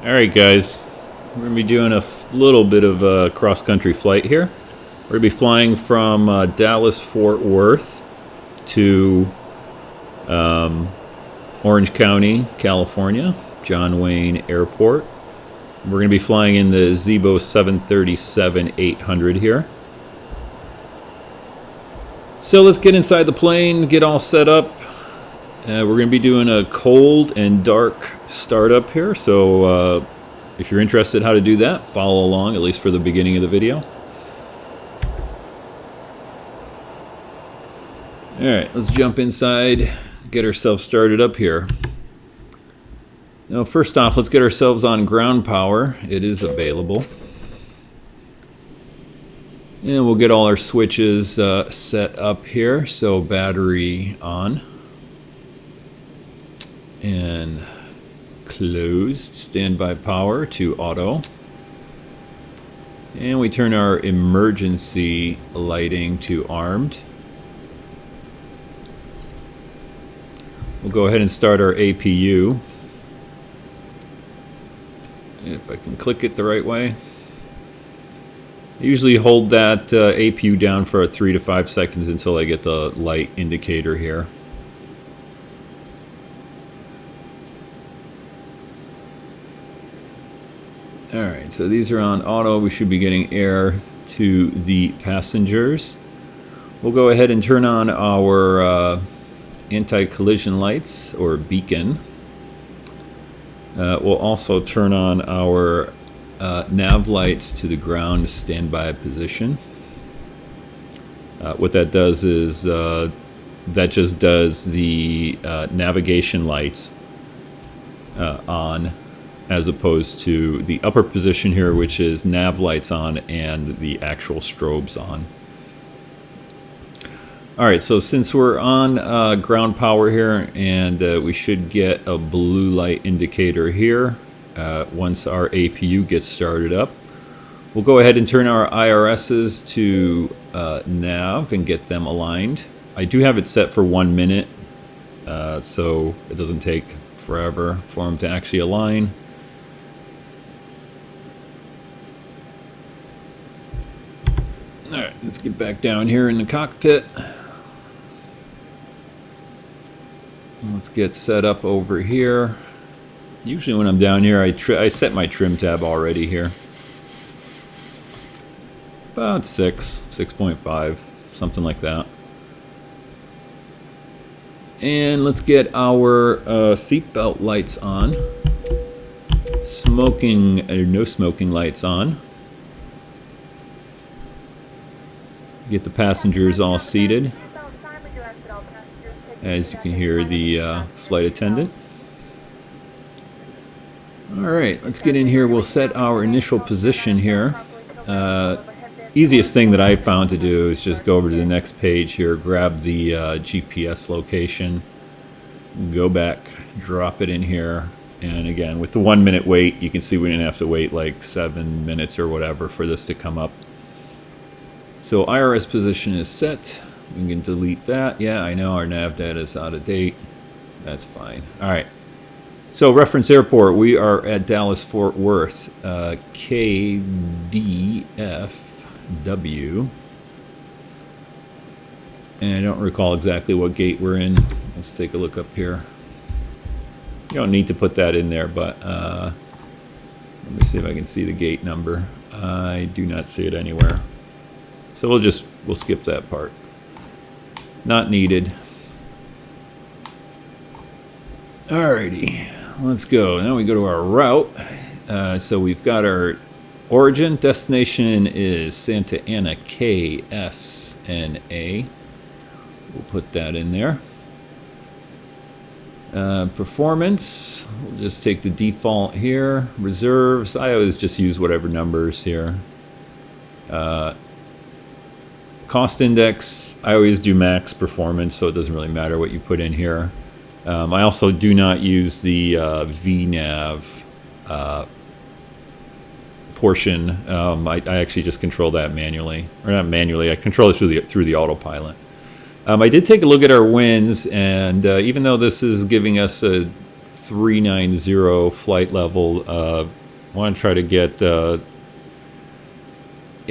Alright guys, we're going to be doing a little bit of a cross-country flight here. We're going to be flying from Dallas-Fort Worth to Orange County, California, John Wayne Airport. We're going to be flying in the ZIBO 737-800 here. So let's get inside the plane, get all set up. We're going to be doing a cold and dark startup here, so if you're interested how to do that, follow along, at least for the beginning of the video. Alright, let's jump inside, get ourselves started up here. Now first off, let's get ourselves on ground power. It is available. And we'll get all our switches set up here, so battery on. And closed, standby power to auto. And we turn our emergency lighting to armed. We'll go ahead and start our APU. If I can click it the right way. I usually hold that APU down for 3 to 5 seconds until I get the light indicator here. Alright, so these are on auto. We should be getting air to the passengers. We'll go ahead and turn on our anti-collision lights, or beacon. We'll also turn on our nav lights to the ground standby position. What that does is that just does the navigation lights on, as opposed to the upper position here, which is nav lights on and the actual strobes on. Alright, so since we're on ground power here, and we should get a blue light indicator here once our APU gets started up. We'll go ahead and turn our IRSs to nav and get them aligned. I do have it set for 1 minute, so it doesn't take forever for them to actually align. Alright, let's get back down here in the cockpit. Let's get set up over here. Usually when I'm down here, I set my trim tab already here. About 6.5, something like that. And let's get our seatbelt lights on. No smoking lights on. Get the passengers all seated. As you can hear the flight attendant. Alright, let's get in here. We'll set our initial position here. Easiest thing that I found to do is just go over to the next page here, grab the GPS location, go back, drop it in here, and again, with the 1 minute wait, you can see we didn't have to wait like 7 minutes or whatever for this to come up. So IRS position is set. We can delete that. Yeah, I know our nav data is out of date. That's fine. Alright. So reference airport, we are at Dallas-Fort Worth. KDFW. And I don't recall exactly what gate we're in. Let's take a look up here. You don't need to put that in there, but let me see if I can see the gate number. I do not see it anywhere. So we'll skip that part. Not needed. Alrighty, let's go. Now we go to our route. So we've got our origin. Destination is Santa Ana, KSNA. We'll put that in there. Performance, we'll just take the default here. Reserves, I always just use whatever numbers here. Cost index, I always do max performance, so it doesn't really matter what you put in here. I also do not use the VNAV portion. I actually just control that manually, or not manually. I control it through the autopilot. I did take a look at our winds, and even though this is giving us a 390 flight level. Want to try to get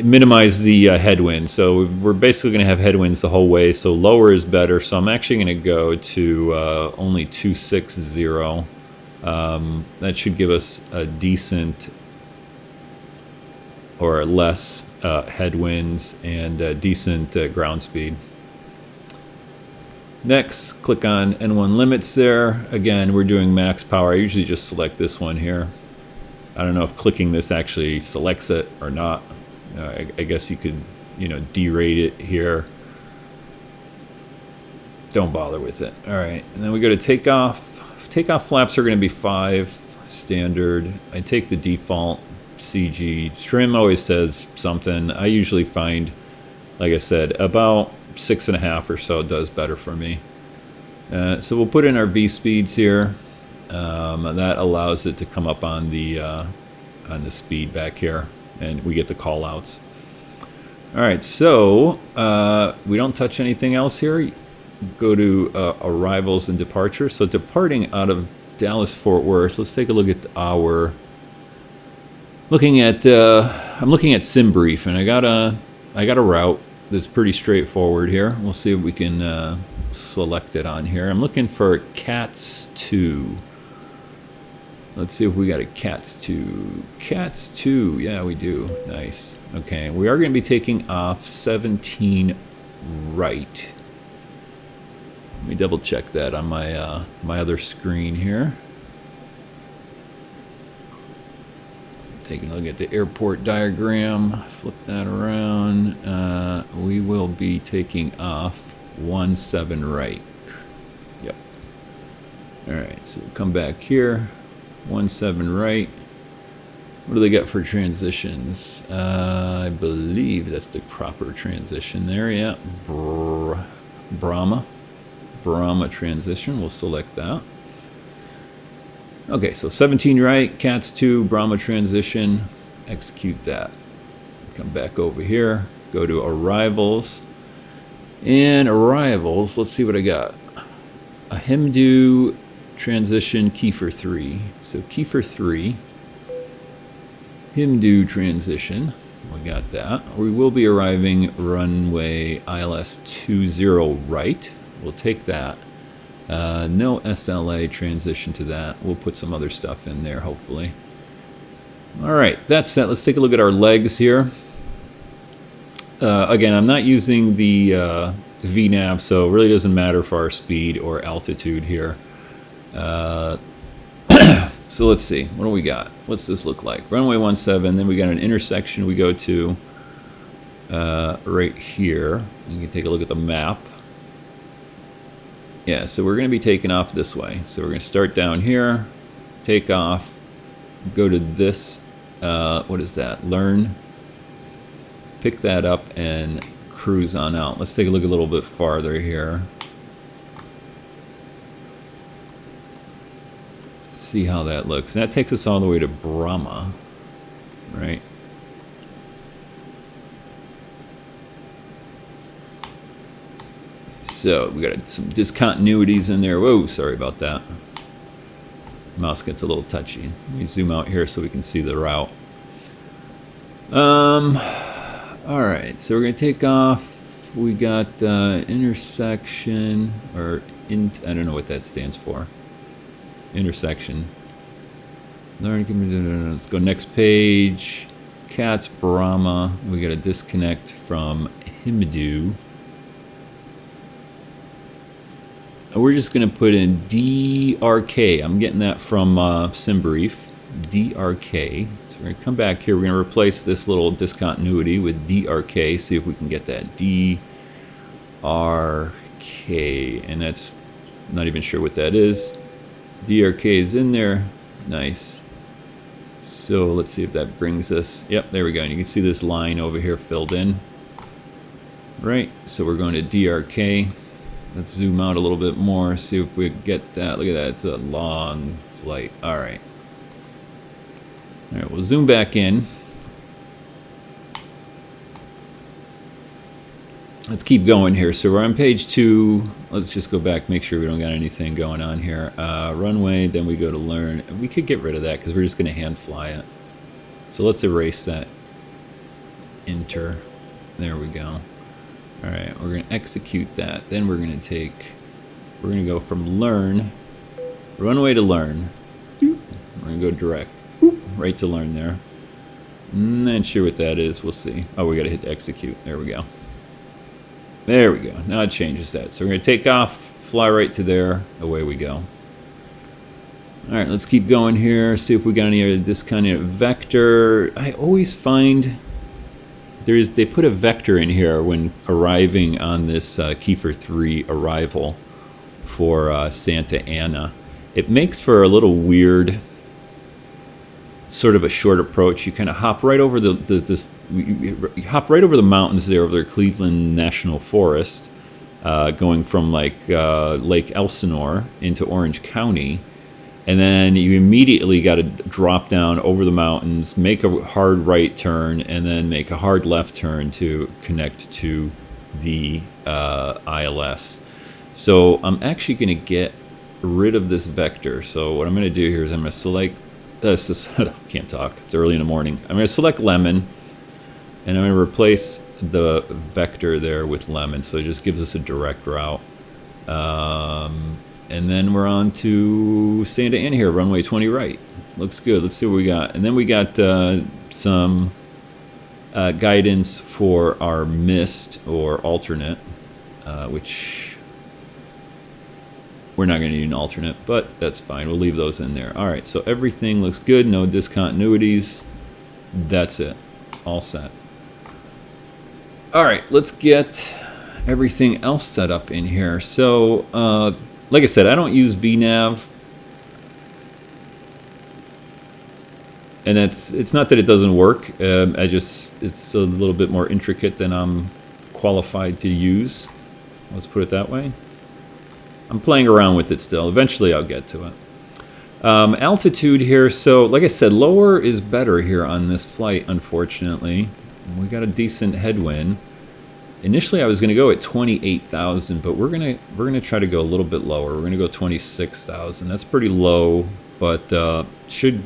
minimize the headwind. So we're basically going to have headwinds the whole way. So lower is better. So I'm actually going to go to only 260. That should give us a decent or less headwinds and decent ground speed. Next, click on N1 limits there. Again, we're doing max power. I usually just select this one here. I don't know if clicking this actually selects it or not. I guess you could, derate it here. Don't bother with it. All right, and then we go to takeoff. Takeoff flaps are going to be 5 standard. I take the default CG. Trim always says something. I usually find, like I said, about 6.5 or so does better for me. So we'll put in our V speeds here. That allows it to come up on the speed back here, and we get the call outs. All right, so we don't touch anything else here. Go to arrivals and departure. So departing out of Dallas Fort Worth, let's take a look at our I'm looking at SimBrief, and I got a route that's pretty straightforward here. We'll see if we can select it on here. I'm looking for CATS 2. Let's see if we got a CATS 2. CATS 2, yeah, we do. Nice. Okay, we are going to be taking off 17 right. Let me double check that on my my other screen here. Taking a look at the airport diagram, flip that around. We will be taking off 17 right. Yep. All right, so we'll come back here. 17 right. What do they got for transitions? I believe that's the proper transition there. Yeah, Brahma transition. We'll select that. Okay, so 17 right, CATS 2, Brahma transition. Execute that. Come back over here. Go to arrivals. And arrivals, let's see what I got. A Hindu transition, Kiefer 3. So Kiefer 3, Hindu transition. We got that. We will be arriving runway ILS 20 right. We'll take that. No SLA transition to that. We'll put some other stuff in there, hopefully. All right, that's that. Let's take a look at our legs here. Again, I'm not using the VNAV, so it really doesn't matter for our speed or altitude here. So let's see. What do we got? What's this look like? Runway 17, then we got an intersection we go to right here. You can take a look at the map. Yeah, so we're going to be taking off this way. So we're going to start down here, take off, go to this, what is that? Learn. Pick that up and cruise on out. Let's take a look a little bit farther here. See how that looks. And that takes us all the way to Brahma, right? So we got some discontinuities in there. Whoa, sorry about that. Mouse gets a little touchy. Let me zoom out here so we can see the route. All right, so we're gonna take off. We got intersection, or I don't know what that stands for. Intersection. Let's go next page. CATS Brahma. We got a disconnect from Hindu. We're just going to put in DRK. I'm getting that from SimBrief. DRK. So we're going to come back here. We're going to replace this little discontinuity with DRK. See if we can get that. DRK. And that's not even sure what that is. DRK is in there. Nice. So let's see if that brings us. Yep, there we go. And you can see this line over here filled in. Right. So we're going to DRK. Let's zoom out a little bit more, see if we get that. Look at that, it's a long flight. All right. All right, we'll zoom back in. let's keep going here. So we're on page 2. Let's just go back, make sure we don't got anything going on here. Runway, then we go to learn. We could get rid of that because we're just going to hand fly it. So let's erase that. Enter. There we go. All right, we're going to execute that. Then we're going to go from learn, runway to learn. We're going to go direct, right to learn there. Not sure what that is. We'll see. Oh, we got to hit execute. There we go. There we go. Now it changes that. So we're going to take off, fly right to there. Away we go. All right, let's keep going here. See if we got any of this kind of vector. I always find they put a vector in here when arriving on this Kiefer 3 arrival for Santa Ana. It makes for a little weird sort of a short approach. You kind of hop right over you hop right over the mountains there, over the Cleveland National Forest, going from like Lake Elsinore into Orange County, and then you immediately got to drop down over the mountains, make a hard right turn, and then make a hard left turn to connect to the ILS. So I'm actually going to get rid of this vector. So what I'm going to do here is I'm going to select I can't talk, it's early in the morning. I'm going to select lemon, and I'm going to replace the vector there with lemon, so it just gives us a direct route. And then we're on to Santa Ana here, runway 20 right. Looks good. Let's see what we got. And then we got some guidance for our missed or alternate, which we're not going to need an alternate, but that's fine. We'll leave those in there. All right, so everything looks good. No discontinuities. That's it. All set. All right, let's get everything else set up in here. So, like I said, I don't use VNav. And it's not that it doesn't work. It's a little bit more intricate than I'm qualified to use. Let's put it that way. I'm playing around with it still. Eventually I'll get to it. Altitude here. So like I said, lower is better here on this flight, unfortunately. We got a decent headwind. Initially I was going to go at 28,000, but we're gonna try to go a little bit lower. We're going to go 26,000. That's pretty low, but should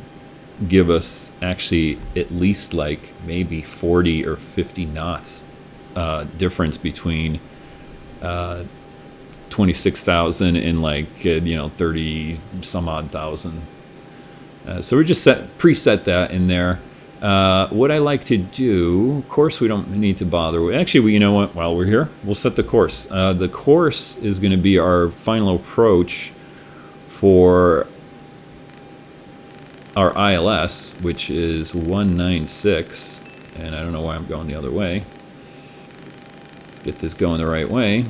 give us actually at least like maybe 40 or 50 knots difference between 26,000 and like 30 some odd thousand. So we just preset that in there. What I like to do, of course, we don't need to bother. Actually, you know what? While we're here, we'll set the course. The course is going to be our final approach for our ILS, which is 196, and I don't know why I'm going the other way. Let's get this going the right way.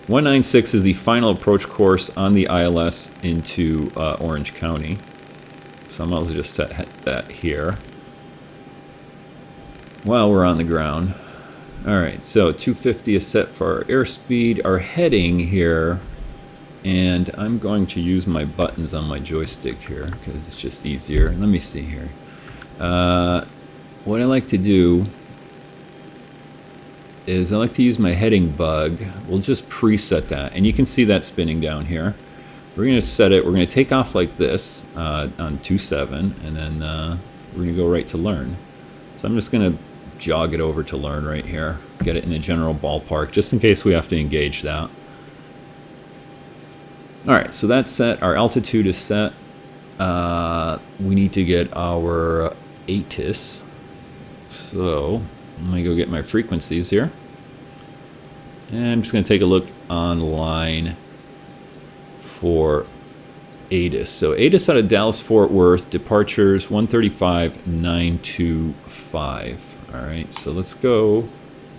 196 is the final approach course on the ILS into Orange County. So I might as well just set that here while we're on the ground. Alright, so 250 is set for our airspeed, our heading here, and I'm going to use my buttons on my joystick here because it's just easier. Let me see here. What I like to do is I like to use my heading bug. We'll just preset that, and you can see that spinning down here. We're going to set it, we're going to take off like this on 2.7, and then we're going to go right to learn. So I'm just going to jog it over to learn right here, get it in a general ballpark, just in case we have to engage that. Alright, so that's set, our altitude is set. We need to get our ATIS. So let me go get my frequencies here. And I'm just going to take a look online for ATIS. So ATIS out of Dallas-Fort Worth, departures 135,925. All right, so let's go.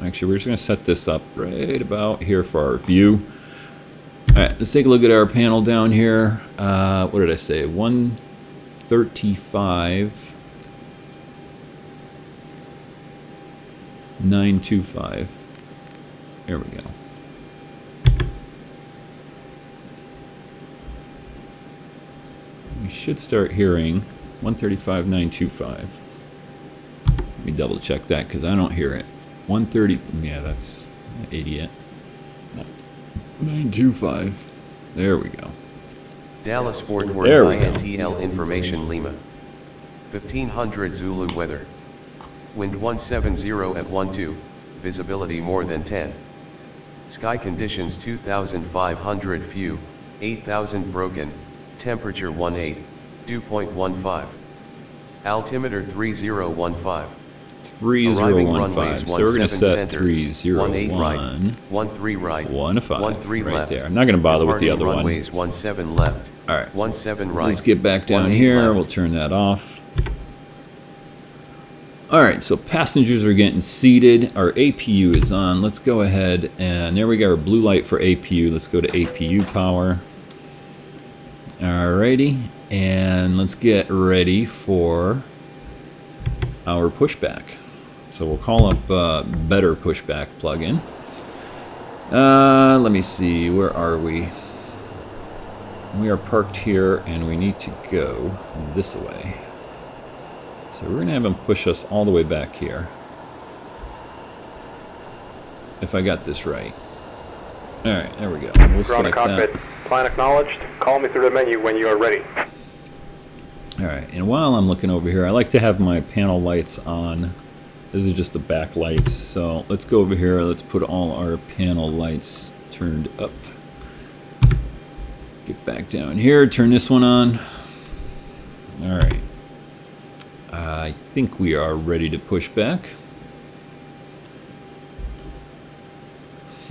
Actually, we're just going to set this up right about here for our view. All right, let's take a look at our panel down here. What did I say? 135,925. There we go. We should start hearing 135,925. Let me double check that because I don't hear it. 130. Yeah, that's an idiot. 925. There we go. Dallas Fort Worth INTL information Lima. 1500 Zulu weather. Wind 170 at 12, visibility more than 10. Sky conditions 2500 few, 8000 broken, temperature 18, dew point 15. Altimeter 3015. 3015. So we're going to set 301. Right, 13 right, 15 13 right left. there. I'm not going to bother with the other one. Runways 17 left. All right. 17 right. Let's get back down here. left. We'll turn that off. All right, so passengers are getting seated. Our APU is on. Let's go ahead and there we go. Our blue light for APU. Let's go to APU power. Alrighty, and let's get ready for our pushback. So we'll call up Better Pushback plugin. Let me see, where are we? We are parked here and we need to go this way. So we're going to have him push us all the way back here. If I got this right. Alright, there we go. We'll Ground select cockpit. that. Plan acknowledged. Call me through the menu when you are ready. Alright, and while I'm looking over here, I like to have my panel lights on. This is just the back lights. So let's go over here. Let's put all our panel lights turned up. Get back down here. Turn this one on. Alright. I think we are ready to push back.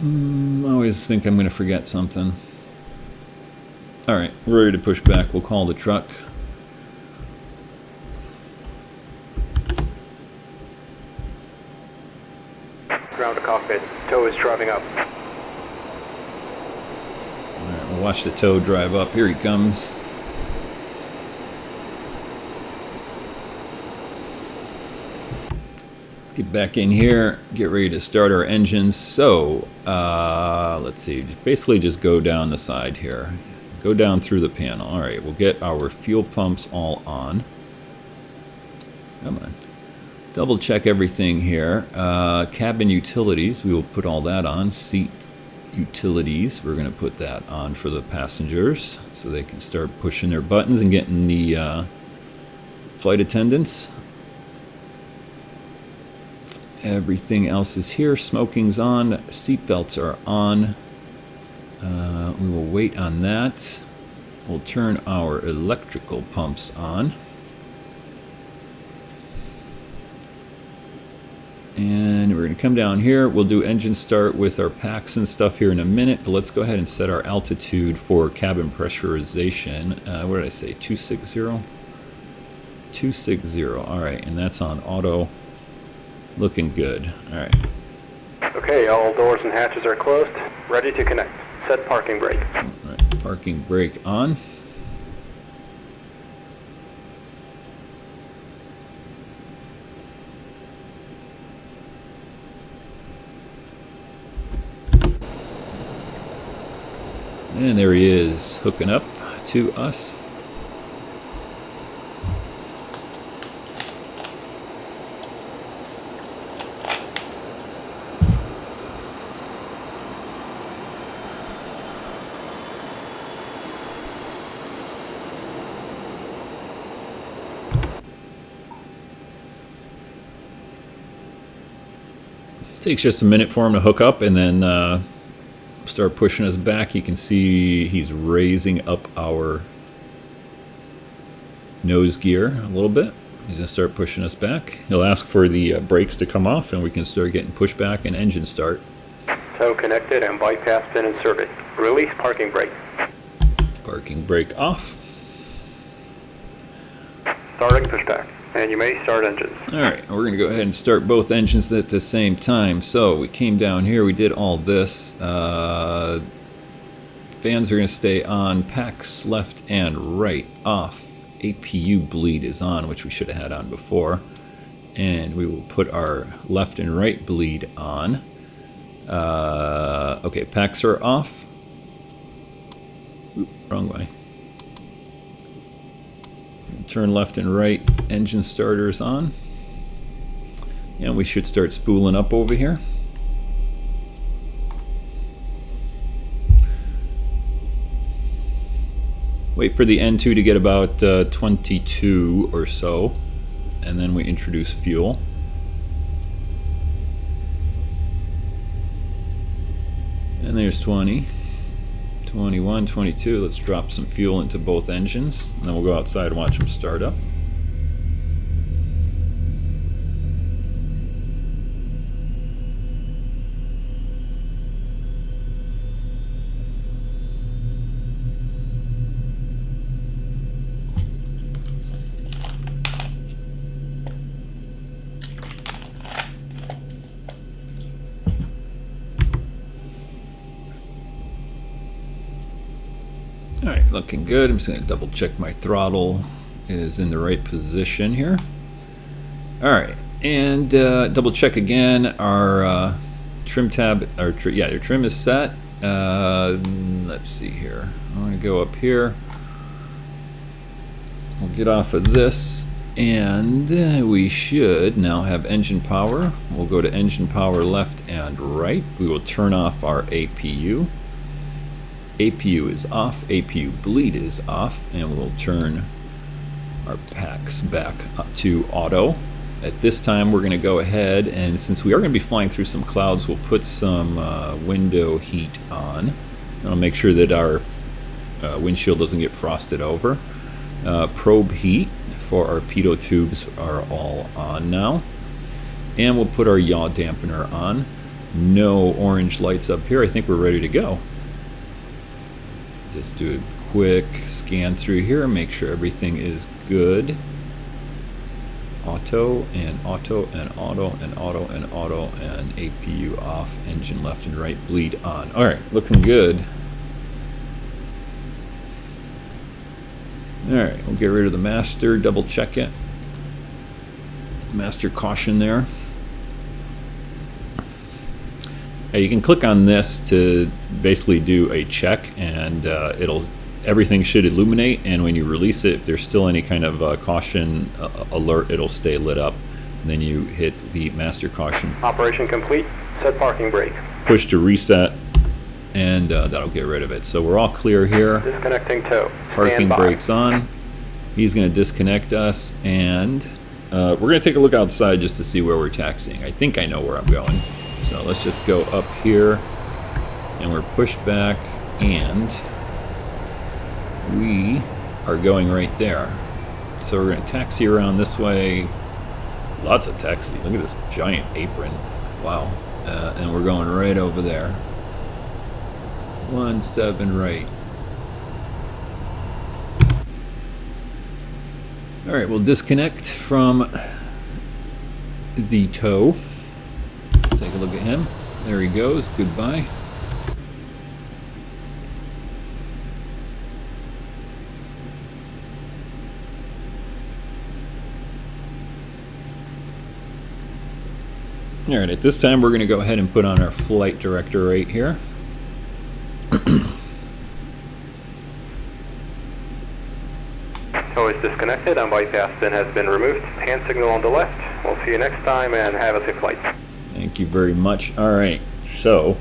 I always think I'm going to forget something. Alright, we're ready to push back. We'll call the truck. Ground to cockpit. Tow is driving up. Alright, we'll watch the tow drive up. Here he comes. Get back in here, get ready to start our engines. So, let's see, basically just go down the side here. Go down through the panel. All right, we'll get our fuel pumps all on. Come on. Double check everything here. Cabin utilities, we will put all that on. Seat utilities, we're going to put that on for the passengers so they can start pushing their buttons and getting the flight attendants. Everything else is here. Smoking's on. Seatbelts are on. We will wait on that. We'll turn our electrical pumps on. And we're going to come down here. We'll do engine start with our packs and stuff here in a minute. But let's go ahead and set our altitude for cabin pressurization. What did I say? 260? 260. All right. And that's on auto. Looking good. Alright. Okay, all doors and hatches are closed. Ready to connect. Set parking brake. Alright, parking brake on. And there he is, hooking up to us. Takes just a minute for him to hook up and then start pushing us back. You can see he's raising up our nose gear a little bit. He's going to start pushing us back. He'll ask for the brakes to come off and we can start getting pushback and engine start. Tow connected and bypass pin inserted. Release parking brake. Parking brake off. Starting pushback. And you may start engines. Alright, we're going to go ahead and start both engines at the same time. So we came down here, we did all this. Fans are going to stay on, packs left and right off. APU bleed is on, which we should have had on before. And we will put our left and right bleed on. Okay, packs are off. Oop, wrong way. Turn left and right, engine starters on. And we should start spooling up over here. Wait for the N2 to get about 22 or so, and then we introduce fuel. And there's 20, 21, 22. Let's drop some fuel into both engines, and then we'll go outside and watch them start up. Alright, looking good. I'm just going to double check my throttle is in the right position here. Alright, and double check again our trim tab, your trim is set. Let's see here. I'm going to go up here. We'll get off of this, and we should now have engine power. We'll go to engine power left and right. We will turn off our APU. APU is off, APU bleed is off, and we'll turn our packs back up to auto. At this time we're going to go ahead, and since we are going to be flying through some clouds, we'll put some window heat on. I'll make sure that our windshield doesn't get frosted over. Probe heat for our pitot tubes are all on now. And we'll put our yaw dampener on. No orange lights up here. I think we're ready to go. Just do a quick scan through here, make sure everything is good. Auto and auto and auto and auto and auto, and APU off, engine left and right, bleed on. Alright, looking good. Alright, we'll get rid of the master, double check it. Master caution there. You can click on this to basically do a check, and everything should illuminate, and when you release it, if there's still any kind of caution alert, it'll stay lit up. And then you hit the master caution. Operation complete. Set parking brake. Push to reset, and that'll get rid of it. So we're all clear here. Disconnecting tow. Parking brakes on. He's going to disconnect us, and we're going to take a look outside just to see where we're taxiing. I think I know where I'm going. So let's just go up here, and we're pushed back, and we are going right there. So we're going to taxi around this way. Lots of taxi. Look at this giant apron. Wow. And we're going right over there. 17 right. Alright, we'll disconnect from the tow. Take a look at him. There he goes. Goodbye. Alright, at this time we're going to go ahead and put on our flight director right here. Tow is disconnected and bypass pin has been removed. Hand signal on the left. We'll see you next time, and have a safe flight. Thank you very much. Alright, so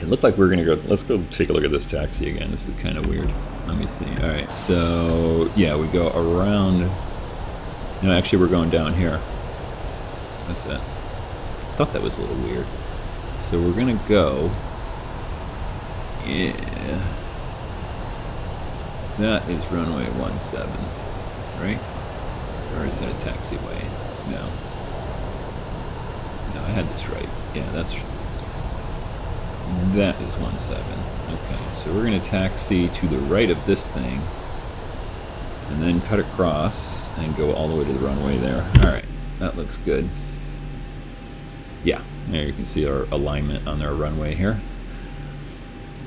it looked like we're going to go, let's go take a look at this taxi again. This is kind of weird. Let me see. Alright, so yeah, we go around. No, actually we're going down here. That's it. I thought that was a little weird. So we're going to go, yeah, that is runway 17, right? Or is that a taxiway? No. No, I had this right. Yeah, that is 17. Okay, so we're going to taxi to the right of this thing, and then cut across and go all the way to the runway there. Alright, that looks good. Yeah, there you can see our alignment on our runway here.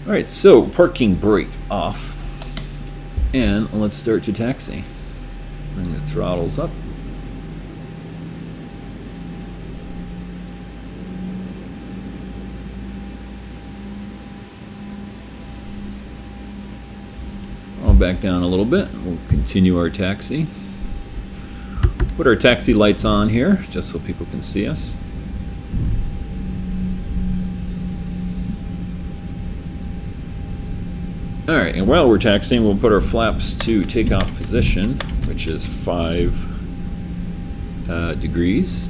Alright, so parking brake off, and let's start to taxi. Bring the throttles up. Back down a little bit. We'll continue our taxi. Put our taxi lights on here, just so people can see us. Alright, and while we're taxiing, we'll put our flaps to takeoff position, which is 5 degrees.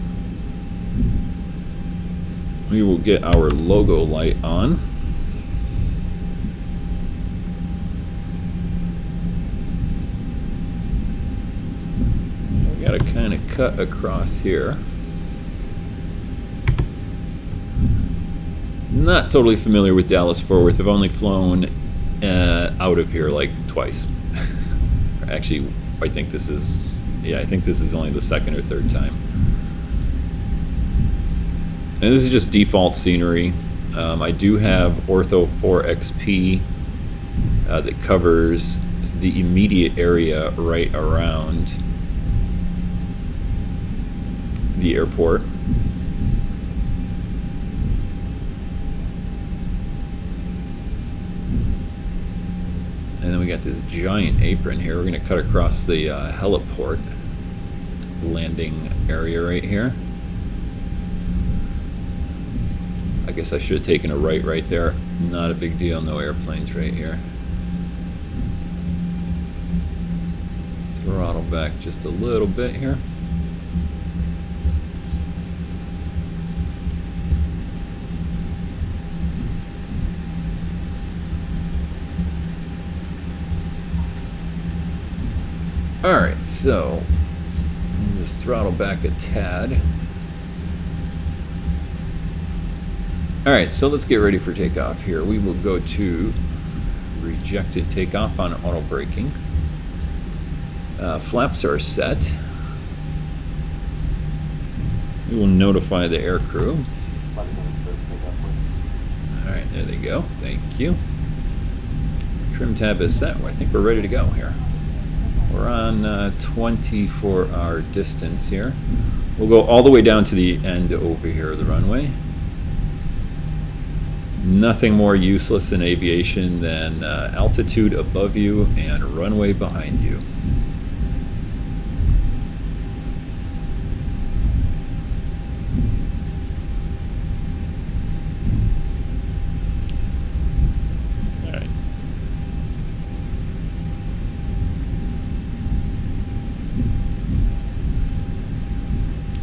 We will get our logo light on. We gotta kind of cut across here. Not totally familiar with Dallas-Fort Worth. I've only flown out of here like twice. Actually, I think this is only the second or third time. And this is just default scenery. I do have ORTHO4XP that covers the immediate area right around the airport. And then we got this giant apron here. We're going to cut across the heliport landing area right here. I guess I should have taken a right there. Not a big deal, no airplanes right here. Throttle back just a little bit here. Alright, so I'll just throttle back a tad. Alright, so let's get ready for takeoff here. We will go to rejected takeoff on auto braking. Flaps are set. We will notify the air crew. Alright, there they go. Thank you. Trim tab is set. I think we're ready to go here. We're on 24-hour distance here. We'll go all the way down to the end over here of the runway. Nothing more useless in aviation than altitude above you and runway behind you.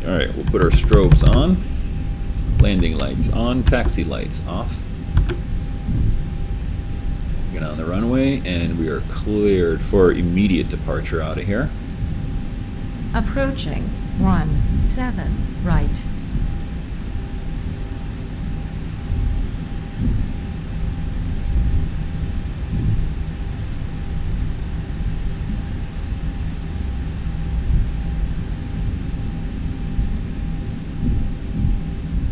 Alright, we'll put our strobes on, landing lights on, taxi lights off. Get on the runway, and we are cleared for immediate departure out of here. Approaching 17 right.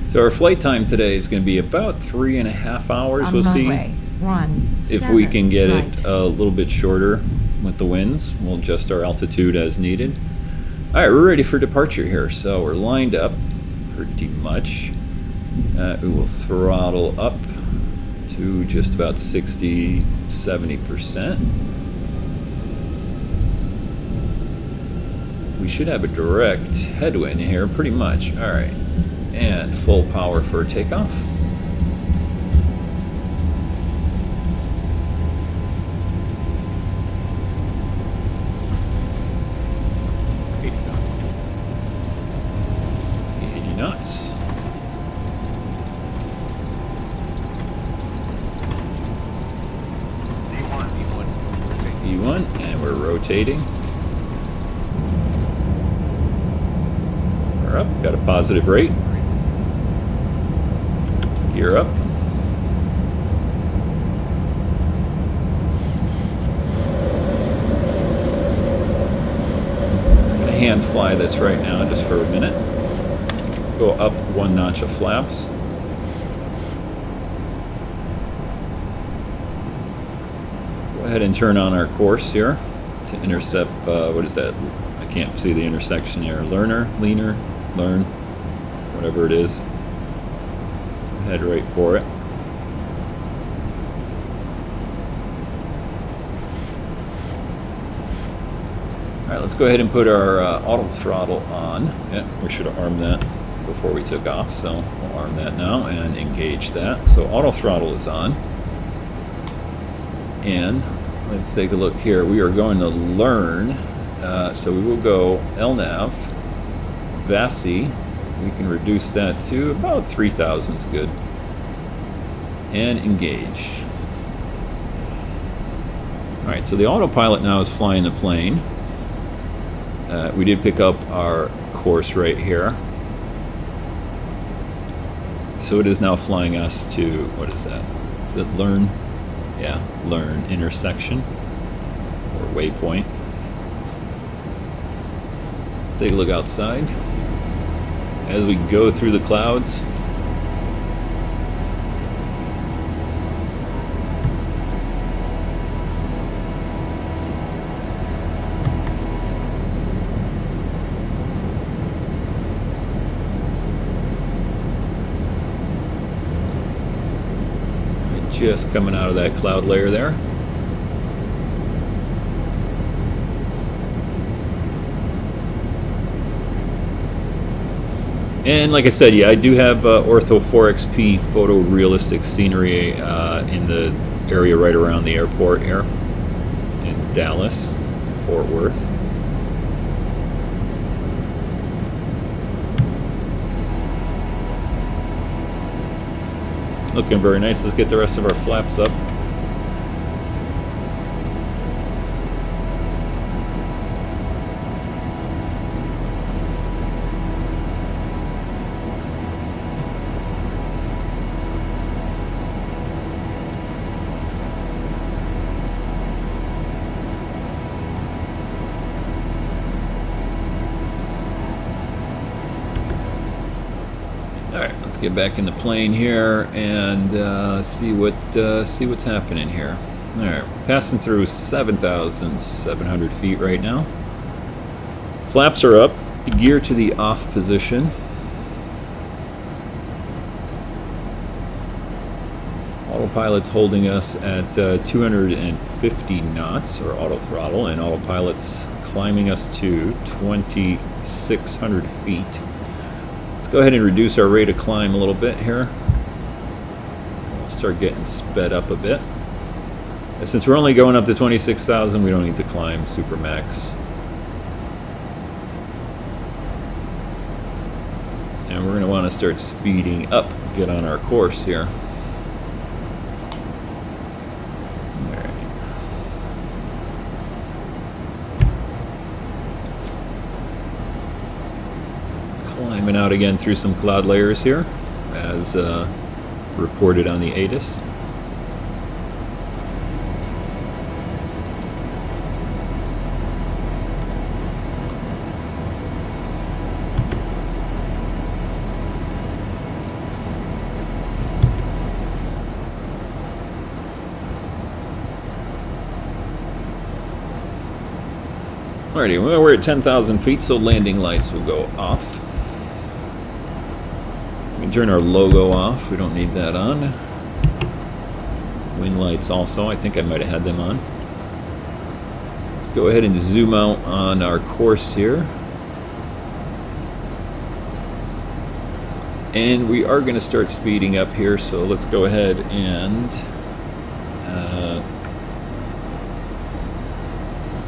So our flight time today is going to be about 3.5 hours. We'll see if we can get it a little bit shorter with the winds. We'll adjust our altitude as needed. All right, we're ready for departure here. So we're lined up pretty much. We will throttle up to just about 60–70%. We should have a direct headwind here pretty much. All right. And full power for takeoff. Knots. E1, and we're rotating. We're up, got a positive rate. Gear up. I'm gonna hand fly this right now just for a minute. Go up 1 notch of flaps. Go ahead and turn on our course here to intercept, what is that? I can't see the intersection here. Learner, learn, whatever it is. Head right for it. Alright, let's go ahead and put our auto throttle on. Yeah, we should have armed that before we took off, so we'll arm that now and engage that. So auto throttle is on. And let's take a look here. We are going to learn, so we will go LNAV, VASI. We can reduce that to about 3,000 is good. And engage. Alright, so the autopilot now is flying the plane. We did pick up our course right here. So it is now flying us to, what is that? Is it learn? Yeah, learn intersection or waypoint. Let's take a look outside. As we go through the clouds, just coming out of that cloud layer there. And like I said, yeah, I do have ORTHO4XP photorealistic scenery in the area right around the airport here in Dallas, Fort Worth. Looking very nice. Let's get the rest of our flaps up. Let's get back in the plane here and see what's happening here. All right, passing through 7,700 feet right now. Flaps are up. Gear to the off position. Autopilot's holding us at 250 knots, or auto throttle, and autopilot's climbing us to 2,600 feet. Go ahead and reduce our rate of climb a little bit here. We'll start getting sped up a bit. And since we're only going up to 26,000, we don't need to climb super max. And we're going to want to start speeding up, get on our course here. Climbing out again through some cloud layers here, as reported on the ATIS. Alrighty, well, we're at 10,000 feet, so landing lights will go off. We can turn our logo off. We don't need that on. Wing lights also. I think I might have had them on. Let's go ahead and zoom out on our course here. And we are going to start speeding up here, so let's go ahead and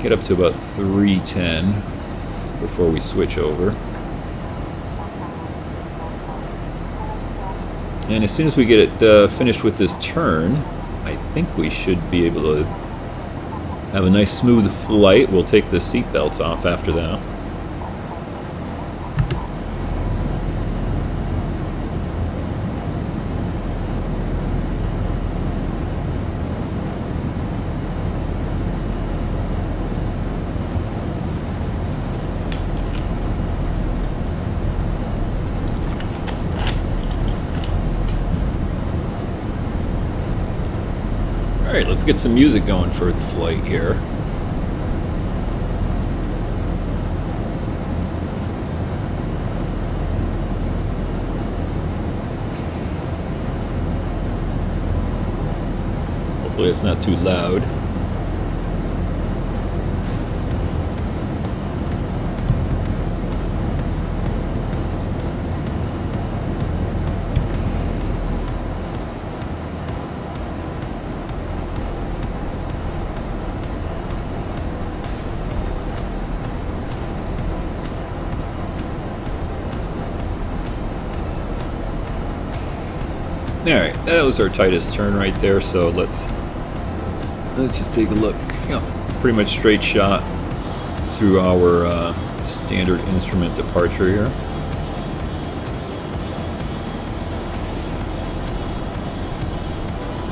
get up to about 310 before we switch over. And as soon as we get it finished with this turn, I think we should be able to have a nice smooth flight. We'll take the seat belts off after that. Alright, let's get some music going for the flight here. Hopefully it's not too loud. Alright, that was our tightest turn right there, so let's just take a look. Pretty much straight shot through our standard instrument departure here.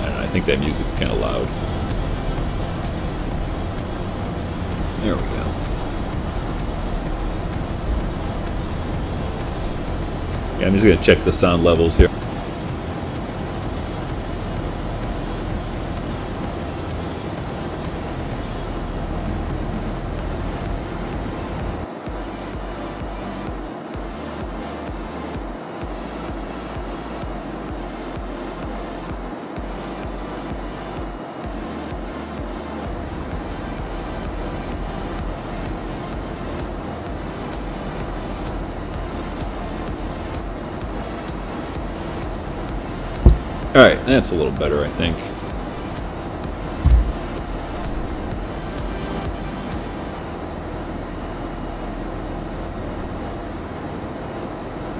I think that music's kind of loud. There we go. Yeah, I'm just going to check the sound levels here. Alright, that's a little better, I think.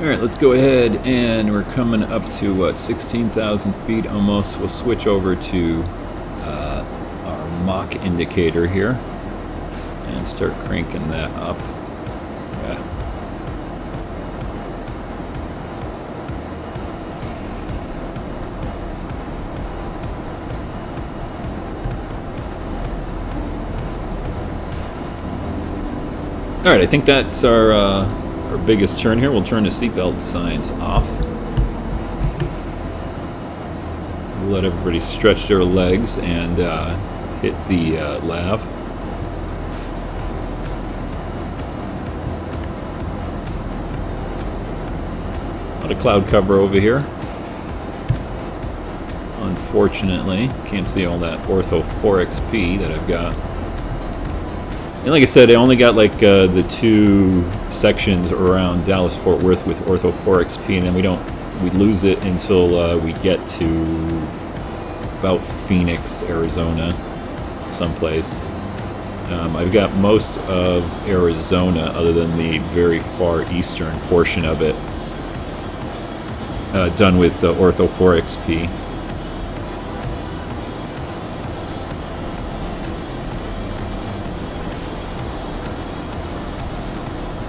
Alright, let's go ahead, and we're coming up to, what, 16,000 feet almost. We'll switch over to our Mach indicator here and start cranking that up. Yeah. Alright, I think that's our biggest turn here. We'll turn the seatbelt signs off. We'll let everybody stretch their legs and hit the lav. A lot of cloud cover over here. Unfortunately, can't see all that ORTHO4XP that I've got. And like I said, I only got like the 2 sections around Dallas-Fort Worth with ORTHO4XP, and then we lose it until we get to about Phoenix, Arizona, someplace. I've got most of Arizona, other than the very far eastern portion of it, done with ORTHO4XP.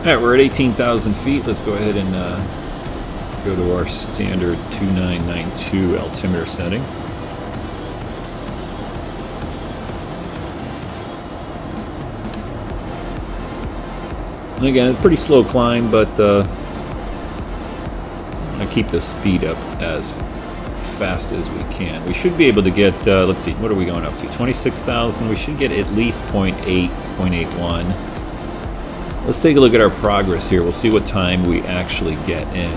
Alright, we're at 18,000 feet. Let's go ahead and go to our standard 2992 altimeter setting. And again, it's a pretty slow climb, but I keep the speed up as fast as we can. We should be able to get, let's see, what are we going up to? 26,000. We should get at least 0.8, 0.81. Let's take a look at our progress here. We'll see what time we actually get in.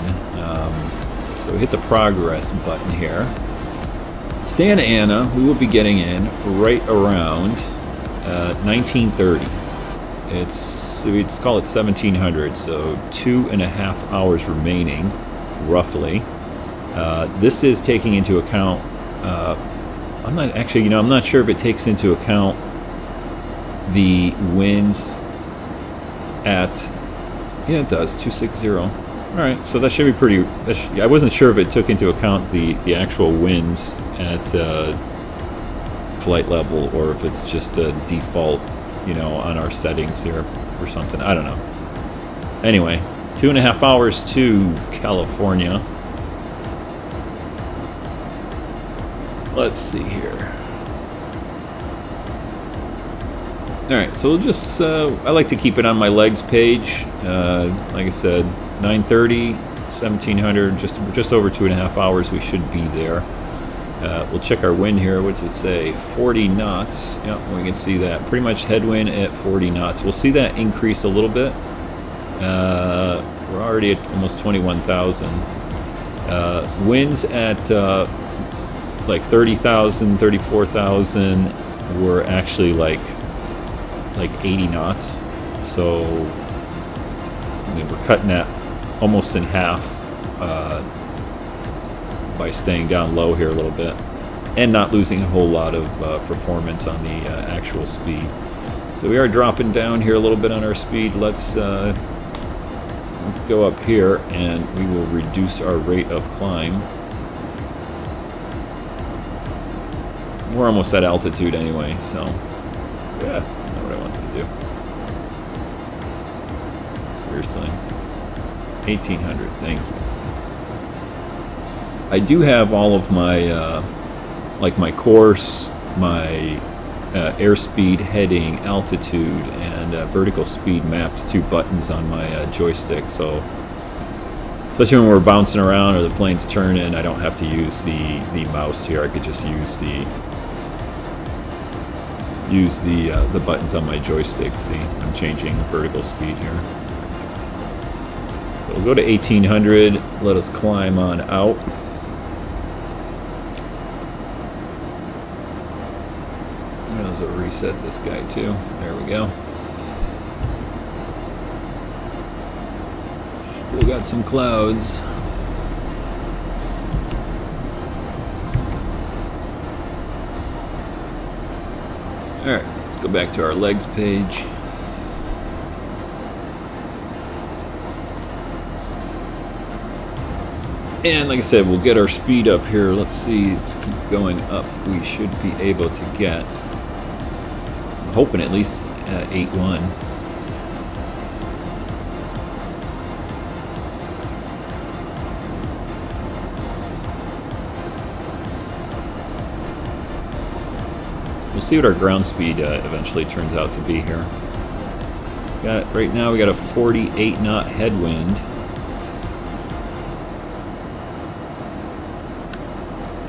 So hit the progress button here. Santa Ana, we will be getting in right around 1930. Let's call it 1700, so 2.5 hours remaining, roughly. This is taking into account, I'm not sure if it takes into account the winds at, yeah, it does, 260. Alright, so that should be pretty, I wasn't sure if it took into account the actual winds at flight level, or if it's just a default, on our settings here or something. I don't know. Anyway, 2.5 hours to California. Let's see here. Alright, so we'll just, I like to keep it on my legs page. Like I said, 9:30, 1700, just over 2.5 hours we should be there. We'll check our wind here. What does it say? 40 knots. Yep, we can see that. Pretty much headwind at 40 knots. We'll see that increase a little bit. We're already at almost 21,000. Winds at like 30,000, 34,000 were actually like 80 knots. So I mean, we're cutting that almost in half by staying down low here a little bit and not losing a whole lot of performance on the actual speed. So we are dropping down here a little bit on our speed. Let's go up here and we will reduce our rate of climb. We're almost at altitude anyway, so yeah, that's not what I wanted to do. Seriously. 1800, thank you. I do have all of my, like my course, my airspeed, heading, altitude, and vertical speed mapped to buttons on my joystick, so especially when we're bouncing around or the plane's turning, I don't have to use the mouse here. I could just use the buttons on my joystick. See, I'm changing vertical speed here. So we'll go to 1800. Let us climb on out. I'll reset this guy too. There we go. Still got some clouds. Alright, let's go back to our legs page. And like I said, we'll get our speed up here. Let's see, let's keep going up. We should be able to get, I'm hoping at least 8.1. We'll see what our ground speed eventually turns out to be here. Right now we got a 48 knot headwind.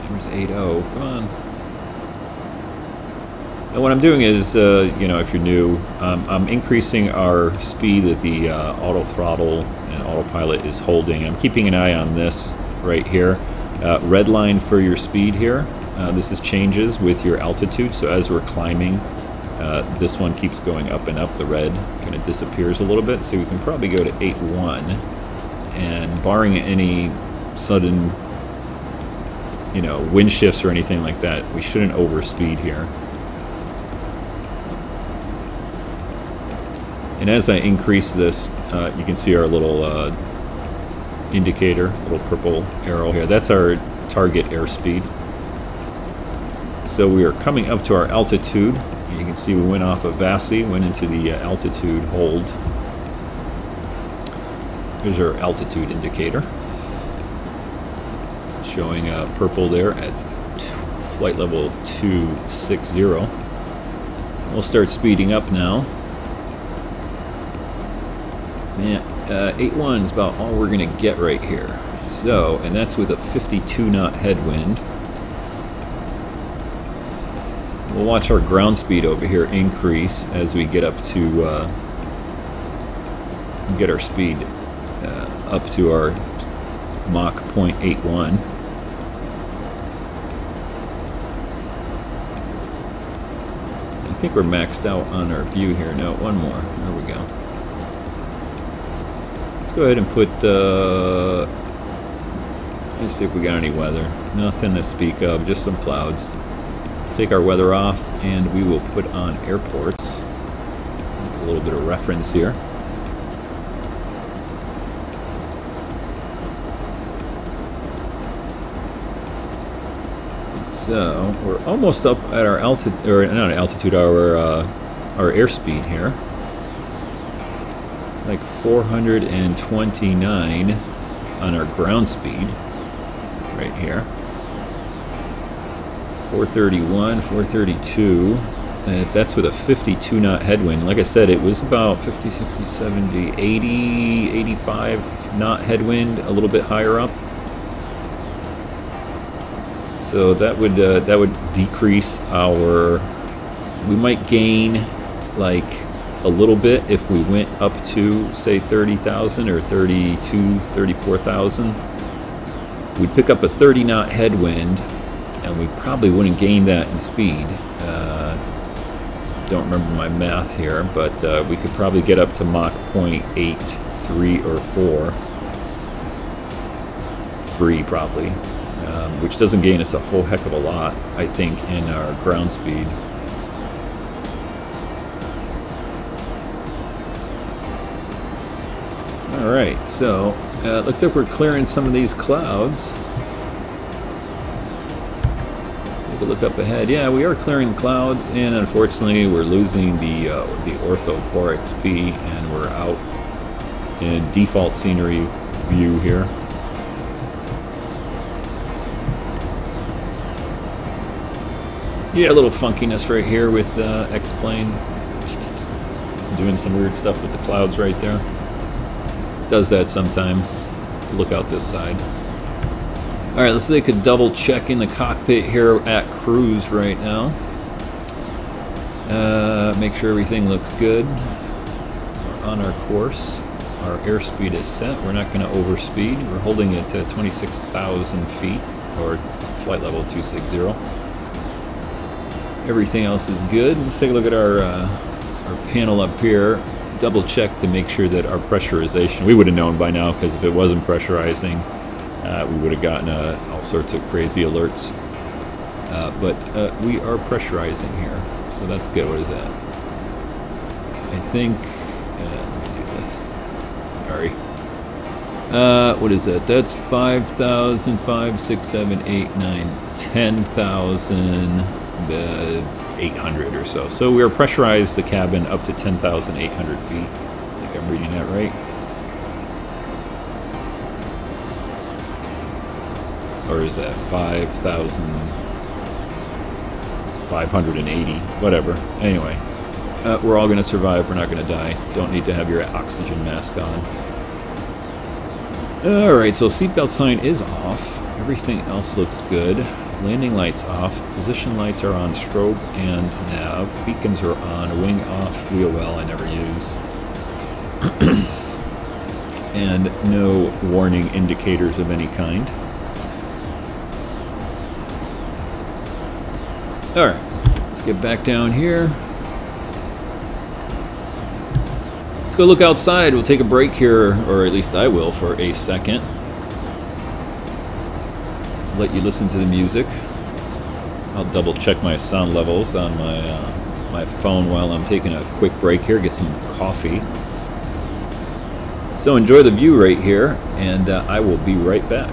There's 80. Come on. And what I'm doing is, you know, if you're new, I'm increasing our speed that the auto throttle and autopilot is holding. I'm keeping an eye on this right here. Red line for your speed here. This is changes with your altitude, so as we're climbing, this one keeps going up and up. The red kind of disappears a little bit, so we can probably go to 8.1, and barring any sudden, you know, wind shifts or anything like that, we shouldn't overspeed here. And as I increase this, you can see our little indicator, little purple arrow here. That's our target airspeed. So we are coming up to our altitude. You can see we went off of VASI, went into the altitude hold. Here's our altitude indicator, showing purple there at flight level 260. We'll start speeding up now. Yeah, 8.1 is about all we're going to get right here. So, and that's with a 52 knot headwind. We'll watch our ground speed over here increase as we get up to get our speed up to our Mach 0.81. I think we're maxed out on our view here. No, one more. There we go. Let's go ahead and put let's see if we got any weather. Nothing to speak of, just some clouds. Take our weather off, and we will put on airports. A little bit of reference here. So we're almost up at our altitude, or not altitude, our airspeed here. It's like 429 on our ground speed right here. 431, 432. That's with a 52 knot headwind. Like I said, it was about 50, 60, 70, 80, 85 knot headwind, a little bit higher up. So that would decrease our, we might gain like a little bit if we went up to say 30,000 or 32, 34,000. We'd pick up a 30 knot headwind, and we probably wouldn't gain that in speed. Don't remember my math here, but we could probably get up to Mach 0.83 or 4. 3 probably, which doesn't gain us a whole heck of a lot, I think, in our ground speed. Alright, so looks like we're clearing some of these clouds. look up ahead. Yeah, we are clearing clouds, and unfortunately we're losing the ORTHO4XP, and we're out in default scenery view here. Yeah, a little funkiness right here with X-Plane. Doing some weird stuff with the clouds right there. Does that sometimes. Look out this side. Alright, let's take a double check in the cockpit here at cruise right now. Make sure everything looks good. We're on our course. Our airspeed is set. We're not going to overspeed. We're holding it to 26,000 feet, or flight level 260. Everything else is good. Let's take a look at our panel up here. Double check to make sure that our pressurization, we would have known by now, because if it wasn't pressurizing, we would have gotten all sorts of crazy alerts. But we are pressurizing here, so that's good. What is that? I think, let me do this. Sorry. What is that? That's 5,000, 5, 6, 7, 8, 9, 10,000, 800 or so. So we are pressurized the cabin up to 10,800 feet. I think I'm reading that right. Or is that 5,580? Whatever. Anyway, we're all going to survive. We're not going to die. Don't need to have your oxygen mask on. Alright, so seatbelt sign is off. Everything else looks good. Landing lights off. Position lights are on strobe and nav. Beacons are on. Wing off. Wheel well I never use. And no warning indicators of any kind. Alright, let's get back down here. Let's go look outside. We'll take a break here, or at least I will, for a second. Let you listen to the music. I'll double check my sound levels on my phone while I'm taking a quick break here, get some coffee. So enjoy the view right here, and I will be right back.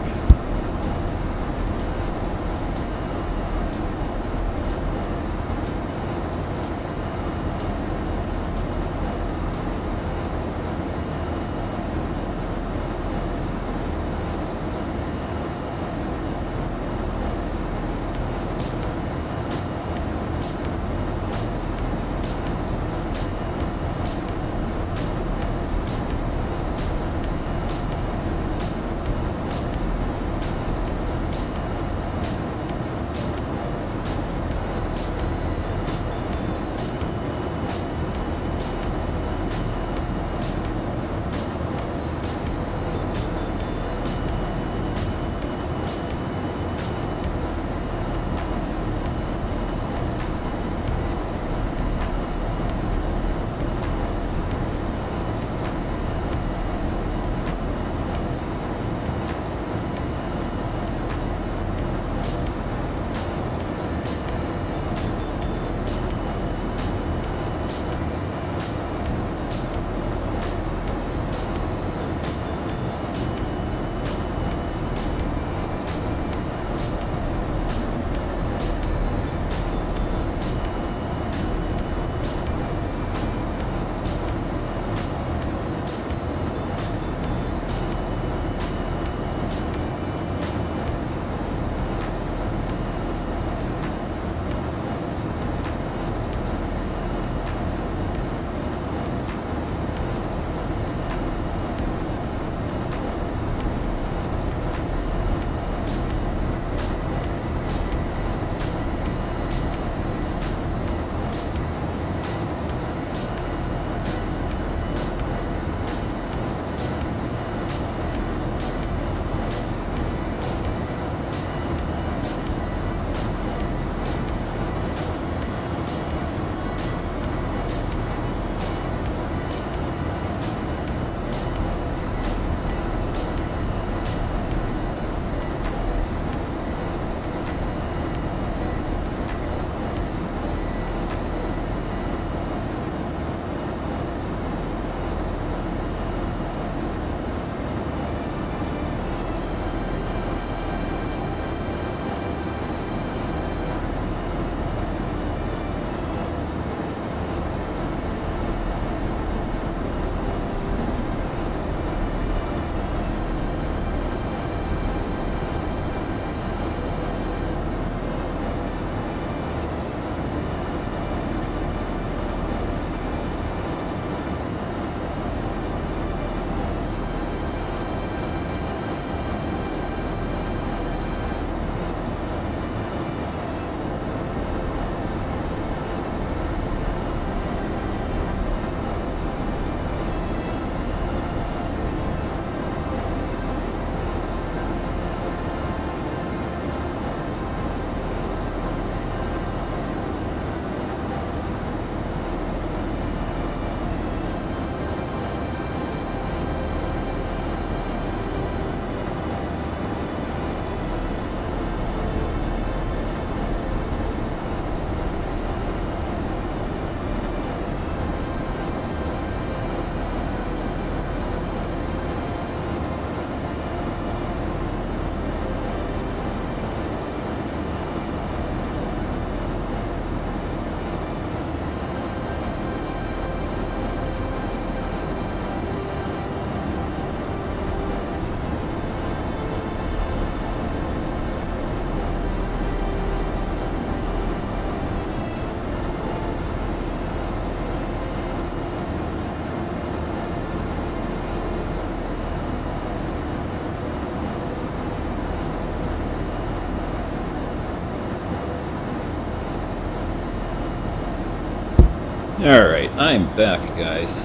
Alright, I'm back, guys.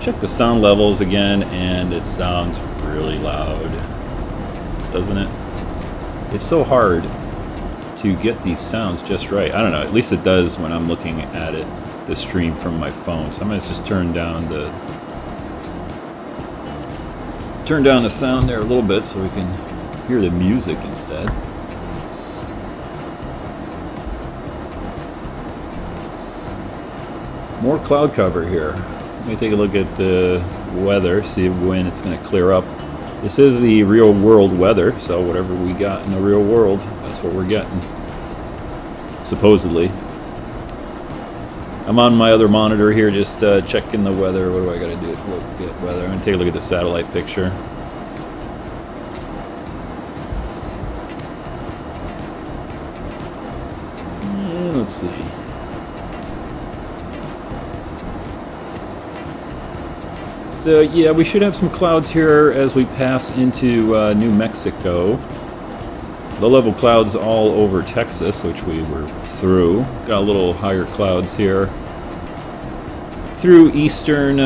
Check the sound levels again, and it sounds really loud, doesn't it? It's so hard to get these sounds just right. I don't know, at least it does when I'm looking at it, the stream from my phone. So I'm going to just turn down the sound there a little bit so we can hear the music instead. More cloud cover here. Let me take a look at the weather, see when it's going to clear up. This is the real world weather, so whatever we got in the real world, that's what we're getting. Supposedly. I'm on my other monitor here just checking the weather. What do I got to do? Look at weather. I'm going to take a look at the satellite picture. Let's see. So yeah, we should have some clouds here as we pass into New Mexico. Low-level clouds all over Texas, which we were through. Got a little higher clouds here through eastern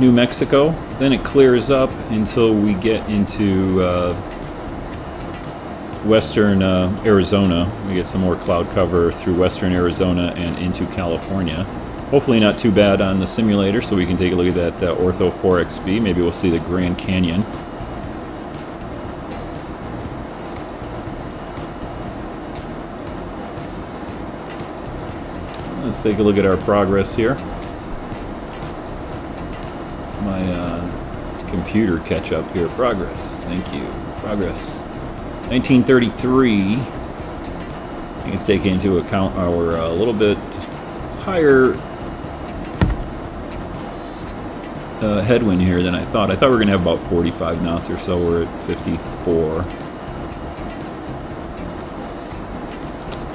New Mexico. Then it clears up until we get into western Arizona. We get some more cloud cover through western Arizona and into California. Hopefully not too bad on the simulator, so we can take a look at that ORTHO4XP. Maybe we'll see the Grand Canyon. Let's take a look at our progress here. My computer catch up here. Progress. Thank you. Progress. 1933. Let's take into account our a little bit higher headwind here than I thought. I thought we were going to have about 45 knots or so. We're at 54.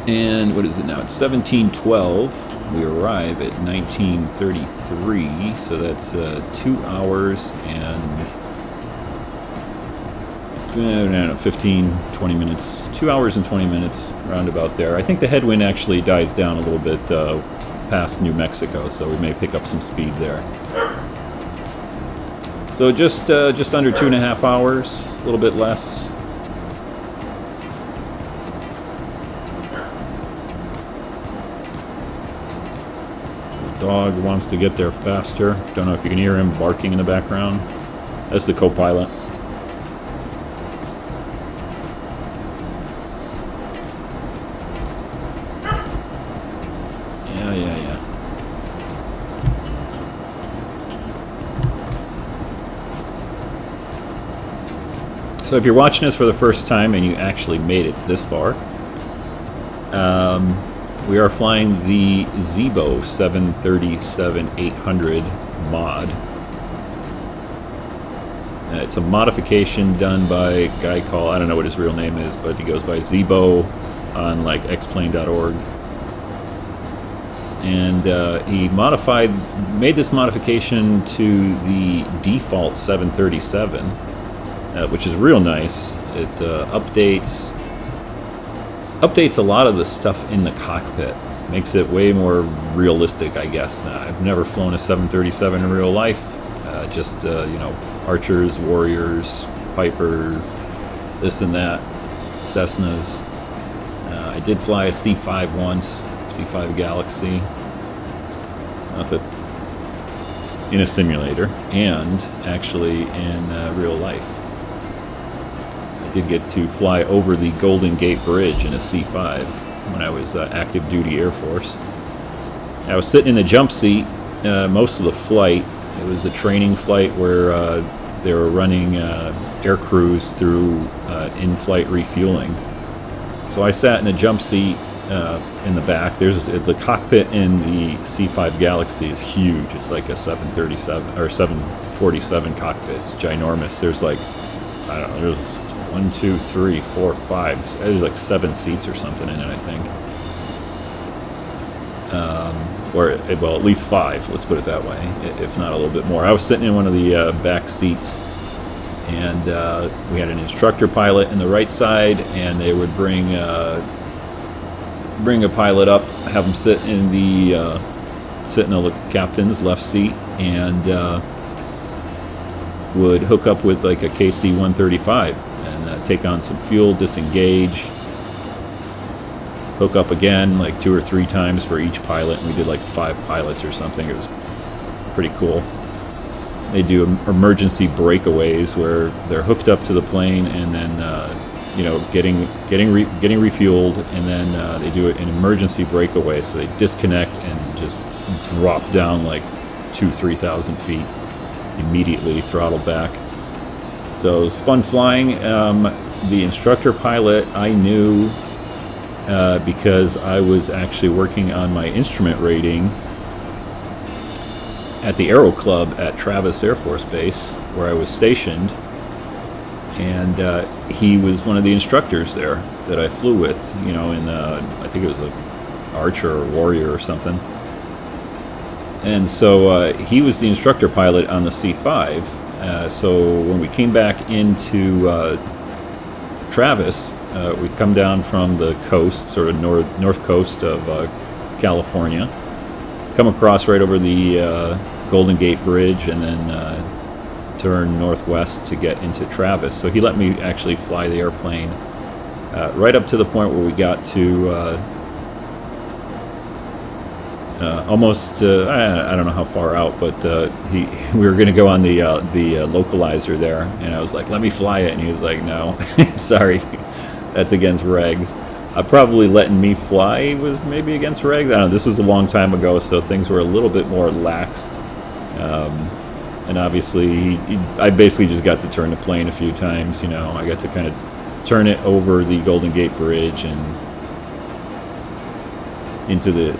And what is it now? It's 1712. We arrive at 1933, so that's 2 hours and I don't know, 15, 20 minutes. 2 hours and 20 minutes, round about there. I think the headwind actually dies down a little bit past New Mexico, so we may pick up some speed there. So just under 2.5 hours, a little bit less. The dog wants to get there faster. Don't know if you can hear him barking in the background. That's the co-pilot. So if you're watching this for the first time and you actually made it this far, we are flying the ZIBO 737-800 mod. It's a modification done by a guy called, I don't know what his real name is, but he goes by ZIBO on like xplane.org. And he made this modification to the default 737. Which is real nice. It updates a lot of the stuff in the cockpit. Makes it way more realistic, I guess. I've never flown a 737 in real life. Just you know, Archers, Warriors, Piper, this and that, Cessnas. I did fly a C5 once, C5 Galaxy. Not that in a simulator, and actually in real life. I did get to fly over the Golden Gate Bridge in a C5 when I was active duty Air Force. I was sitting in the jump seat most of the flight. It was a training flight where they were running air crews through in-flight refueling. So I sat in a jump seat in the back. The cockpit in the C5 Galaxy is huge. It's like a 737 or 747 cockpit. It's ginormous. There's like, I don't know, there's 1, 2, 3, 4, 5. There's like 7 seats or something in it, I think. Well, at least 5. Let's put it that way, if not a little bit more. I was sitting in one of the back seats, and we had an instructor pilot in the right side, and they would bring bring a pilot up, have him sit in the captain's left seat, and would hook up with like a KC-135 and take on some fuel, disengage, hook up again like 2 or 3 times for each pilot, and we did like 5 pilots or something. It was pretty cool. They do emergency breakaways where they're hooked up to the plane and then you know, getting refueled, and then they do an emergency breakaway, so they disconnect and just drop down like 2,000–3,000 feet immediately, throttle back. So it was fun flying. The instructor pilot I knew because I was actually working on my instrument rating at the Aero Club at Travis Air Force Base, where I was stationed, and he was one of the instructors there that I flew with, you know, in I think it was a Archer or Warrior or something. And so he was the instructor pilot on the C5. So when we came back into Travis, we come down from the coast, sort of north coast of California, come across right over the Golden Gate Bridge, and then turn northwest to get into Travis. So he let me actually fly the airplane right up to the point where we got to almost, I don't know how far out, but we were going to go on the localizer there, and I was like, let me fly it, and he was like, no, sorry, that's against regs. Probably letting me fly was maybe against regs. I don't know, this was a long time ago, so things were a little bit more laxed. And obviously, I basically just got to turn the plane a few times, you know. I got to kind of turn it over the Golden Gate Bridge and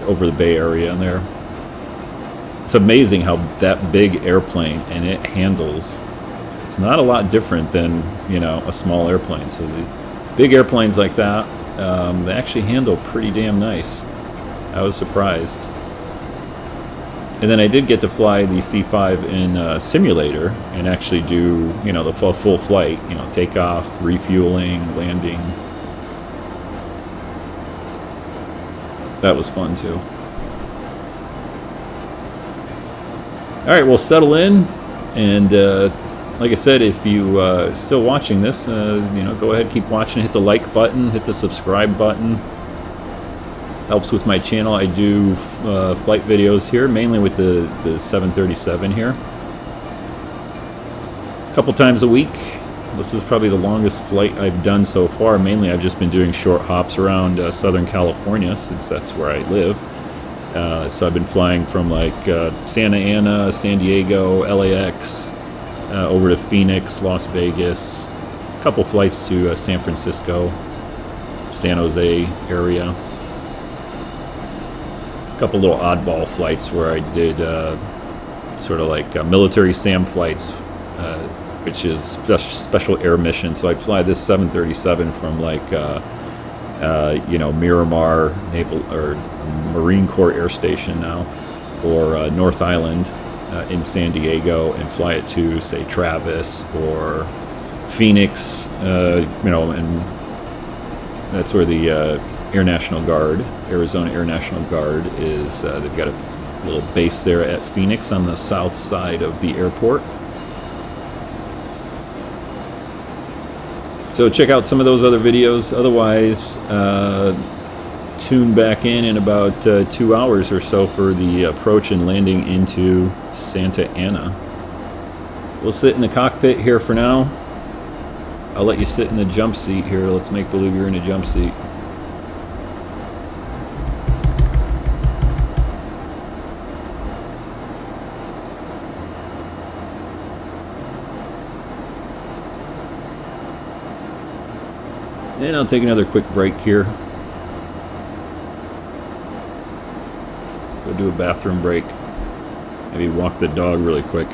over the Bay Area in there. It's amazing how that big airplane, and it handles, it's not a lot different than, you know, a small airplane. So the big airplanes like that, they actually handle pretty damn nice. I was surprised. And then I did get to fly the C5 in a simulator and actually do, you know, the full flight, you know, takeoff, refueling, landing. That was fun too. All right, we'll settle in, and like I said, if you still watching this, you know, go ahead, keep watching. Hit the like button, hit the subscribe button. Helps with my channel. I do flight videos here, mainly with the 737 here. A couple times a week. This is probably the longest flight I've done so far. Mainly I've just been doing short hops around Southern California, since that's where I live. So I've been flying from like Santa Ana, San Diego, LAX, over to Phoenix, Las Vegas, a couple flights to San Francisco, San Jose area. A couple little oddball flights where I did sort of like military SAM flights, which is special air mission. So I'd fly this 737 from like you know, Miramar Naval or Marine Corps Air Station now, or North Island in San Diego, and fly it to, say, Travis or Phoenix, you know, and that's where the Air National Guard, Arizona Air National Guard is. They've got a little base there at Phoenix on the south side of the airport. So check out some of those other videos. Otherwise, tune back in about 2 hours or so for the approach and landing into Santa Ana. We'll sit in the cockpit here for now. I'll let you sit in the jump seat here. Let's make believe you're in a jump seat. And I'll take another quick break here. Go do a bathroom break. Maybe walk the dog really quick.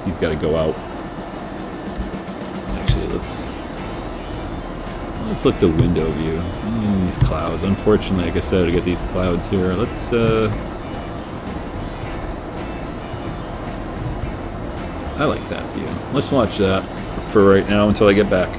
He's got to go out. Actually, let's look the window view. These clouds. Unfortunately, like I said, I get these clouds here. Let's I like that view. Let's watch that for right now until I get back.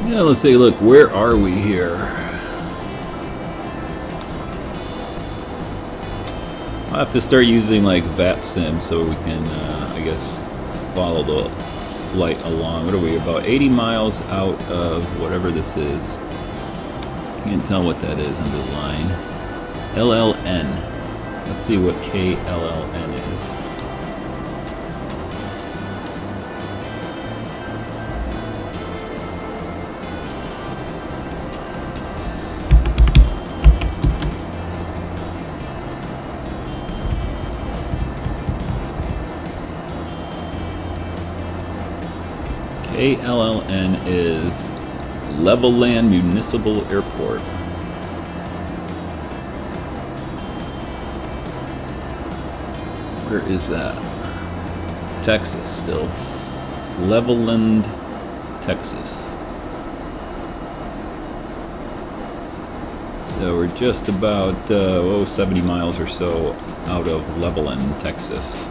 Yeah, let's take a look. Where are we here? I'll have to start using like VATSIM so we can, I guess, follow the flight along. What are we, about 80 miles out of whatever this is? Can't tell what that is under the line. LLN. Let's see what KLLN is. KLLN is Level Land Municipal Airport. Where is that? Texas still. Levelland, Texas. So we're just about 70 miles or so out of Levelland, Texas.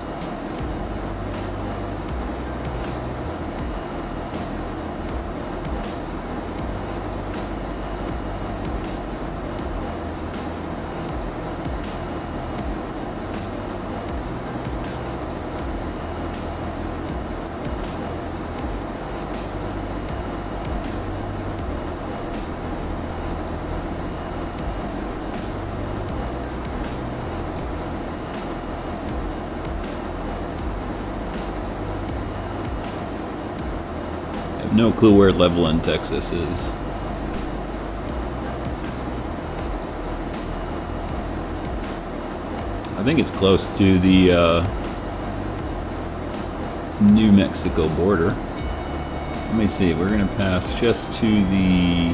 No clue where Levelland, Texas is. I think it's close to the New Mexico border. Let me see, we're going to pass just to the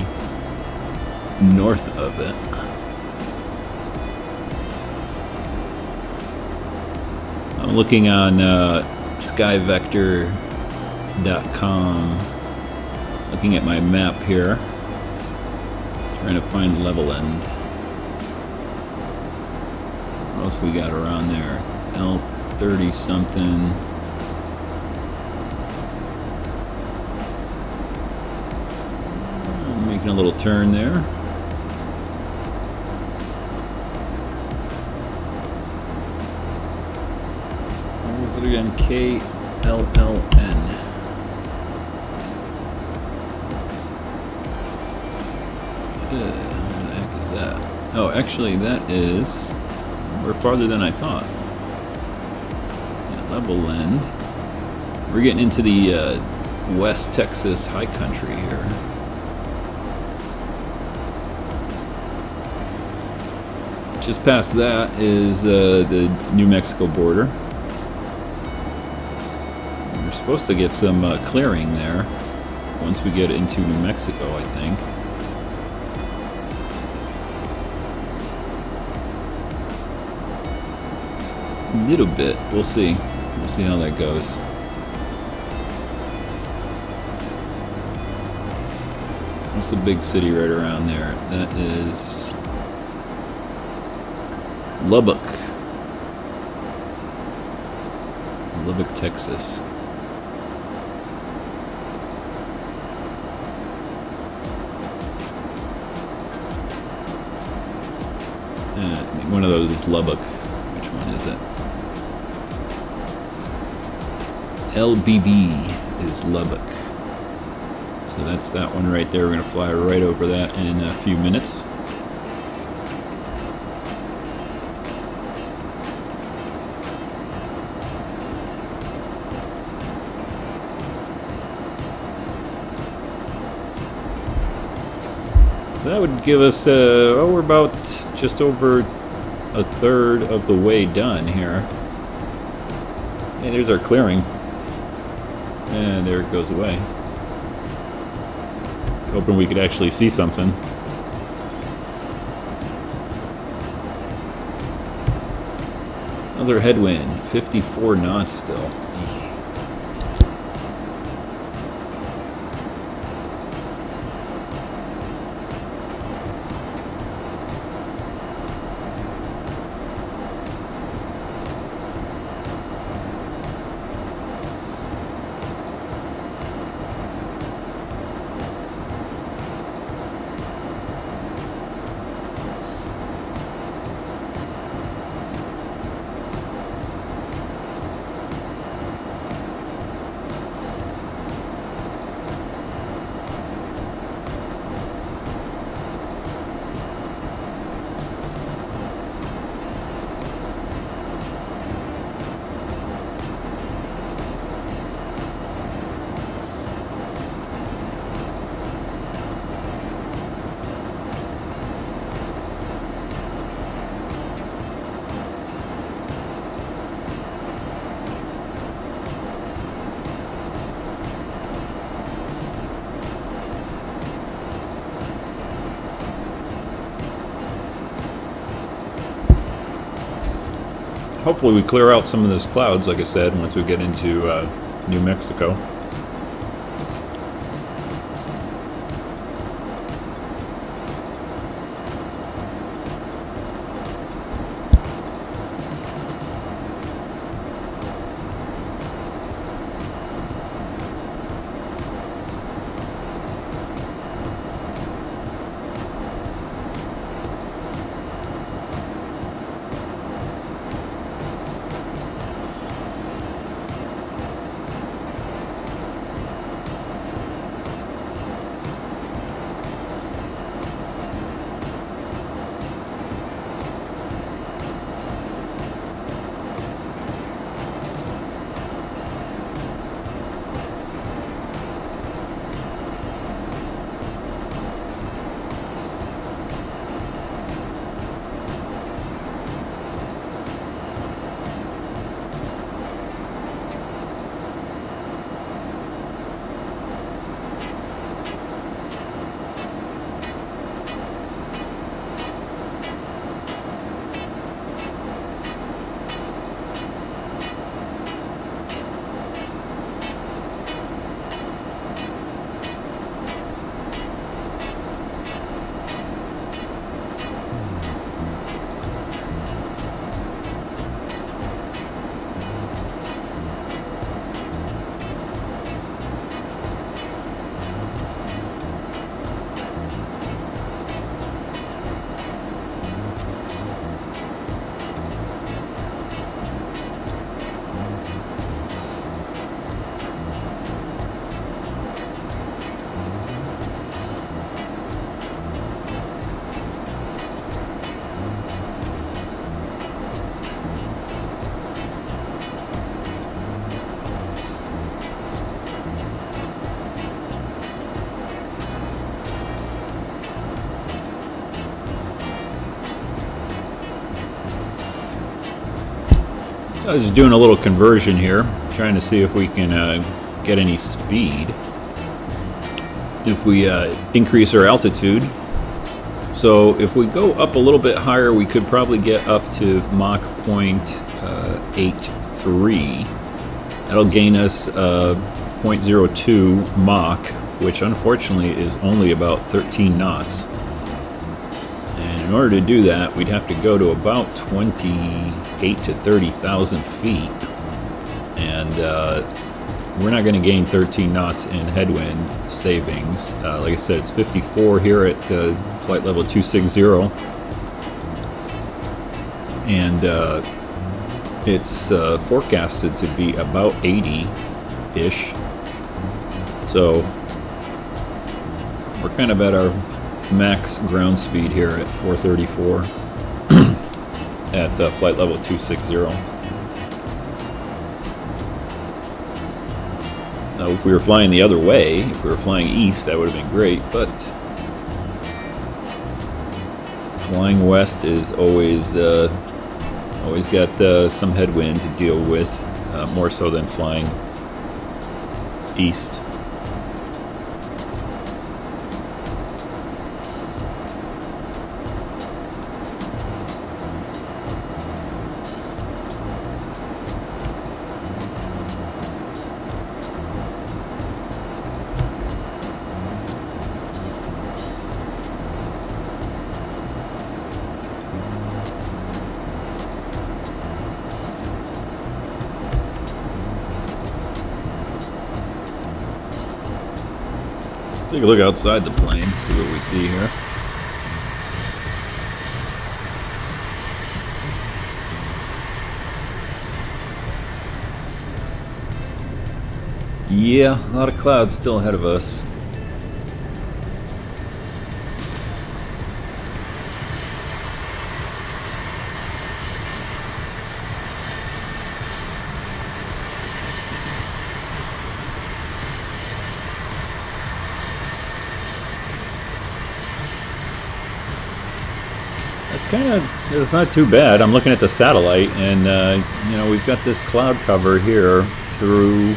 north of it. I'm looking on skyvector.com. Looking at my map here, trying to find Levelland. What else we got around there? L30 something. I'm making a little turn there. What was it again? KLLN. Where the heck is that? Oh, actually, that is... we're farther than I thought. Yeah, Levelland. We're getting into the West Texas high country here. Just past that is the New Mexico border. We're supposed to get some clearing there once we get into New Mexico, I think. Little bit. We'll see. We'll see how that goes. What's the big city right around there? That is Lubbock. Lubbock, Texas. One of those is Lubbock. Which one is it? LBB is Lubbock. So that's that one right there. We're going to fly right over that in a few minutes. So that would give us, oh, we're about just over a third of the way done here. Hey, there's our clearing. And there it goes away. Hoping we could actually see something. How's our headwind? 54 knots still. hopefully we clear out some of those clouds, like I said, once we get into New Mexico. I was just doing a little conversion here, trying to see if we can get any speed if we increase our altitude. So if we go up a little bit higher, we could probably get up to Mach 0.83. That'll gain us 0.02 Mach, which unfortunately is only about 13 knots. And in order to do that, we'd have to go to about 28 to 30,000 feet. And we're not going to gain 13 knots in headwind savings. Like I said, it's 54 here at flight level 260. And it's forecasted to be about 80-ish. So we're kind of at our max ground speed here at 434 at flight level 260. Now, if we were flying the other way, if we were flying east, that would have been great, but flying west is always always got some headwind to deal with, more so than flying east. Take a look outside the plane, see what we see here. Yeah, a lot of clouds still ahead of us. It's not too bad. I'm looking at the satellite, and you know, we've got this cloud cover here through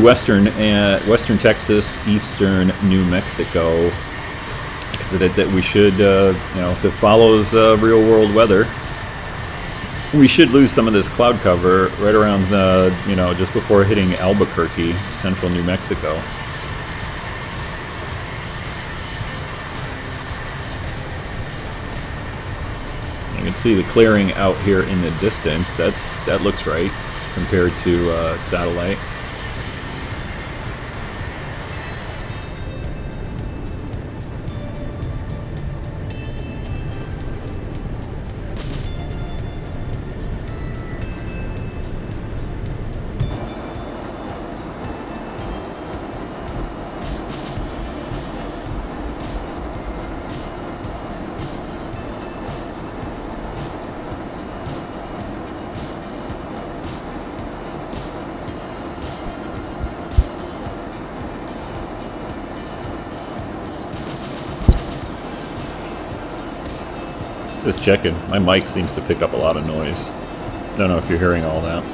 western Texas, eastern New Mexico, exited that we should, you know, if it follows real world weather, we should lose some of this cloud cover right around, you know, just before hitting Albuquerque, central New Mexico. You can see the clearing out here in the distance. That looks right compared to satellite. Just checking. My mic seems to pick up a lot of noise. Don't know if you're hearing all that.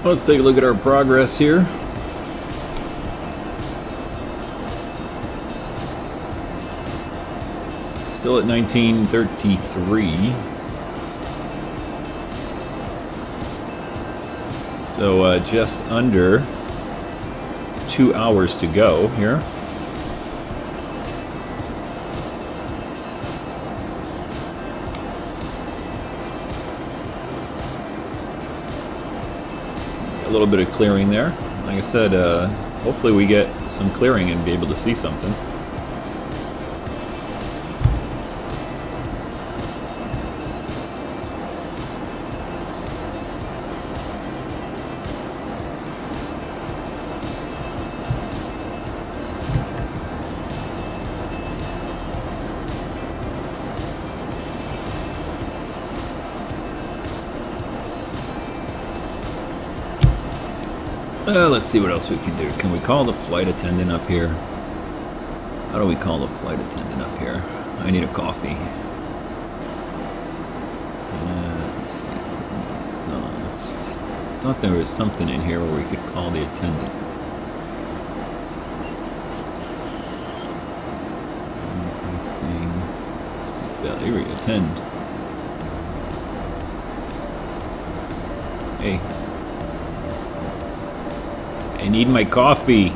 Let's take a look at our progress here. Still at 1933. So just under 2 hours to go here. A little bit of clearing there. Like I said, hopefully we get some clearing and be able to see something. Let's see what else we can do. Can we call the flight attendant up here? How do we call the flight attendant up here? I need a coffee. Let's see. Exhaust. I thought there was something in here where we could call the attendant. Here we attend. Hey. I need my coffee.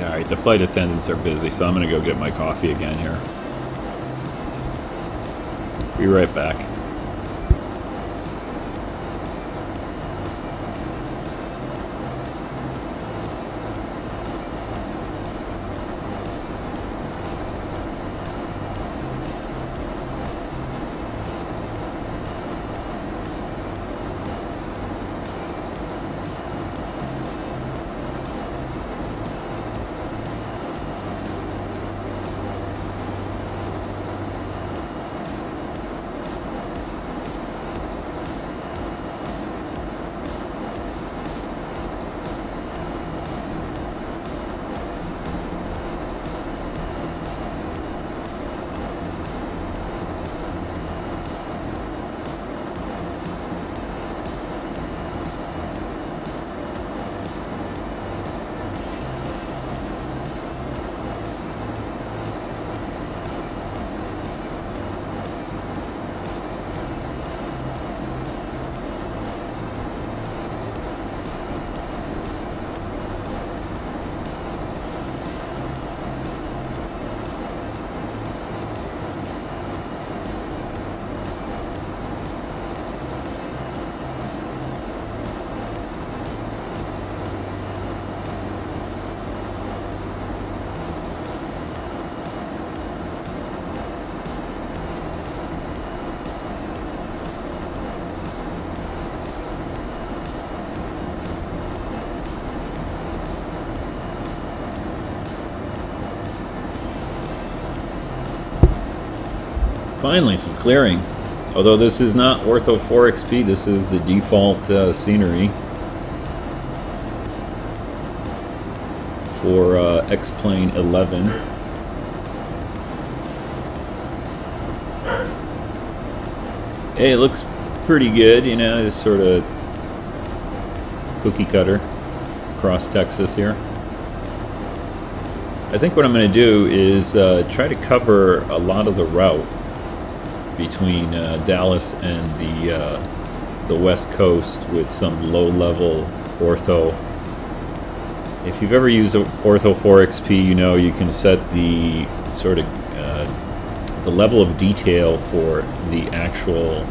Alright, the flight attendants are busy, so I'm gonna go get my coffee again here. Be right back. Finally, some clearing. Although this is not ORTHO4XP, this is the default scenery for X-Plane 11. Hey, it looks pretty good, you know, just sort of cookie cutter across Texas here. I think what I'm going to do is try to cover a lot of the route between Dallas and the West Coast with some low-level ortho. If you've ever used ORTHO4XP, you know you can set the sort of the level of detail for the actual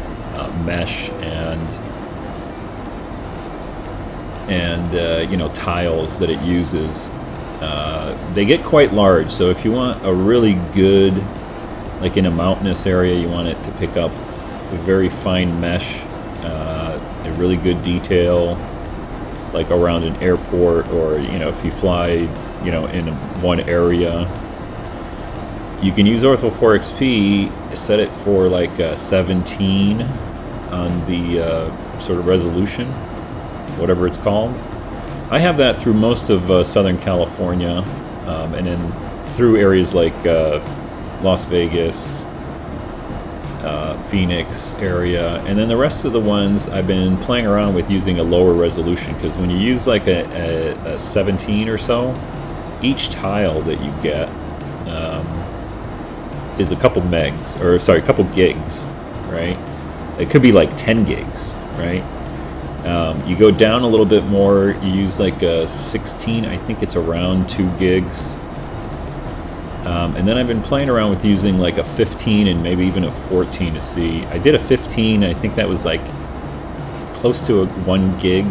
mesh and you know, tiles that it uses. They get quite large, so if you want a really good, like in a mountainous area, you want it to pick up a very fine mesh, a really good detail, like around an airport, or you know, if you fly, you know, in one area, you can use ORTHO4XP, set it for like 17 on the sort of resolution, whatever it's called. I have that through most of Southern California, and then through areas like Las Vegas, Phoenix area, and then the rest of the ones I've been playing around with using a lower resolution, because when you use like a 17 or so, each tile that you get is a couple megs, or sorry, a couple gigs, right? It could be like 10 gigs, right? You go down a little bit more, you use like a 16, I think it's around 2 gigs. And then I've been playing around with using like a 15 and maybe even a 14 to see. I did a 15, I think that was like close to 1 gig.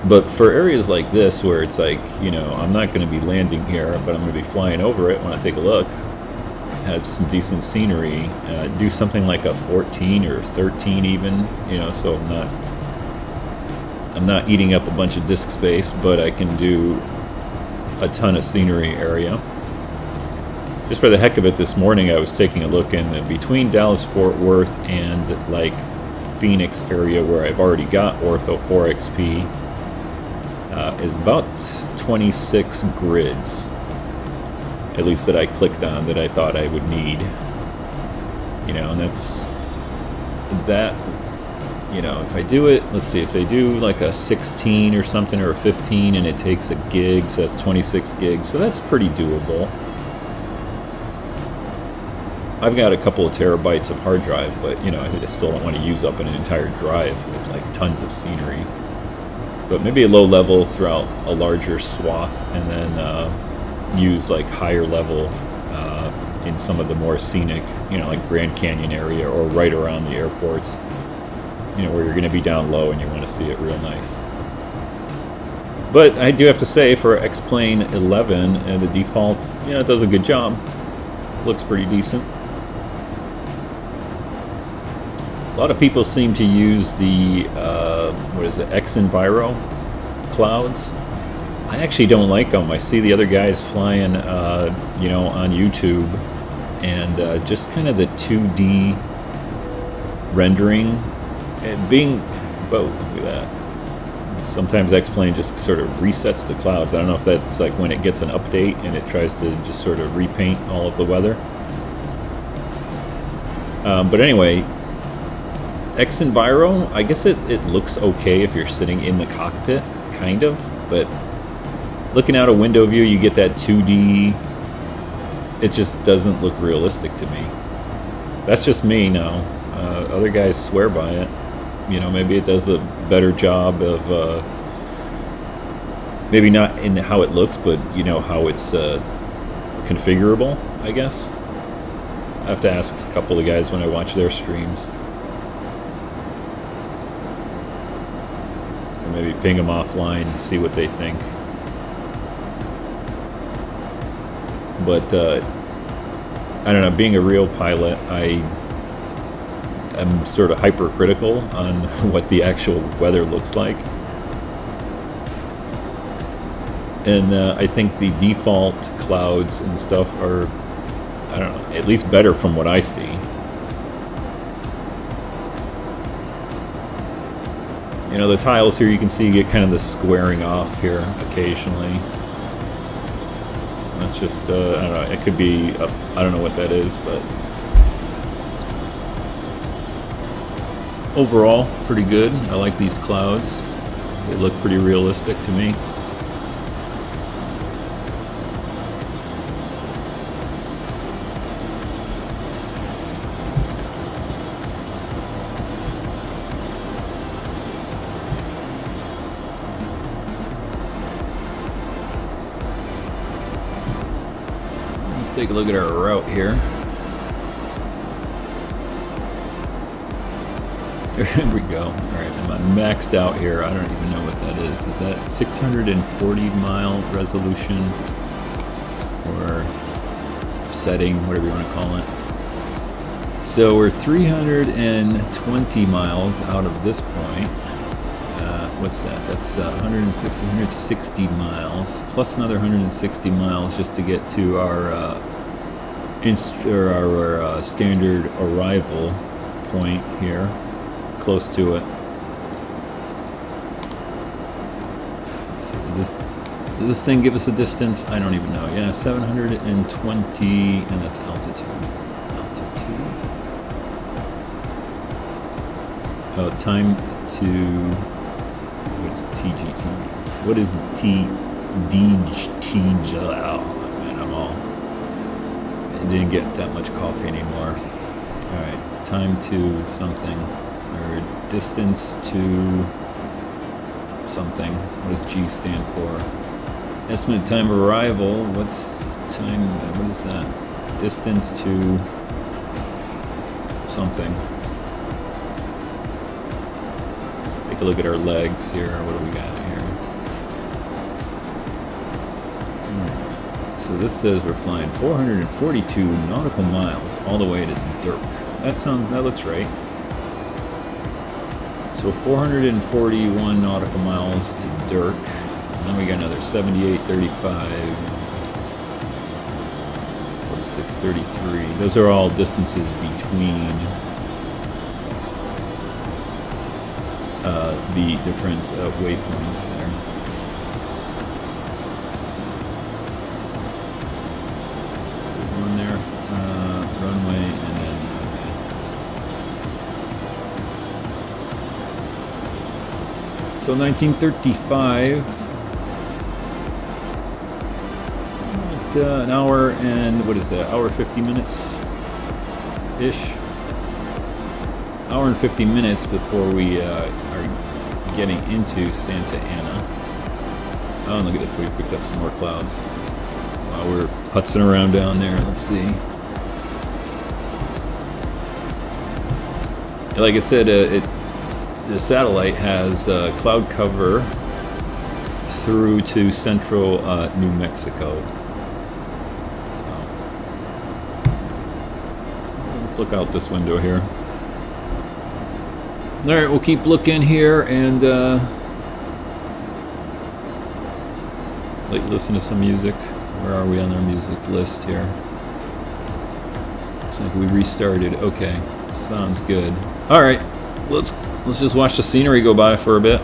But for areas like this where it's like, you know, I'm not going to be landing here, but I'm going to be flying over it when I take a look, have some decent scenery, do something like a 14 or 13 even, you know, so I'm not eating up a bunch of disk space, but I can do a ton of scenery area. Just for the heck of it, this morning I was taking a look, in between Dallas-Fort Worth and like Phoenix area where I've already got ORTHO4XP, is about 26 grids, at least that I clicked on, that I thought I would need, you know, and that's that, you know, if I do it, let's see, if they do like a 16 or something, or a 15, and it takes a gig, so that's 26 gigs, so that's pretty doable. I've got a couple of terabytes of hard drive, but you know, I still don't want to use up an entire drive with like tons of scenery. But maybe a low level throughout a larger swath, and then use like higher level in some of the more scenic, you know, like Grand Canyon area, or right around the airports, you know, where you're going to be down low and you want to see it real nice. But I do have to say, for X-Plane 11, and the default, you know, it does a good job. Looks pretty decent. A lot of people seem to use the, what is it, X-Enviro clouds. I actually don't like them. I see the other guys flying, you know, on YouTube, and just kind of the 2D rendering, and being, whoa, look at that. Sometimes X-Plane just sort of resets the clouds. I don't know if that's like when it gets an update and it tries to just sort of repaint all of the weather. But anyway, X-Enviro, I guess it looks okay if you're sitting in the cockpit, kind of, but looking out a window view, you get that 2D. It just doesn't look realistic to me. That's just me now. Other guys swear by it. You know, maybe it does a better job of, maybe not in how it looks, but you know, how it's configurable, I guess. I have to ask a couple of guys when I watch their streams. Or maybe ping them offline and see what they think. But I don't know, being a real pilot, I'm sort of hypercritical on what the actual weather looks like. And I think the default clouds and stuff are, I don't know, at least better from what I see. You know, the tiles here, you can see you get kind of the squaring off here occasionally. That's just, I don't know, it could be, I don't know what that is, but overall, pretty good. I like these clouds. They look pretty realistic to me. Let's take a look at our route here. There we go. Alright, I'm maxed out here. I don't even know what that is. Is that 640 mile resolution? Or setting, whatever you want to call it. So we're 320 miles out of this point. What's that? That's 150, 160 miles, plus another 160 miles just to get to our standard arrival point here. Close to it. Let's see, does this thing give us a distance? I don't even know. Yeah, 720, and that's altitude. Oh, time to, what is TGT? What is DGT? Oh, man, I didn't get that much coffee anymore. All right, time to something. Or distance to something. What does G stand for? Estimated time of arrival. What's time? What is that? Distance to something. Let's take a look at our legs here. What do we got here? So this says we're flying 442 nautical miles all the way to Dirk. That looks right. So 441 nautical miles to Dirk. And then we got another 78, 35, 46, 33. Those are all distances between the different waypoints there. So one there, runway, and then so 1935, an hour and, what is that, hour 50 minutes-ish? Hour and 50 minutes before we are getting into Santa Ana. Oh, and look at this, we picked up some more clouds while we're putzing around down there. Let's see. Like I said, the satellite has cloud cover through to central New Mexico. So let's look out this window here. All right, we'll keep looking here and listen to some music. Where are we on our music list here? Looks like we restarted. Okay, sounds good. All right, let's just watch the scenery go by for a bit.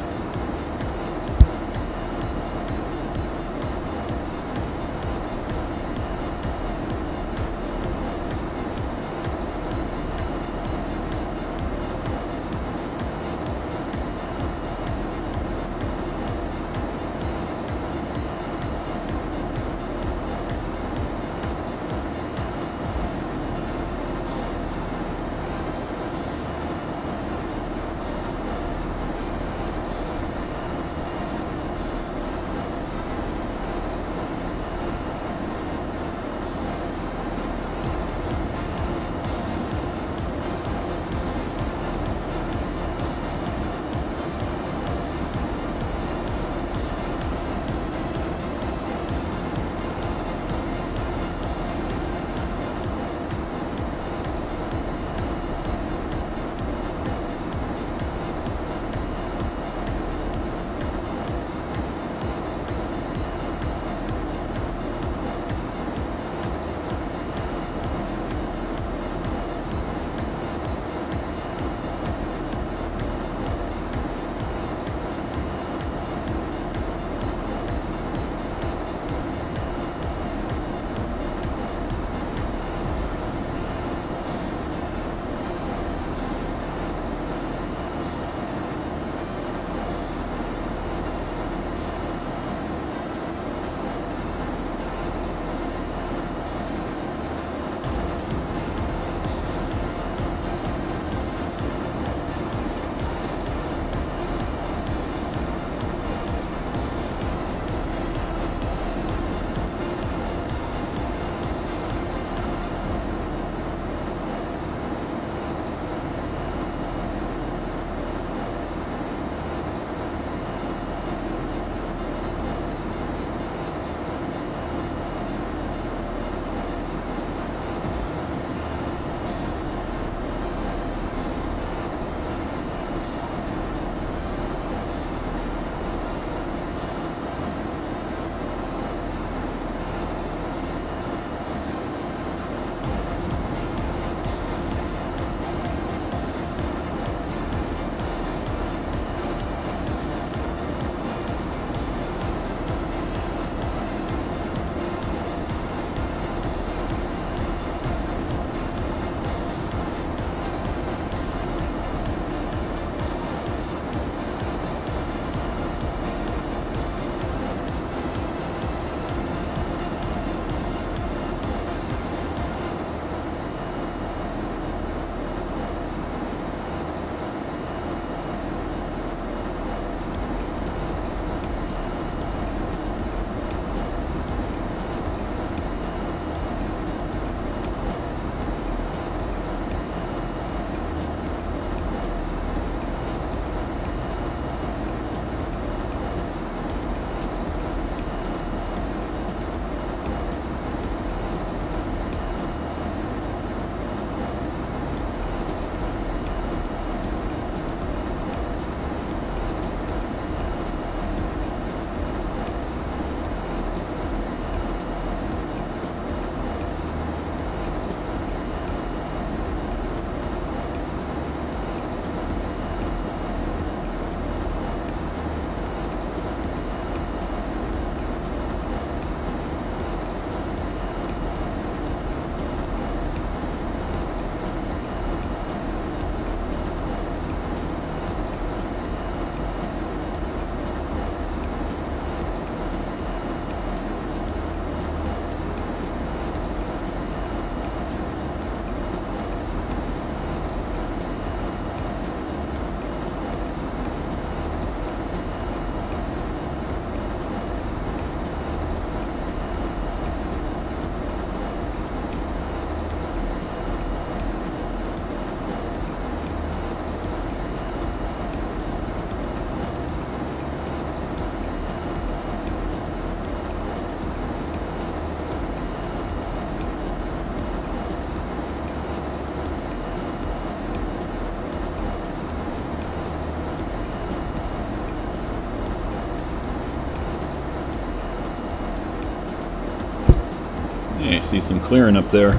Yeah, I see some clearing up there.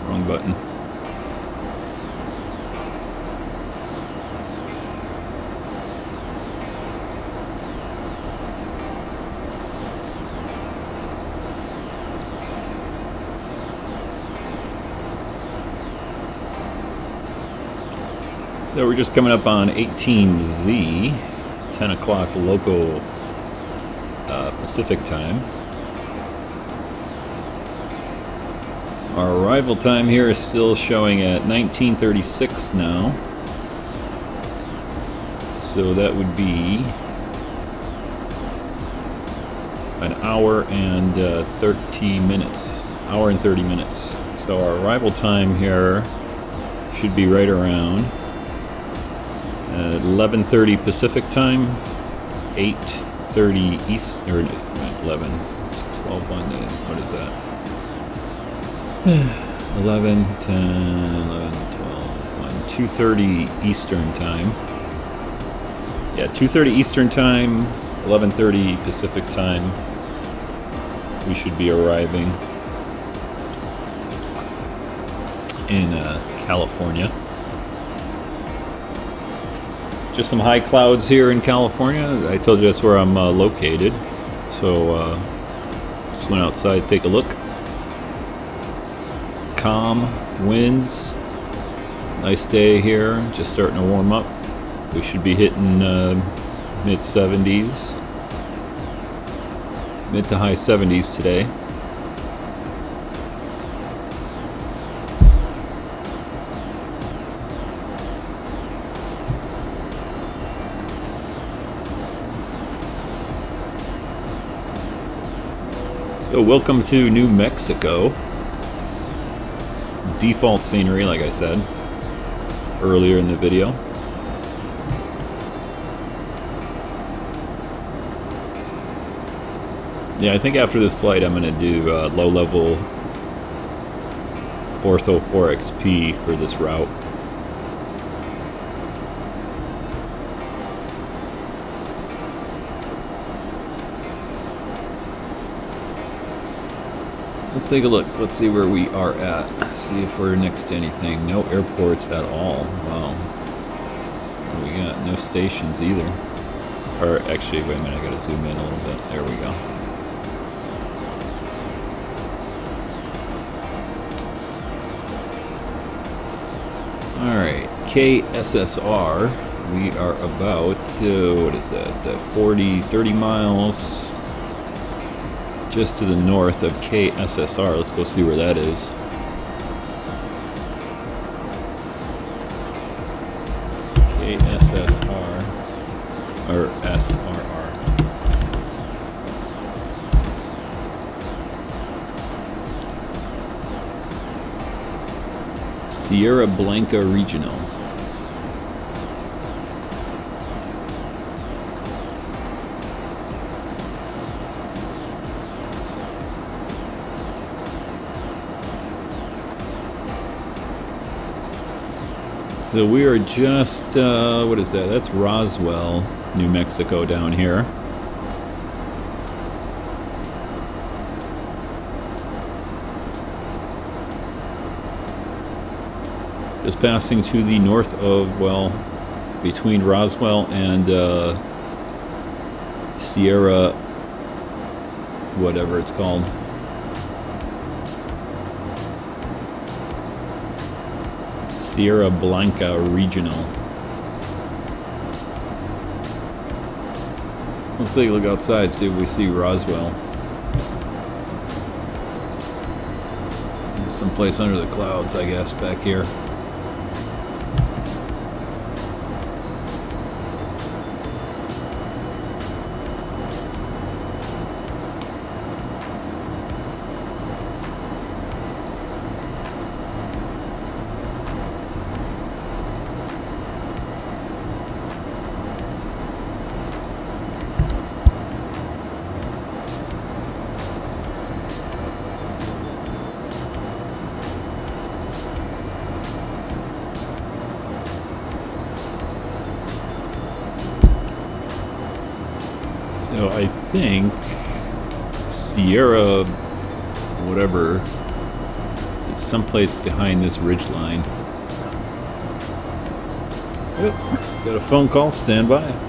Wrong button. So we're just coming up on 18Z, 10 o'clock local Pacific time. Our arrival time here is still showing at 19:36 now. So that would be an hour and 30 minutes. Hour and 30 minutes. So our arrival time here should be right around 11:30 Pacific time, 8:30 East, or 11, it's 12 on the, what is that? 11, 10, 11, 12, 1, 2:30 Eastern time. Yeah, 2:30 Eastern time, 11:30 Pacific time. We should be arriving in California. Just some high clouds here in California. I told you that's where I'm located. So just went outside to take a look. Calm winds. Nice day here. Just starting to warm up. We should be hitting mid 70s. Mid to high 70s today. So welcome to New Mexico. Default scenery, like I said earlier in the video. Yeah, I think after this flight I'm going to do low-level ORTHO4XP for this route. Let's take a look. Let's see where we are at. See if we're next to anything. No airports at all. Wow. What do we got? No stations either. Or actually, wait a minute. I gotta zoom in a little bit. There we go. Alright. KSSR. We are about, what is that? 30 miles. Just to the north of KSSR. Let's go see where that is. KSSR or SRR. Sierra Blanca Regional. So we are just, what is that? That's Roswell, New Mexico down here. Just passing to the north of, well, between Roswell and Sierra, whatever it's called. Sierra Blanca Regional. Let's take a look outside, see if we see Roswell. Someplace under the clouds, I guess, back here. think Sierra, whatever, is someplace behind this ridge line. Yep, got a phone call, stand by.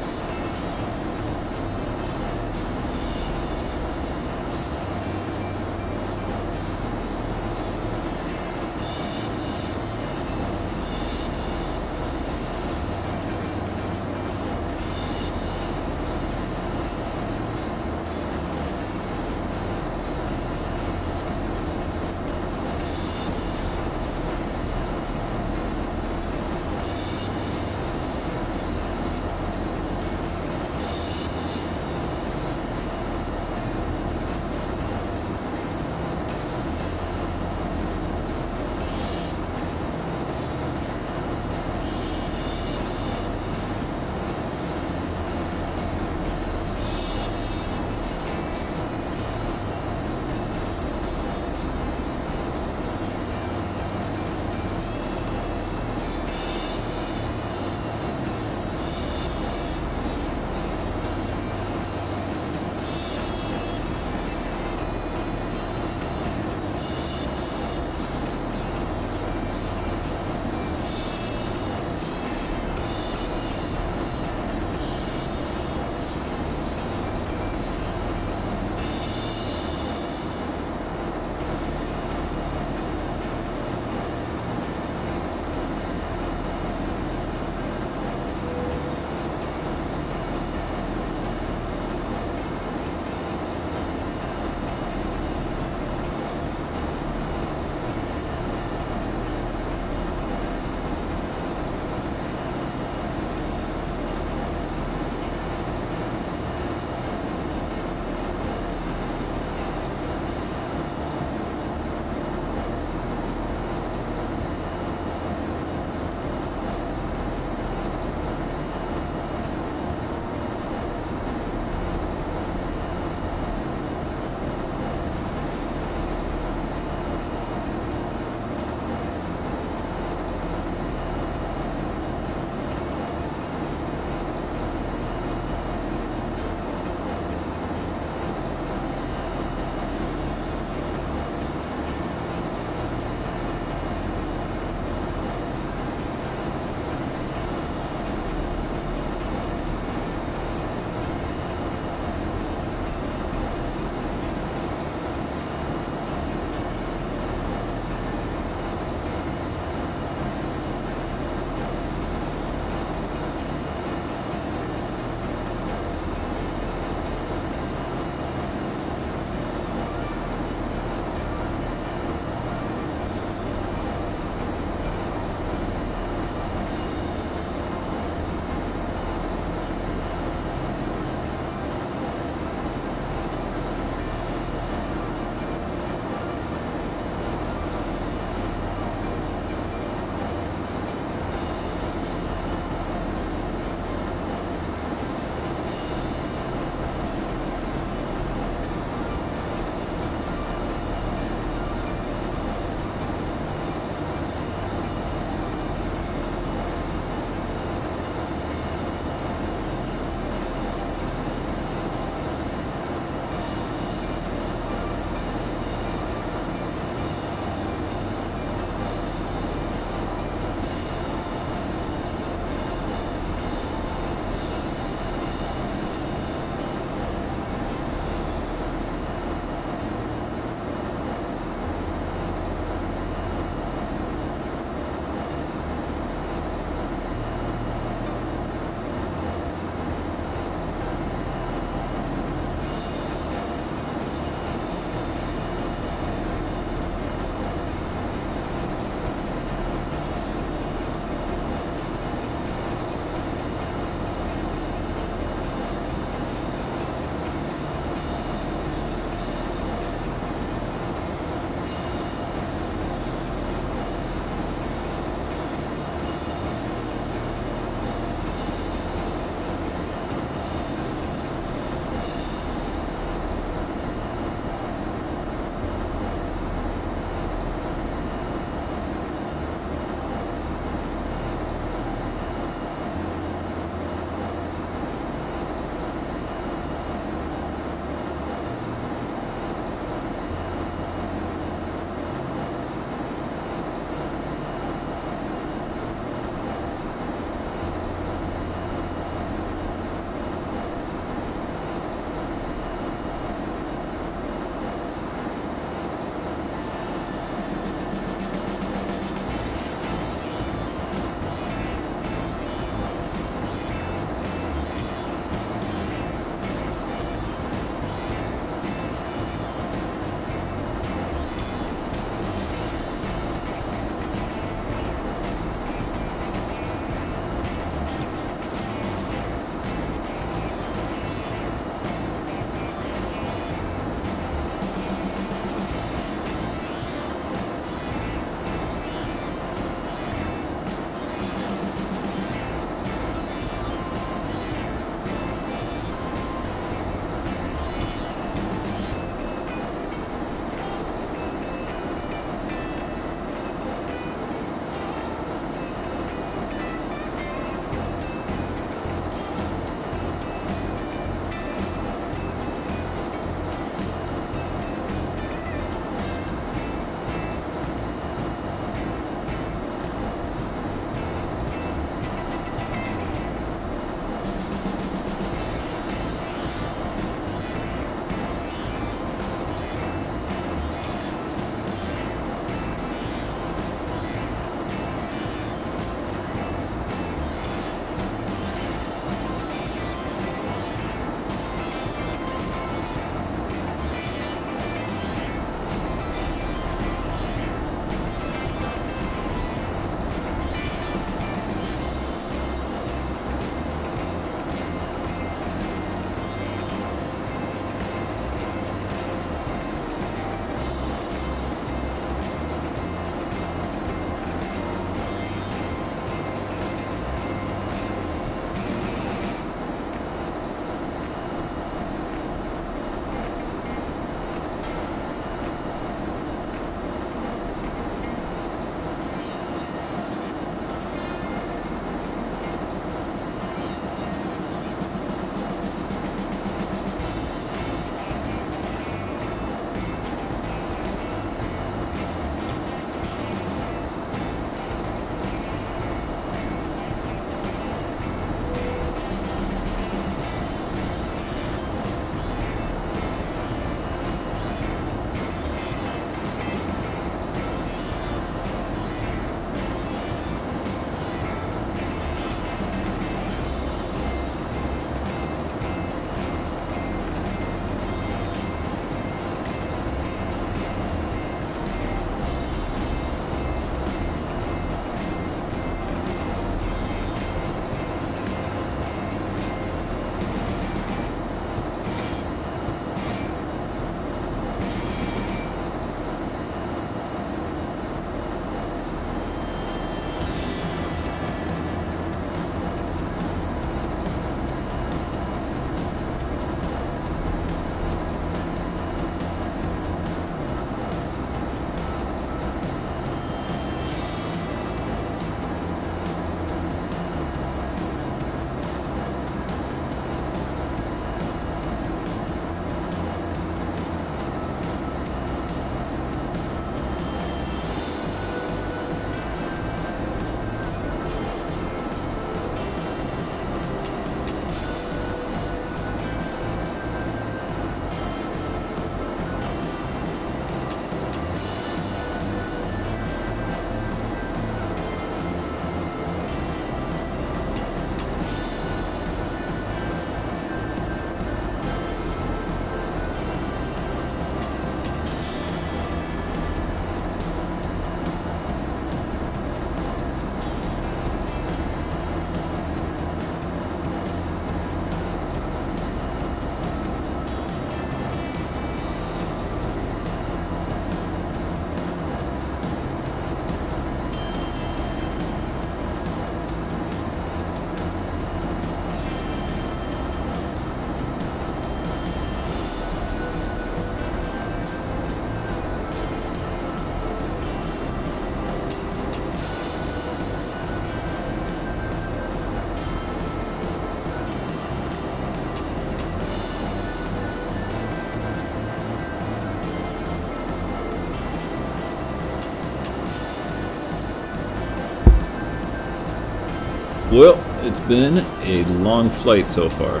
Well, it's been a long flight so far.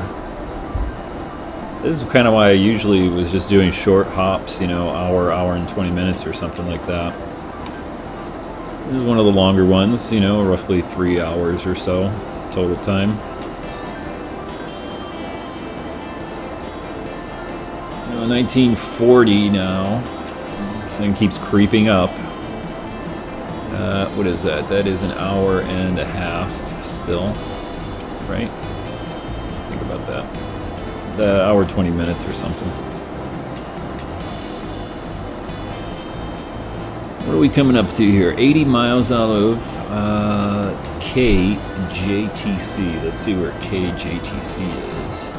This is kind of why I usually was just doing short hops, you know, hour and 20 minutes or something like that. This is one of the longer ones, you know, roughly 3 hours or so total time. You know, 1940 now. This thing keeps creeping up. What is that? That is an hour and a half still, right? Think about that. The hour 20 minutes or something. What are we coming up to here? 80 miles out of KJTC. Let's see where KJTC is.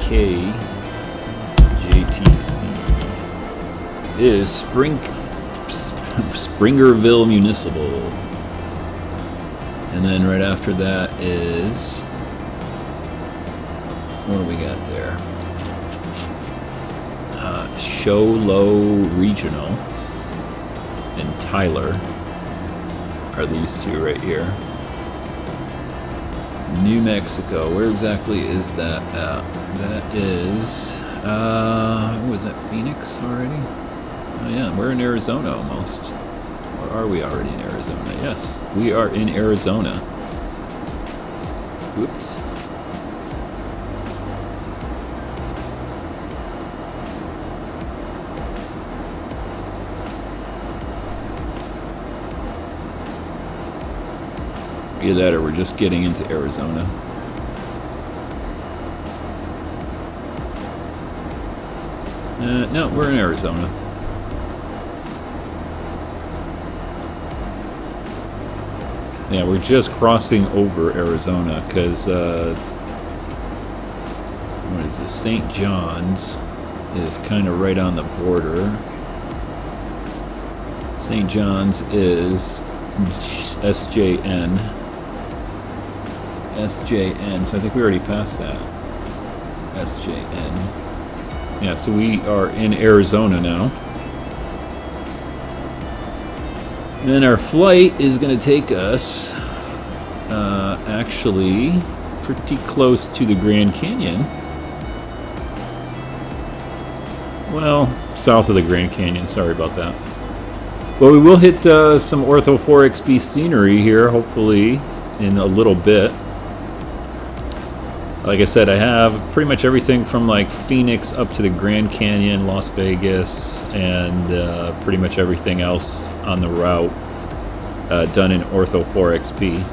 KJTC is Springerville Municipal. And then right after that is, what do we got there? Show Low Regional and Tyler are these two right here. New Mexico, where exactly is that at? That is, was that Phoenix already? Oh yeah, we're in Arizona almost. Or are we already in Arizona? Yes, we are in Arizona. Oops. Either that or we're just getting into Arizona. No, we're in Arizona. Yeah, we're just crossing over Arizona because, what is this? St. John's is kind of right on the border. St. John's is SJN. SJN, so I think we already passed that. SJN. Yeah, so we are in Arizona now. And then our flight is going to take us actually pretty close to the Grand Canyon. Well, south of the Grand Canyon, sorry about that. But we will hit some ORTHO4XP scenery here, hopefully, in a little bit. Like I said, I have pretty much everything from like Phoenix up to the Grand Canyon, Las Vegas, and pretty much everything else on the route done in ORTHO4XP.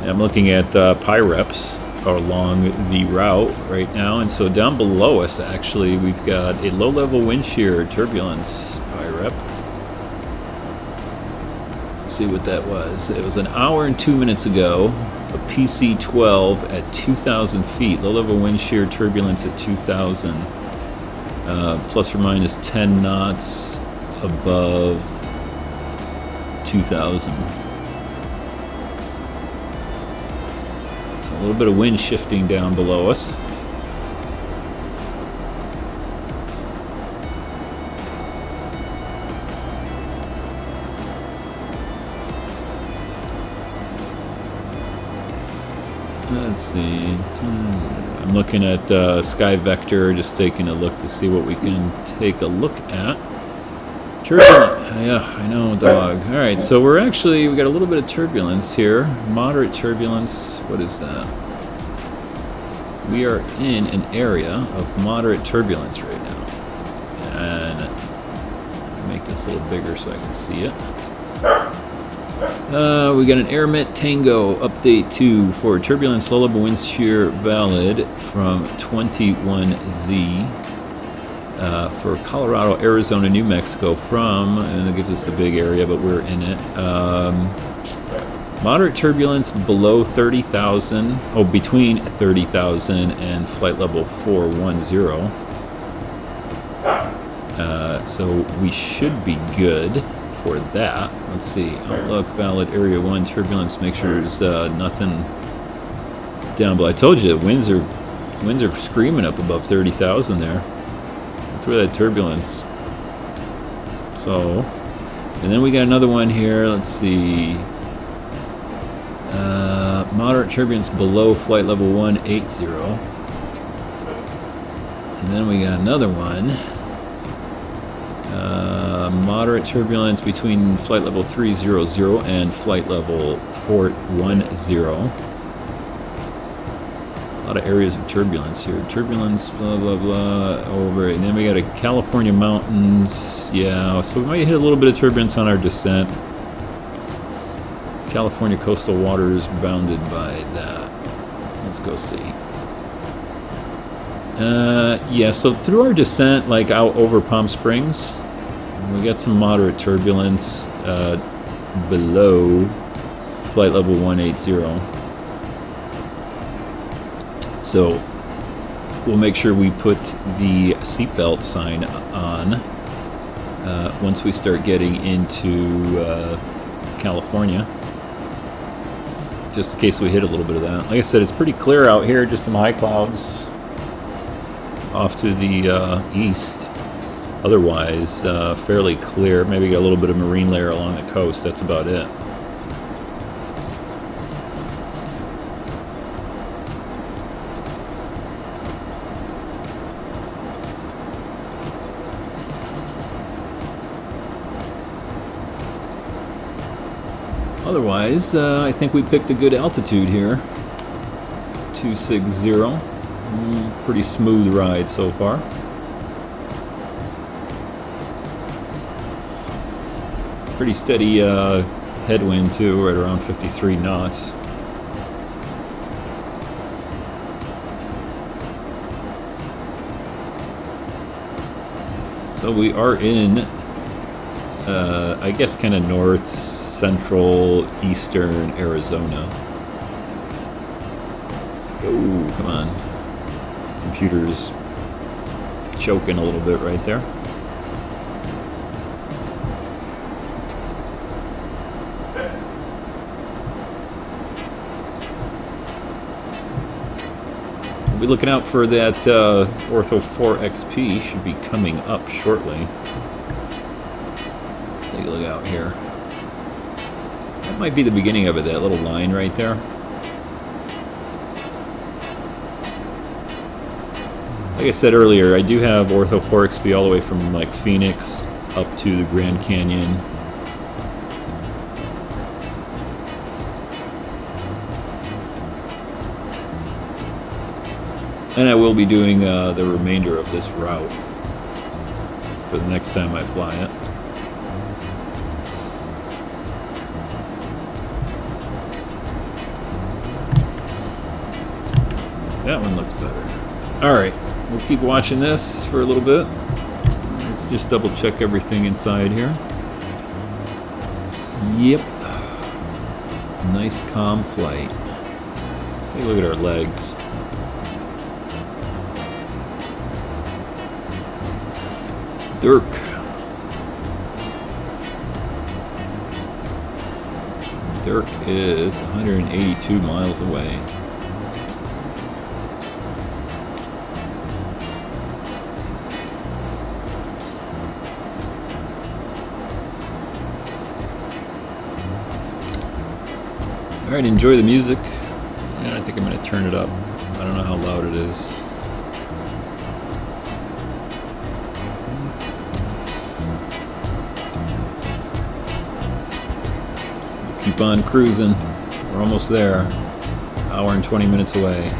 I'm looking at PyReps along the route right now, and so down below us actually we've got a low-level wind shear turbulence PyRep. See what that was. It was an hour and 2 minutes ago, a PC-12 at 2,000 feet, low-level wind shear turbulence at 2,000, plus or minus 10 knots above 2,000. So a little bit of wind shifting down below us. Let's see. I'm looking at Sky Vector, just taking a look to see what we can take a look at. Turbulent. Yeah, I know, dog. All right, so we got a little bit of turbulence here. Moderate turbulence. What is that? We are in an area of moderate turbulence right now. And let me make this a little bigger so I can see it. We got an AirMet Tango update 2 for turbulence low-level wind shear valid from 21Z for Colorado, Arizona, New Mexico from, and it gives us a big area, but we're in it. Moderate turbulence below 30,000, between 30,000 and flight level 410. So we should be good for that. Let's see. Outlook valid area 1 turbulence. Make sure there's nothing down below. I told you the winds are Winds are screaming up above 30,000 there. That's where that turbulence. So, and then we got another one here. Let's see. Moderate turbulence below flight level 180. And then we got another one. Moderate turbulence between flight level 300 and flight level 410. A lot of areas of turbulence here. Turbulence, blah, blah, blah, over it. And then we got a California mountains. Yeah, so we might hit a little bit of turbulence on our descent. California coastal waters bounded by that. Let's go see. Yeah, so through our descent, like out over Palm Springs, we got some moderate turbulence below flight level 180. So we'll make sure we put the seatbelt sign on once we start getting into California, just in case we hit a little bit of that. Like I said, it's pretty clear out here, just some high clouds off to the east. Otherwise, fairly clear. Maybe got a little bit of marine layer along the coast. That's about it. Otherwise, I think we picked a good altitude here. 260. Pretty smooth ride so far. Pretty steady headwind too, right around 53 knots. So we are in, I guess, kind of north, central, eastern Arizona. Oh, come on. Computer's choking a little bit right there. We'll be looking out for that ORTHO4XP. Should be coming up shortly. Let's take a look out here. That might be the beginning of it, that little line right there. Like I said earlier, I do have ORTHO4XP all the way from like Phoenix up to the Grand Canyon. And I will be doing the remainder of this route for the next time I fly it. That one looks better. Alright, we'll keep watching this for a little bit. Let's just double check everything inside here. Yep. Nice calm flight. Let's take a look at our legs. Dirk. Dirk is 182 miles away. Alright, enjoy the music. Yeah, I think I'm going to turn it up. I don't know how loud it is. Keep on cruising. We're almost there. Hour and 20 minutes away.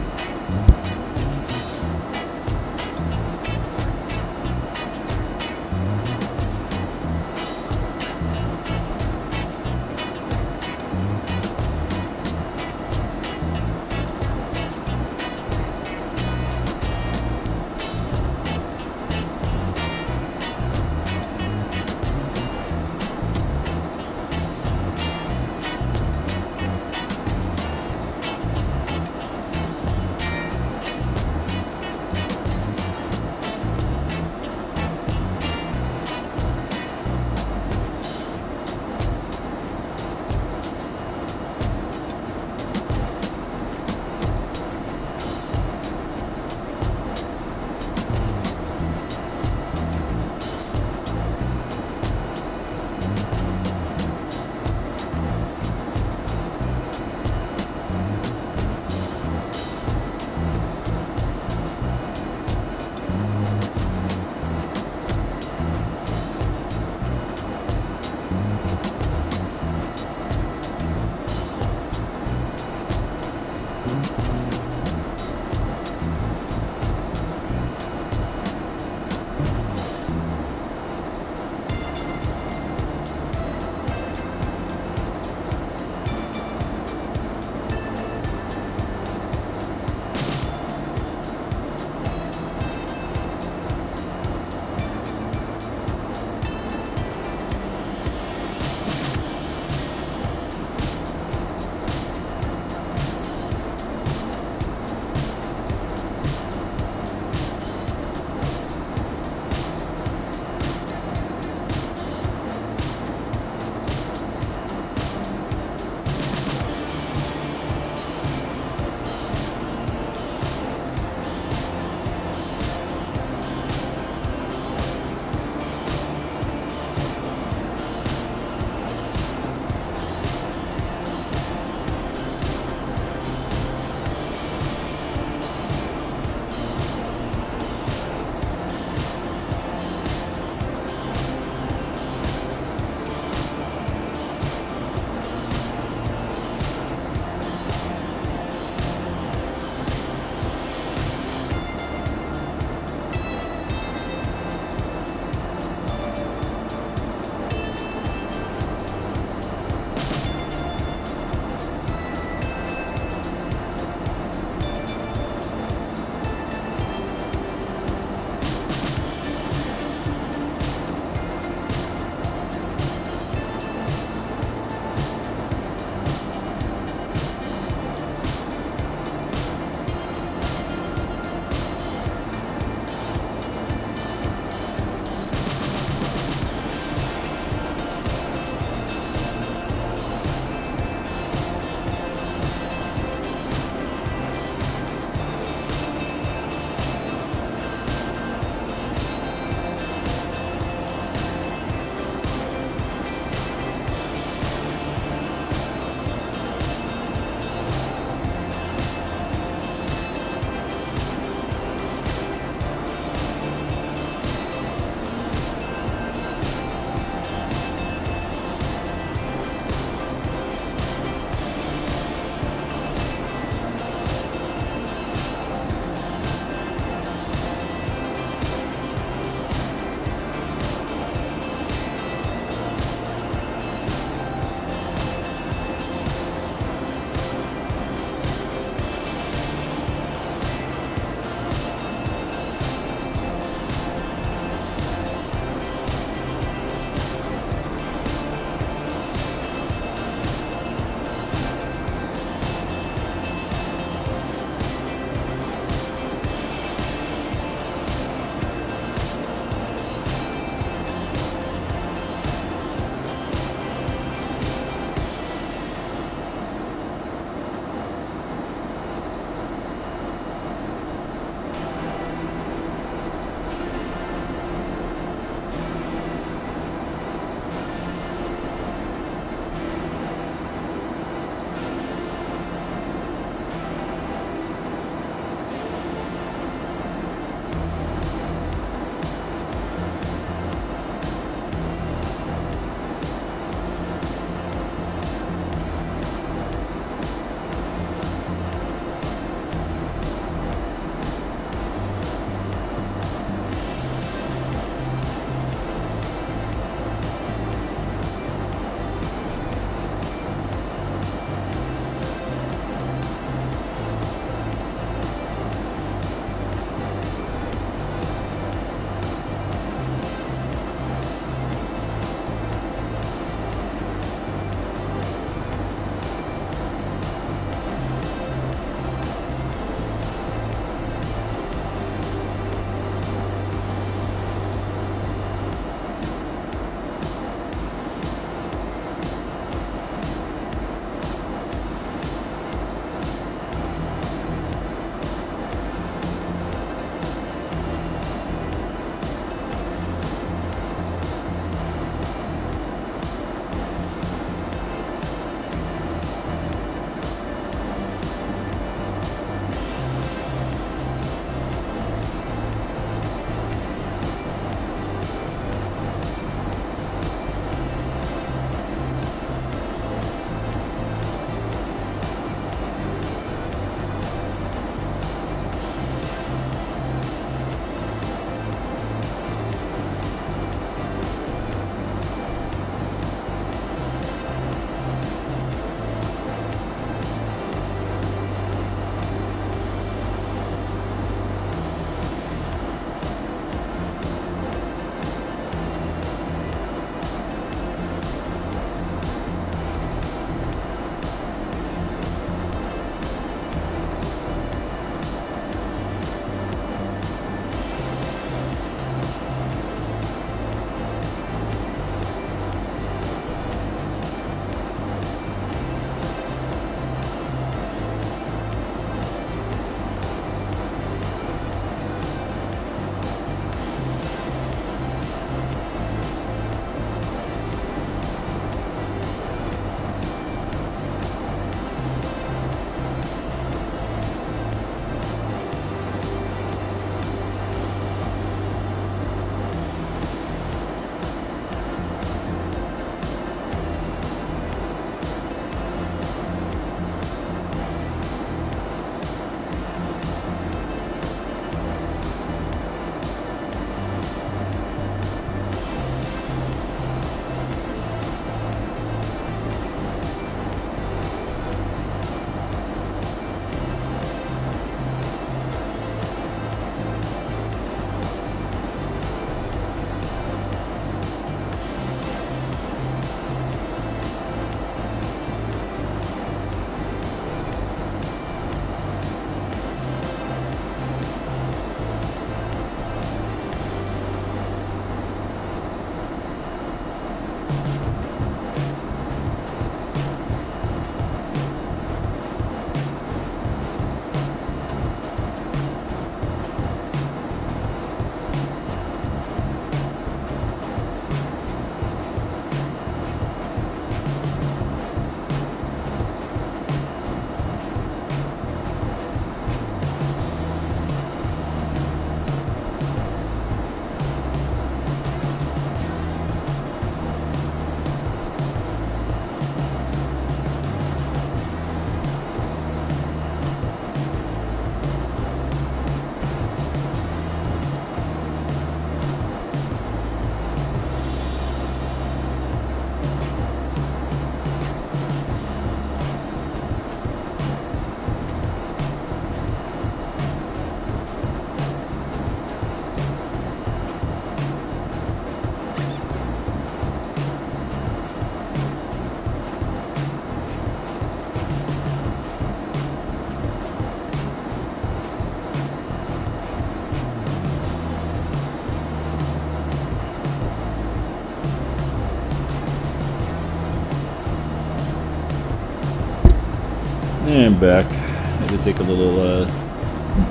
And back. Had to take a little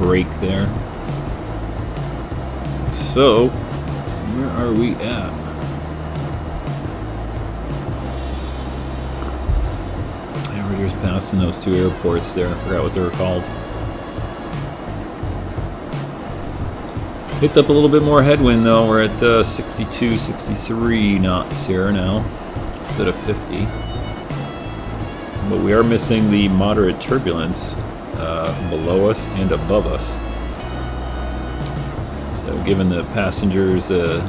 break there. So, where are we at? Yeah, we're just passing those two airports there. I forgot what they were called. Picked up a little bit more headwind though. We're at 62, 63 knots here now instead of 50. But we are missing the moderate turbulence below us and above us. So giving the passengers a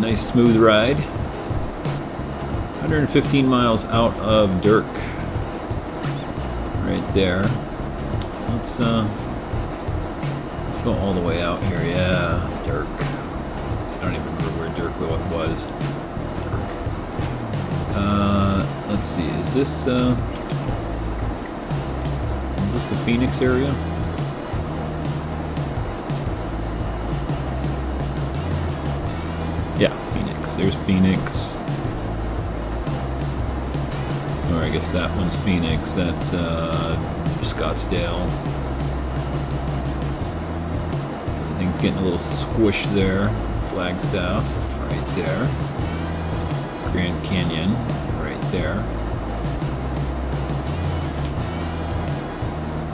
nice smooth ride. 115 miles out of Dirk. Right there. Let's go all the way out here. Yeah, Dirk. I don't even remember where Dirk was. Let's see. Is this the Phoenix area? Yeah, Phoenix. There's Phoenix. Or I guess that one's Phoenix. That's Scottsdale. Everything's getting a little squished there. Flagstaff, right there. Grand Canyon, right there.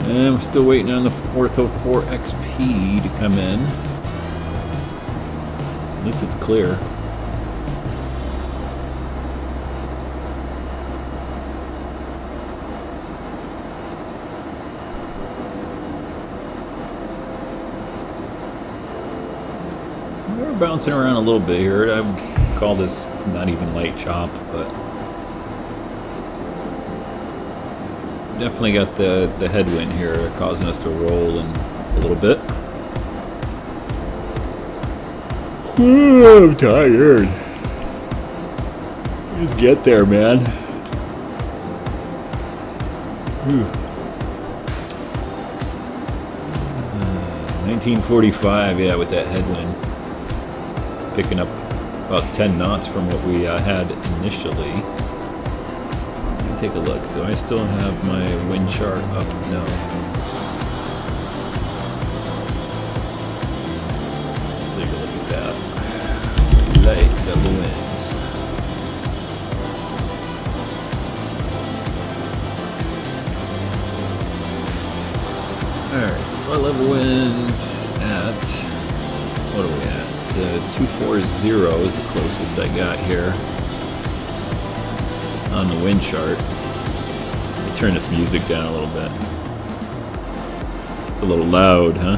And we're still waiting on the ORTHO4XP to come in. At least it's clear. We're bouncing around a little bit here. I would call this not even light chop, but definitely got the headwind here causing us to roll in a little bit. I'm tired. Just get there, man. 1945, yeah, with that headwind. Picking up about 10 knots from what we had initially. Let me take a look. Do I still have my wind chart up? No. Let's take a look at that. Light double winds. Alright, flight level winds at, what are we at? The 240 is the closest I got here on the wind chart. Let me turn this music down a little bit. It's a little loud, huh?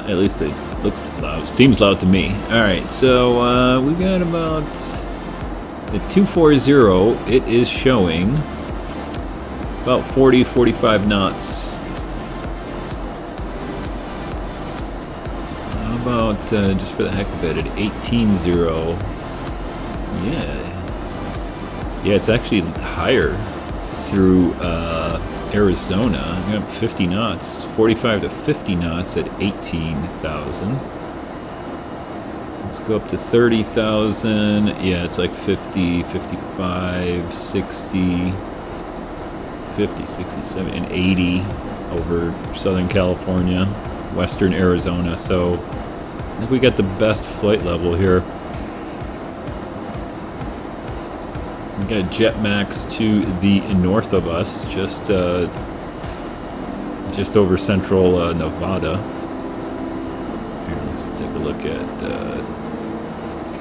At least it looks loud. Seems loud to me. Alright, so we got about the 240. It is showing about 40-45 knots. About just for the heck of it at 18.0. Yeah, it's actually higher through Arizona. We got 50 knots, 45 to 50 knots at 18,000. Let's go up to 30,000. Yeah, it's like 50, 55, 60, 50, 67, and 80 over Southern California, Western Arizona. So I think we got the best flight level here. We got Jetmax to the north of us, just over central Nevada. Here, let's take a look at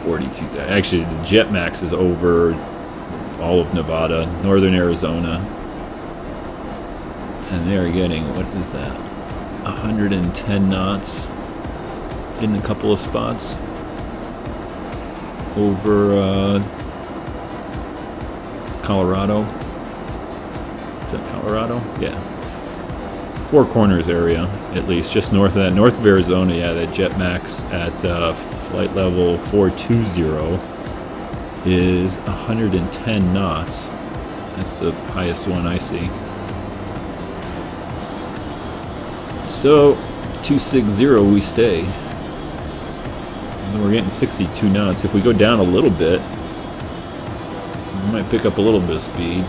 42,000. Actually, the Jetmax is over all of Nevada, northern Arizona, and they're getting, what is that? 110 knots. In a couple of spots over Colorado. Is that Colorado? Yeah. Four Corners area, at least, just north of that. North of Arizona, yeah, that Jetmax at flight level 420 is 110 knots. That's the highest one I see. So 260 we stay. And we're getting 62 knots. If we go down a little bit, we might pick up a little bit of speed.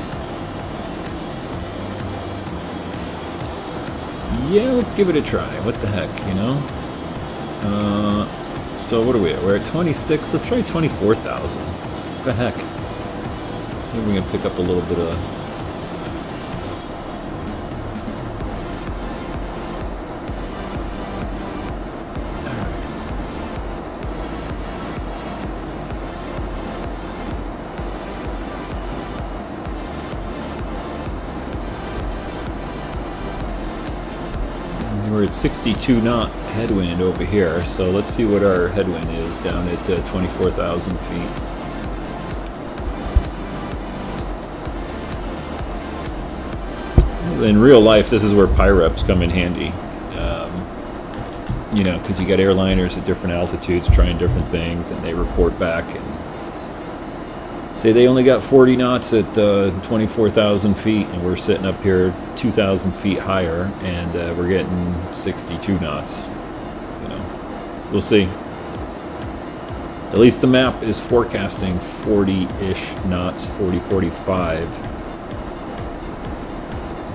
Yeah, let's give it a try. What the heck, you know? So what are we at? We're at 26. Let's try 24,000. What the heck? Maybe we can pick up a little bit of... We're at 62 knot headwind over here, so let's see what our headwind is down at 24,000 feet. In real life, this is where PIREPs come in handy. You know, because you got airliners at different altitudes trying different things, and they report back and say they only got 40 knots at 24,000 feet, and we're sitting up here 2,000 feet higher, and we're getting 62 knots. You know, we'll see. At least the map is forecasting 40-ish knots, 40, 45.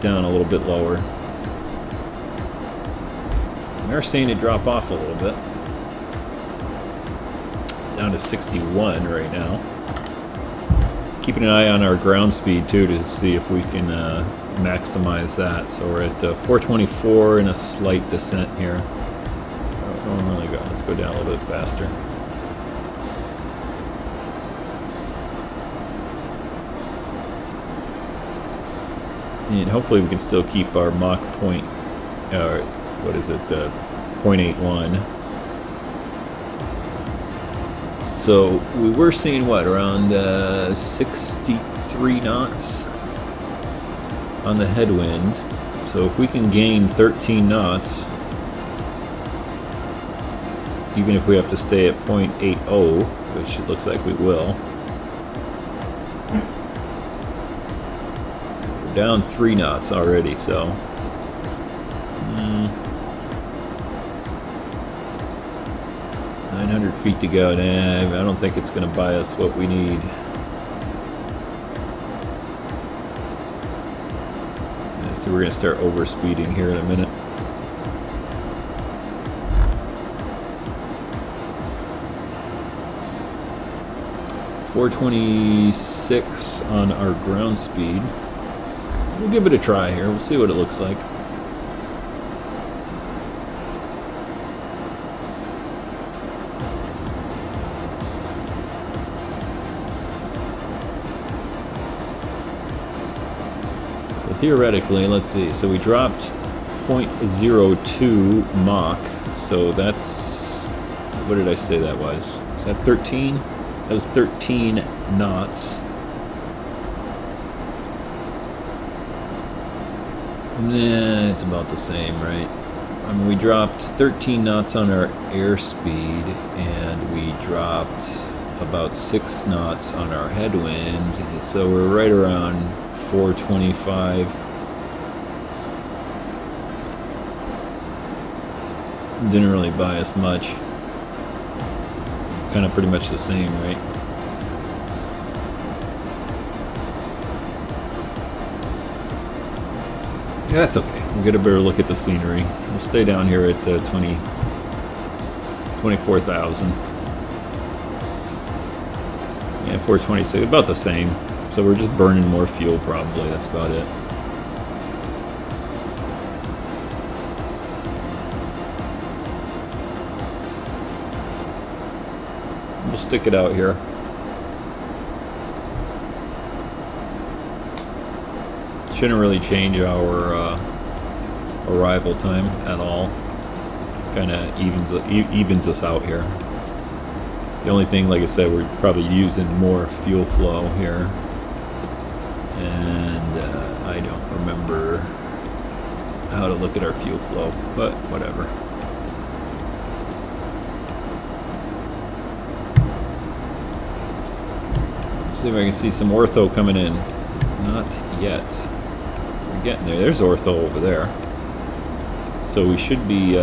Down a little bit lower. We're seeing it drop off a little bit. Down to 61 right now. Keeping an eye on our ground speed too to see if we can maximize that. So we're at 424 and a slight descent here. Don't really go. Let's go down a little bit faster. And hopefully we can still keep our Mach point, what is it, 0.81. So we were seeing what, around 63 knots on the headwind. So if we can gain 13 knots, even if we have to stay at 0.80, which it looks like we will, we're down 3 knots already, so 900 feet to go. Nah, I don't think it's going to buy us what we need. So we're going to start overspeeding here in a minute. .426 on our ground speed. We'll give it a try here. We'll see what it looks like. Theoretically, let's see, so we dropped 0.02 Mach, so that's, what did I say that was? Is that 13? That was 13 knots. Nah, it's about the same, right? I mean, we dropped 13 knots on our airspeed, and we dropped about 6 knots on our headwind, so we're right around 425. Didn't really buy us much. Kind of pretty much the same, right? That's okay. We'll get a better look at the scenery. We'll stay down here at 24,000. Yeah, 426, about the same. So we're just burning more fuel probably, that's about it. We'll stick it out here. Shouldn't really change our arrival time at all. Kind of evens us out here. The only thing, like I said, we're probably using more fuel flow here. And I don't remember how to look at our fuel flow, but whatever. Let's see if I can see some ortho coming in. Not yet. We're getting there. There's ortho over there. So we should be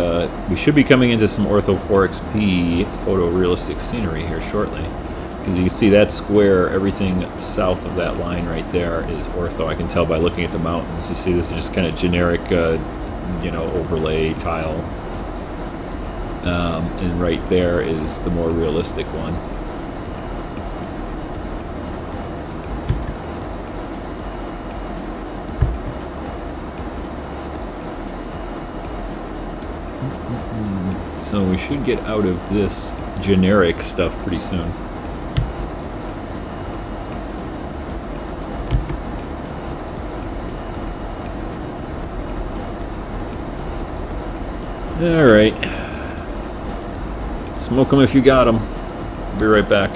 coming into some ORTHO4XP photorealistic scenery here shortly. Because you can see that square, everything south of that line right there is ortho. I can tell by looking at the mountains. You see this is just kind of generic you know, overlay tile. And right there is the more realistic one. So we should get out of this generic stuff pretty soon. All right. Smoke them if you got them. Be right back.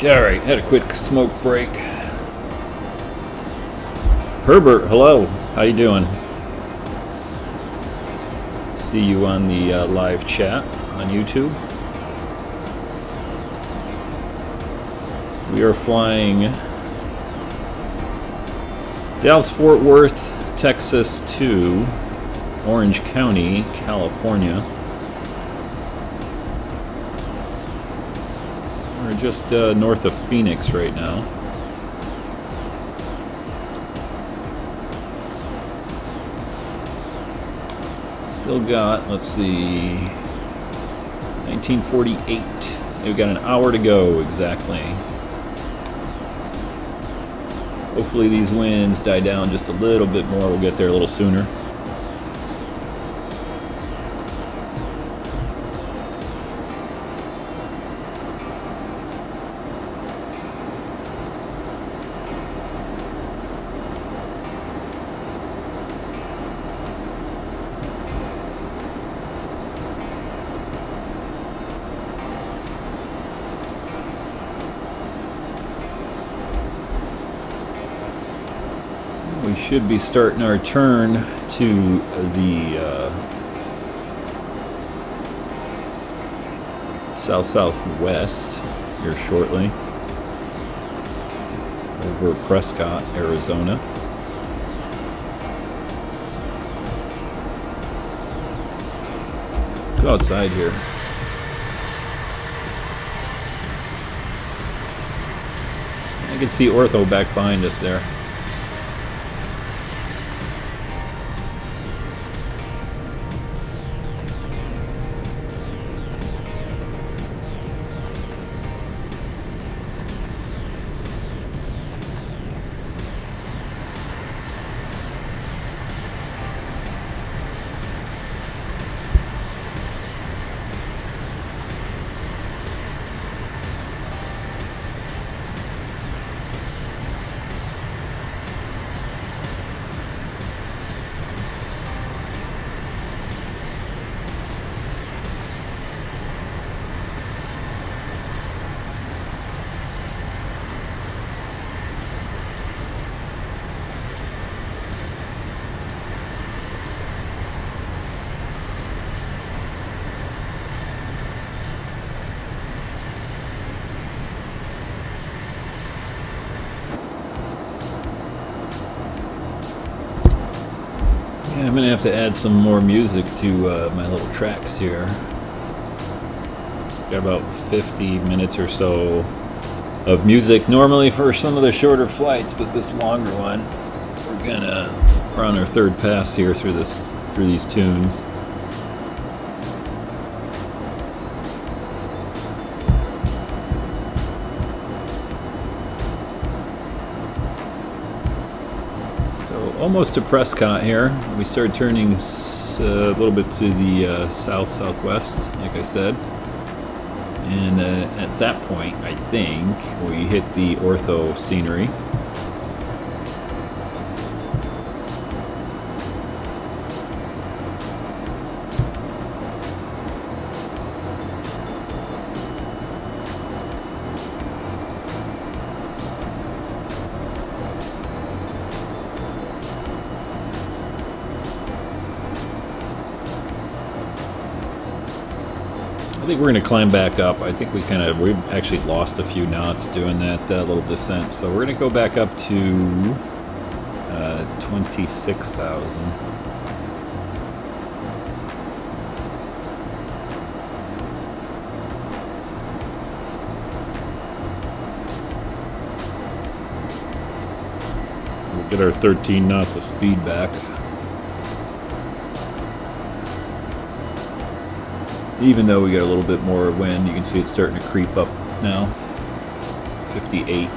Alright, had a quick smoke break. Herbert, hello. How you doing? See you on the live chat on YouTube. We are flying Dallas-Fort Worth, Texas to Orange County, California. We're just north of Phoenix right now. Still got, let's see, 1948. We've got an hour to go exactly. Hopefully these winds die down just a little bit more. We'll get there a little sooner. We should be starting our turn to the south-southwest here shortly, over Prescott, Arizona. Let's go outside here. I can see Ortho back behind us there. I'm gonna have to add some more music to my little tracks here. Got about 50 minutes or so of music normally for some of the shorter flights, but this longer one, we're on our third pass here through these tunes. Almost to Prescott here. We started turning a little bit to the south-southwest, like I said. And at that point, I think, we hit the ortho scenery. I think we're going to climb back up. I think we've actually lost a few knots doing that little descent. So we're going to go back up to 26,000. We'll get our 13 knots of speed back. Even though we got a little bit more wind, you can see it's starting to creep up now. 58.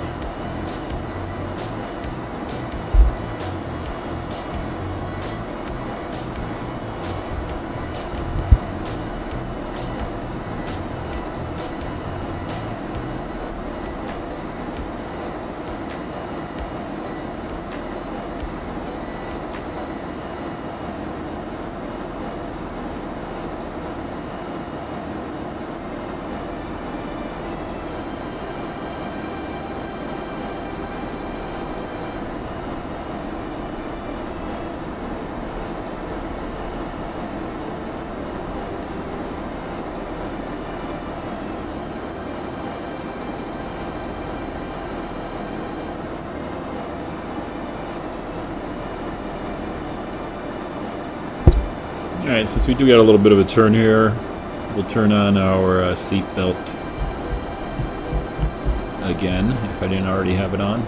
Alright, since we do got a little bit of a turn here, we'll turn on our seat belt again, if I didn't already have it on.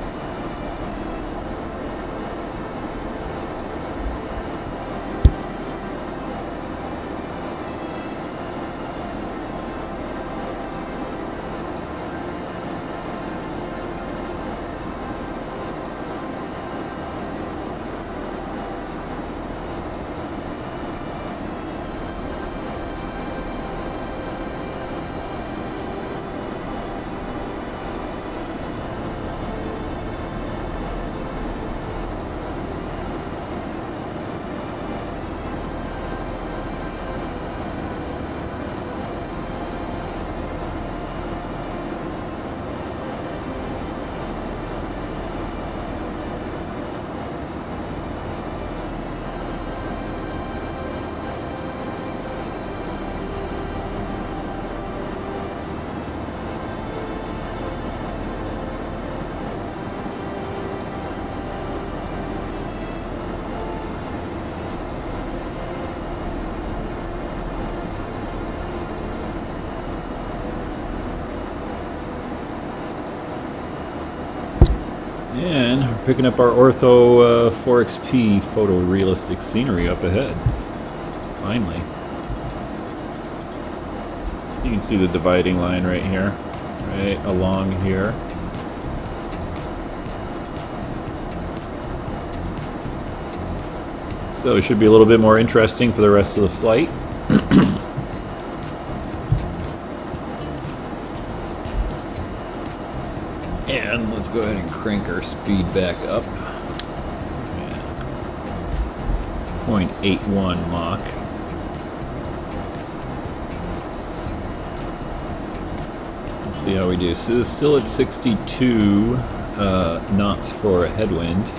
And we're picking up our ORTHO4XP photorealistic scenery up ahead. Finally. You can see the dividing line right here, right along here. So it should be a little bit more interesting for the rest of the flight. And let's go ahead and crank our speed back up. 0.81 Mach. Let's see how we do. So still at 62 knots for a headwind,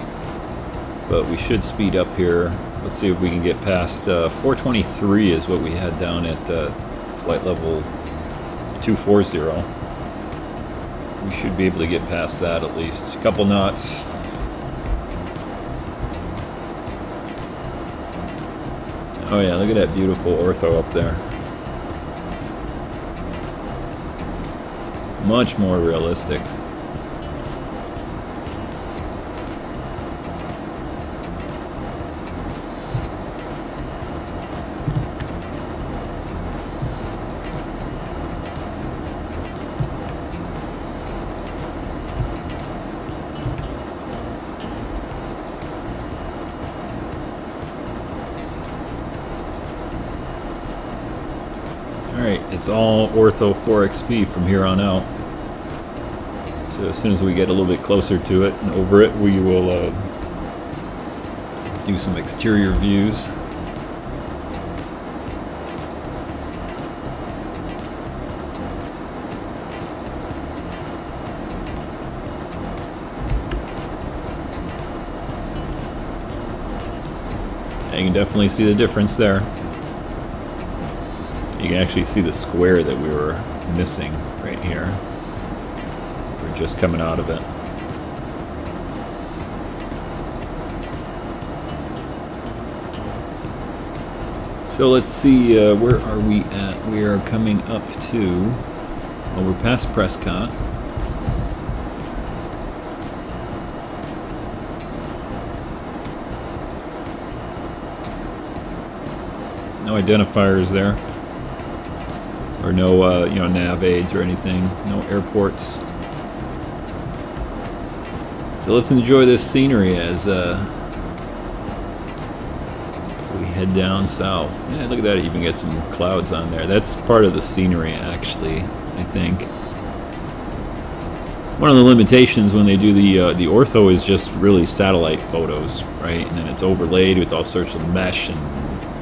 but we should speed up here. Let's see if we can get past 423 is what we had down at flight level 240. We should be able to get past that at least. A couple knots. Oh yeah, look at that beautiful ortho up there. Much more realistic. Alright, it's all ORTHO4XP from here on out. So as soon as we get a little bit closer to it and over it, we will do some exterior views. And you can definitely see the difference there. You can actually see the square that we were missing right here. We're just coming out of it. So let's see, where are we at? We are coming up to, well, we're past Prescott. No identifiers there. Or no, you know, nav aids or anything. No airports. So let's enjoy this scenery as we head down south. Yeah, look at that. You even get some clouds on there. That's part of the scenery, actually, I think. One of the limitations when they do the ortho is just really satellite photos, right? And then it's overlaid with all sorts of mesh and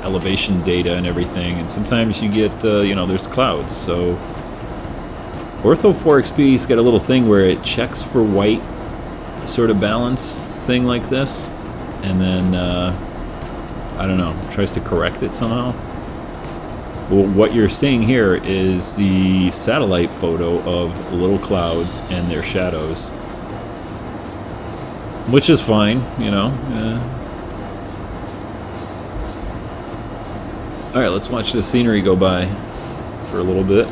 elevation data and everything, and sometimes you get, you know, there's clouds. So ORTHO4XP's got a little thing where it checks for white sort of balance thing like this, and then I don't know, tries to correct it somehow. Well, what you're seeing here is the satellite photo of little clouds and their shadows, which is fine, you know. Alright, let's watch the scenery go by for a little bit.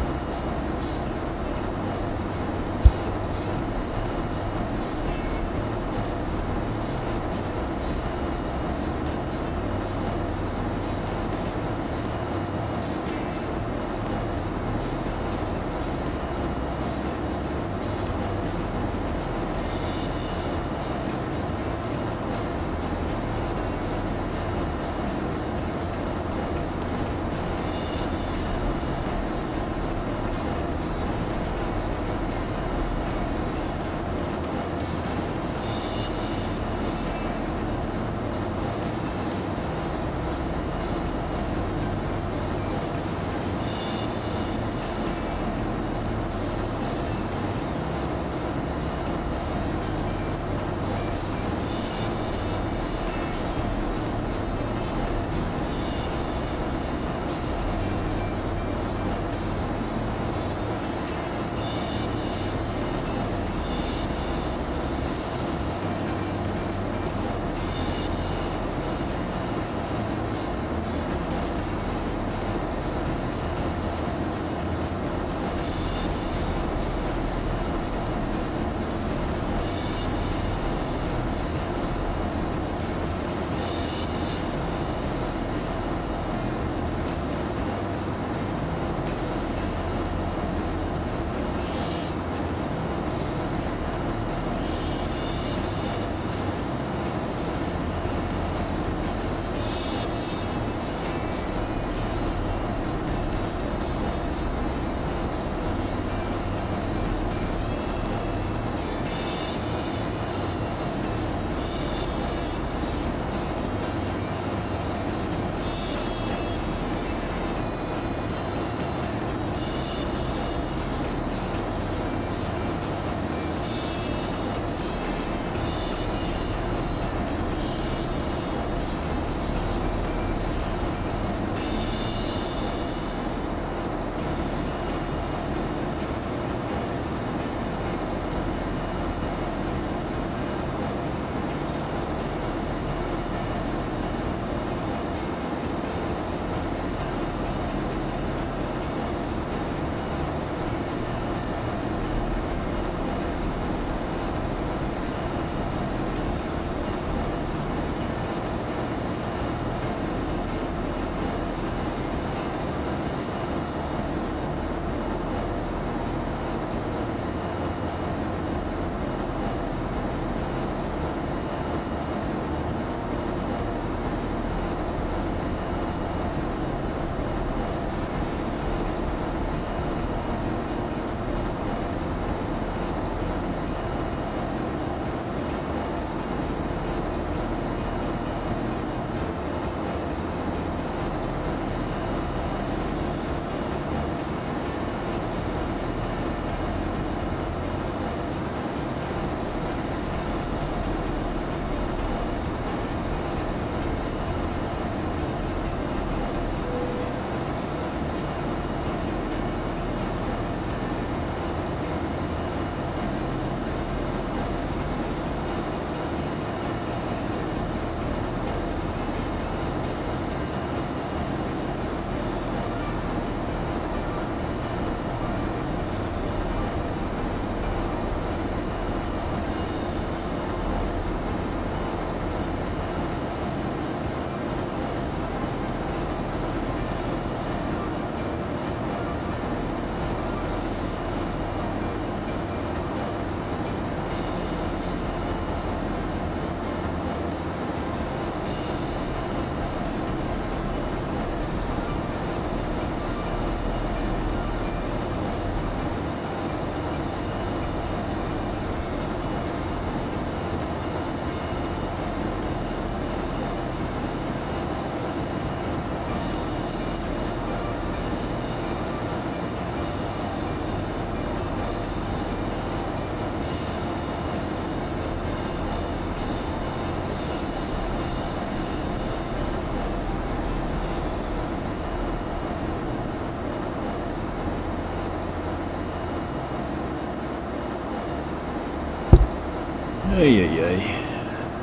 Ay, ay, ay.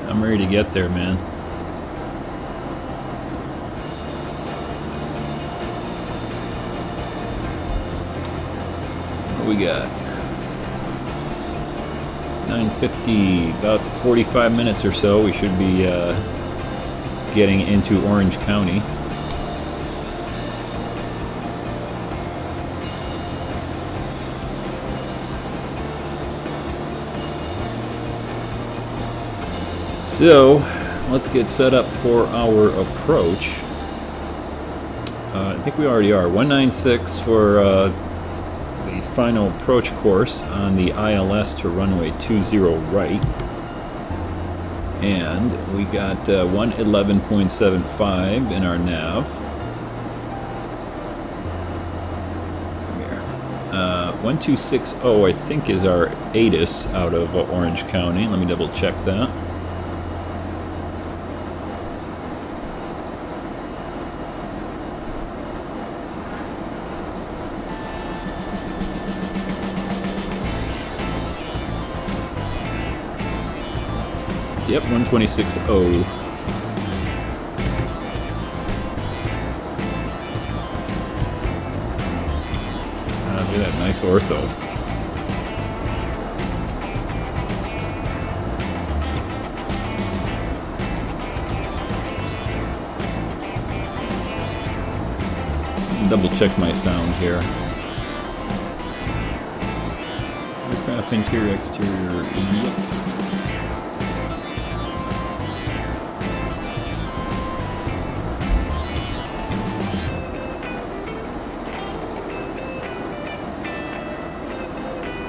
I'm ready to get there, man. What we got? 9:50, about 45 minutes or so. We should be getting into Orange County. So, let's get set up for our approach. I think we already are. 196 for the final approach course on the ILS to runway 20 right. And we got 111.75 in our nav. Come here. 1260, I think, is our ATIS out of Orange County. Let me double check that. Yep, 126.0. Look at that, nice ortho. Double check my sound here. Aircraft interior, exterior, yep.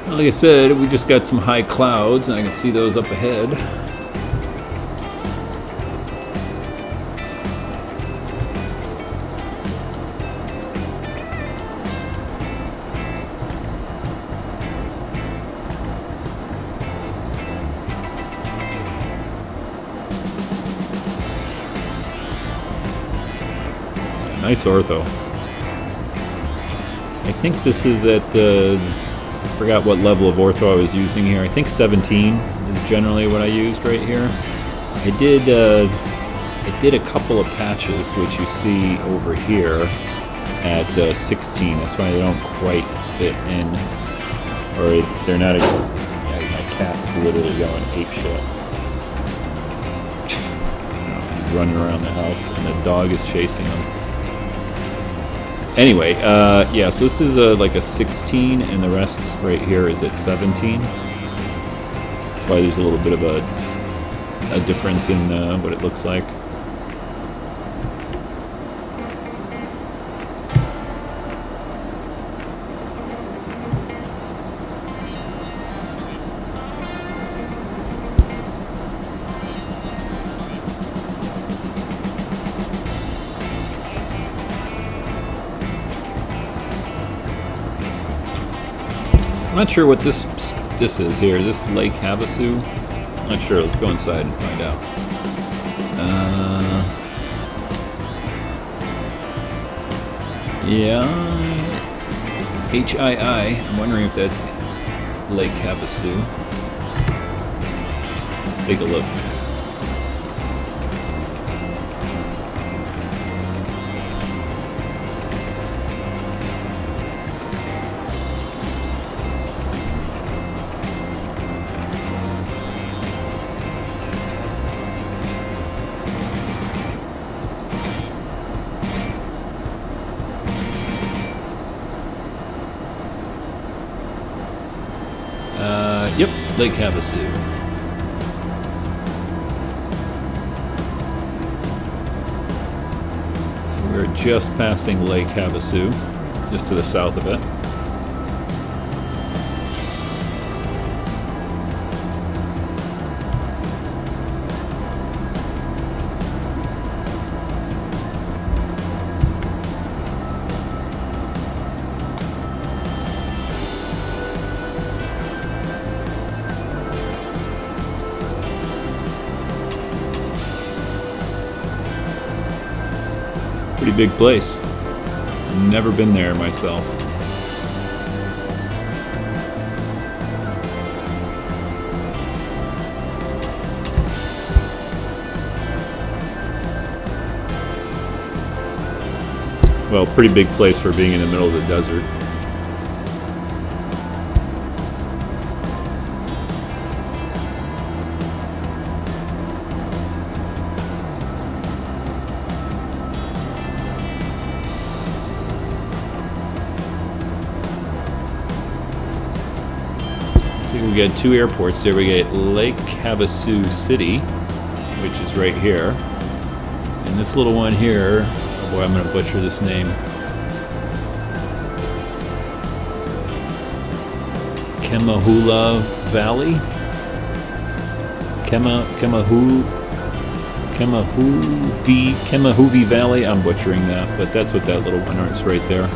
Like I said, we just got some high clouds, and I can see those up ahead. Nice ortho. I think this is at I forgot what level of ortho I was using here. I think 17 is generally what I used right here. I did a couple of patches, which you see over here at 16. That's why they don't quite fit in, or they're not. Yeah, my cat is literally going apeshit. He's running around the house, and the dog is chasing him. Anyway, yeah, so this is like a 16, and the rest right here is at 17. That's why there's a little bit of a difference in what it looks like. I'm not sure what this is here. Is this Lake Havasu? Not sure. Let's go inside and find out. Yeah, HII. I'm wondering if that's Lake Havasu. Let's take a look. Yep, Lake Havasu. So we're just passing Lake Havasu, just to the south of it. Pretty big place. Never been there myself. well, pretty big place for being in the middle of the desert. We got two airports there. We got Lake Havasu City, which is right here, and this little one here, oh boy, I'm going to butcher this name, Kemahula Valley, Kemahuvi Valley. I'm butchering that, but that's what that little one is right there.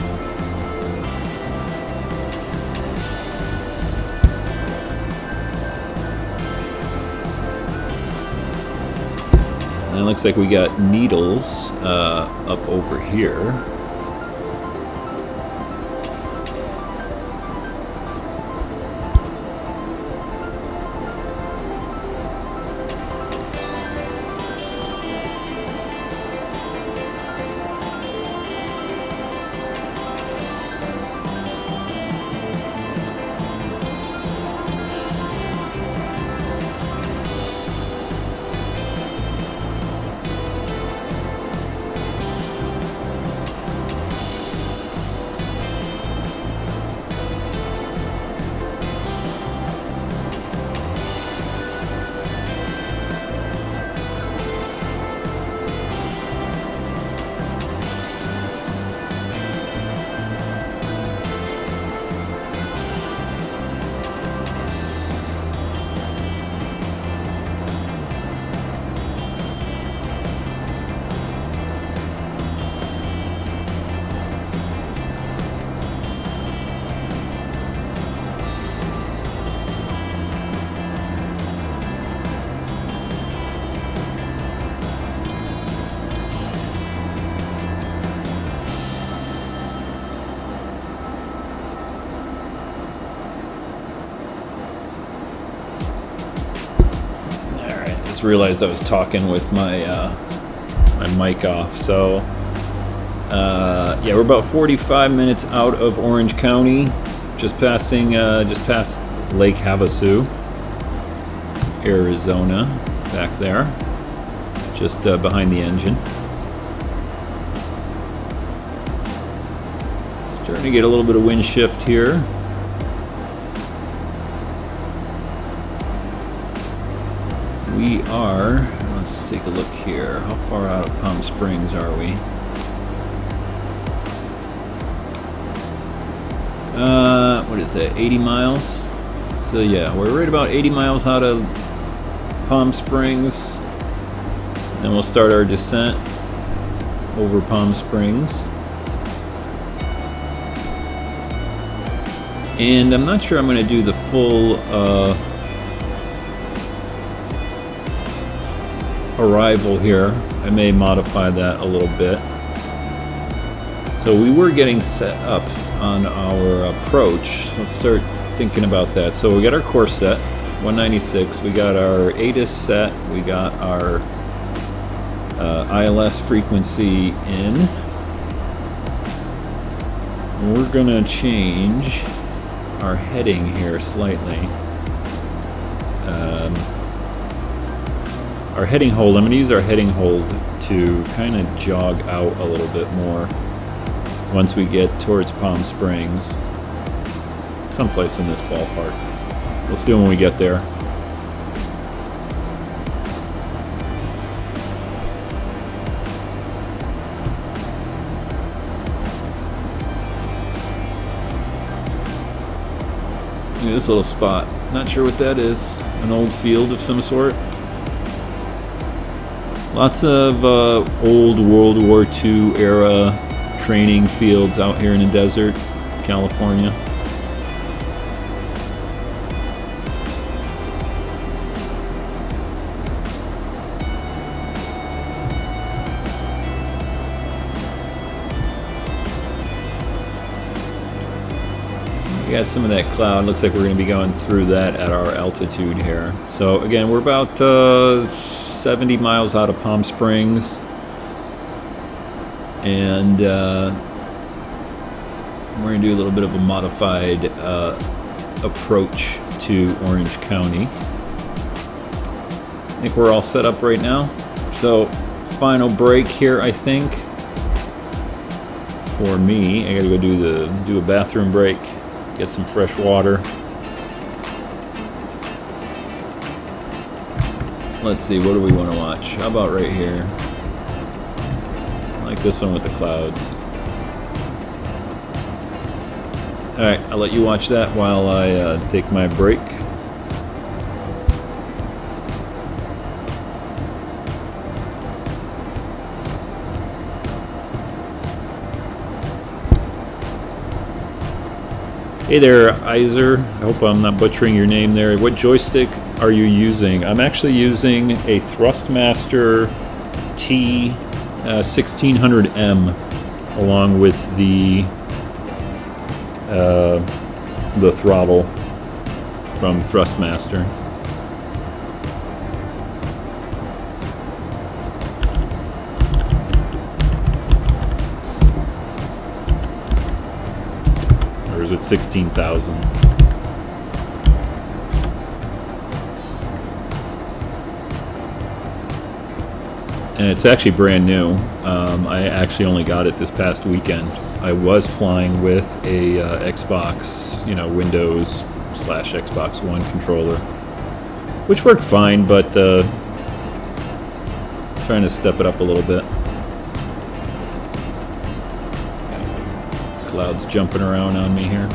And it looks like we got Needles up over here. Just realized I was talking with my my mic off. So yeah, we're about 45 minutes out of Orange County, just past Lake Havasu, Arizona, back there, just behind the engine. Starting to get a little bit of wind shift here. We are, let's take a look here. How far out of Palm Springs are we? What is that, 80 miles? So yeah, we're right about 80 miles out of Palm Springs. Then we'll start our descent over Palm Springs. And I'm not sure I'm going to do the full arrival here. I may modify that a little bit. So we were getting set up on our approach. Let's start thinking about that. So we got our course set, 196. We got our ATIS set. We got our ILS frequency in. We're gonna change our heading here slightly. Our heading hold, I'm going to use our heading hold to kind of jog out a little bit more once we get towards Palm Springs. Someplace in this ballpark. We'll see when we get there. Look at this little spot. Not sure what that is. An old field of some sort. Lots of old World War II era training fields out here in the desert, California. We got some of that cloud. Looks like we're going to be going through that at our altitude here. So again, we're about 70 miles out of Palm Springs, and We're going to do a little bit of a modified approach to Orange County. I think we're all set up right now. So, final break here, I think. For me, I gotta go do a bathroom break, get some fresh water. Let's see, what do we want to watch? How about right here? I like this one with the clouds. Alright, I'll let you watch that while I take my break. Hey there, Iser. I hope I'm not butchering your name there. What joystick are you using? I'm actually using a Thrustmaster T1600M along with the throttle from Thrustmaster. At 16,000. And it's actually brand new. I actually only got it this past weekend. I was flying with a Xbox, Windows / Xbox One controller, which worked fine, but trying to step it up a little bit. Clouds jumping around on me here.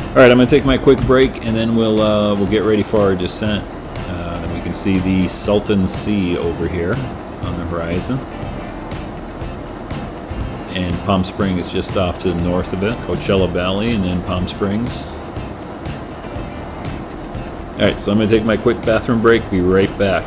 Alright, I'm going to take my quick break and then we'll get ready for our descent. We can see the Salton Sea over here on the horizon. And Palm Springs is just off to the north of it. Coachella Valley and then Palm Springs. Alright, so I'm going to take my quick bathroom break. Be right back.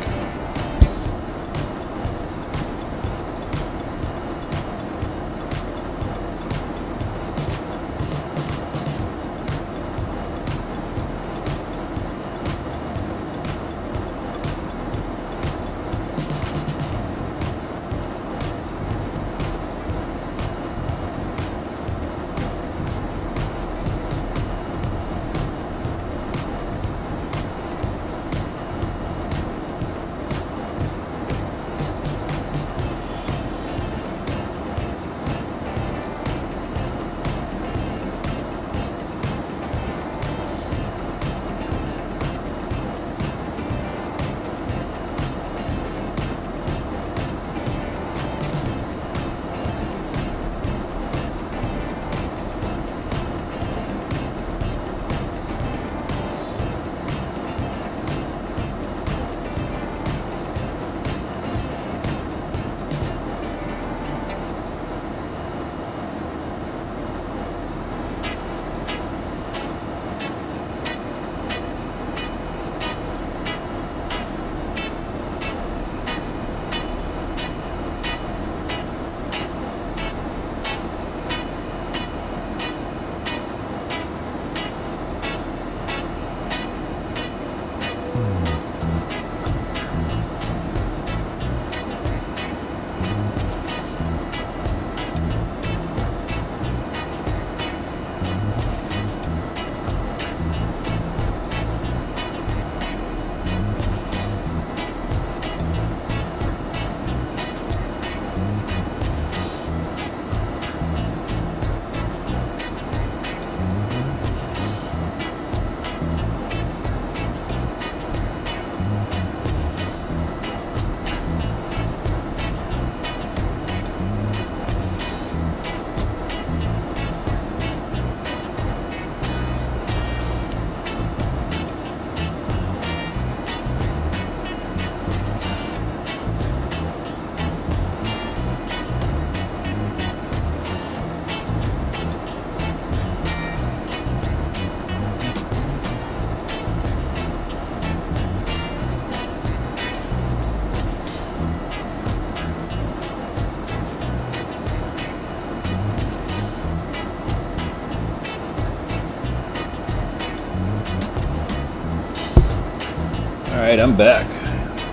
Alright, I'm back.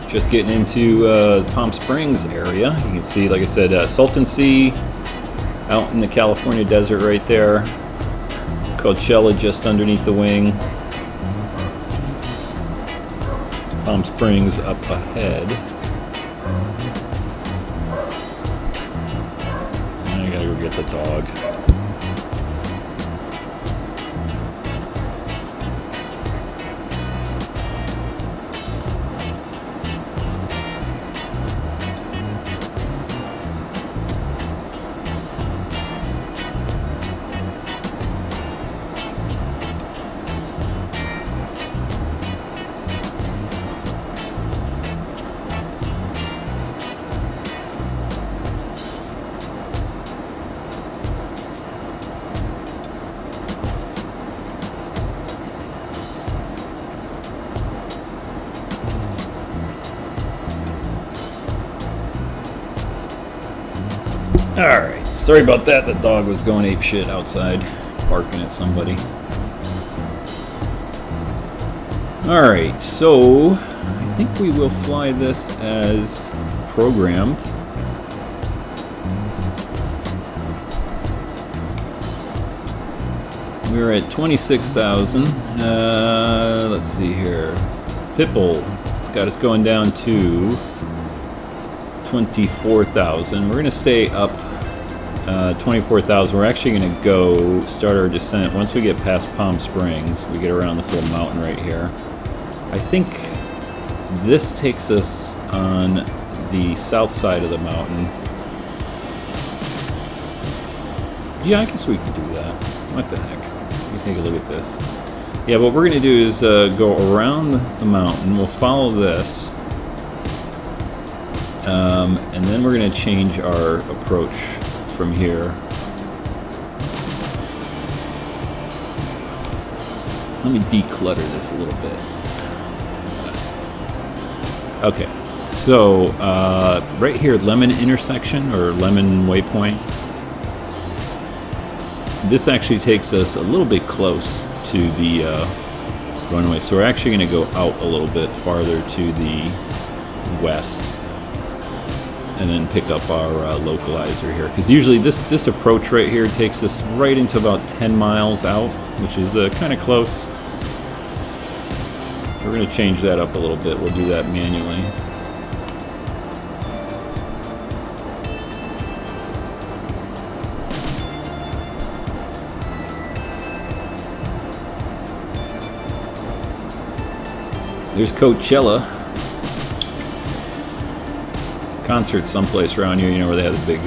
Just getting into Palm Springs area. You can see, like I said, Salton Sea, Out in the California desert right there. Coachella just underneath the wing. Palm Springs up ahead. I gotta go get the dog. Alright, sorry about that. The dog was going ape shit outside, barking at somebody. Alright, so I think we will fly this as programmed. We're at 26,000. Let's see here. Pitbull, it's got us going down to 24,000. We're going to stay up 24,000. We're actually going to go start our descent once we get past Palm Springs. We get around this little mountain right here. I think this takes us on the south side of the mountain. Yeah, I guess we can do that. What the heck? Let me take a look at this. Yeah, what we're going to do is go around the mountain. We'll follow this. And then we're going to change our approach from here. Let me declutter this a little bit. Okay, so right here, Lemon intersection or Lemon waypoint. This actually takes us a little bit close to the runway, so we're actually going to go out a little bit farther to the west. And then pick up our localizer here, because usually this approach right here takes us right into about 10 miles out, which is kind of close. So we're going to change that up a little bit. We'll do that manually. There's Coachella. Concert someplace around here, you know, where they have the big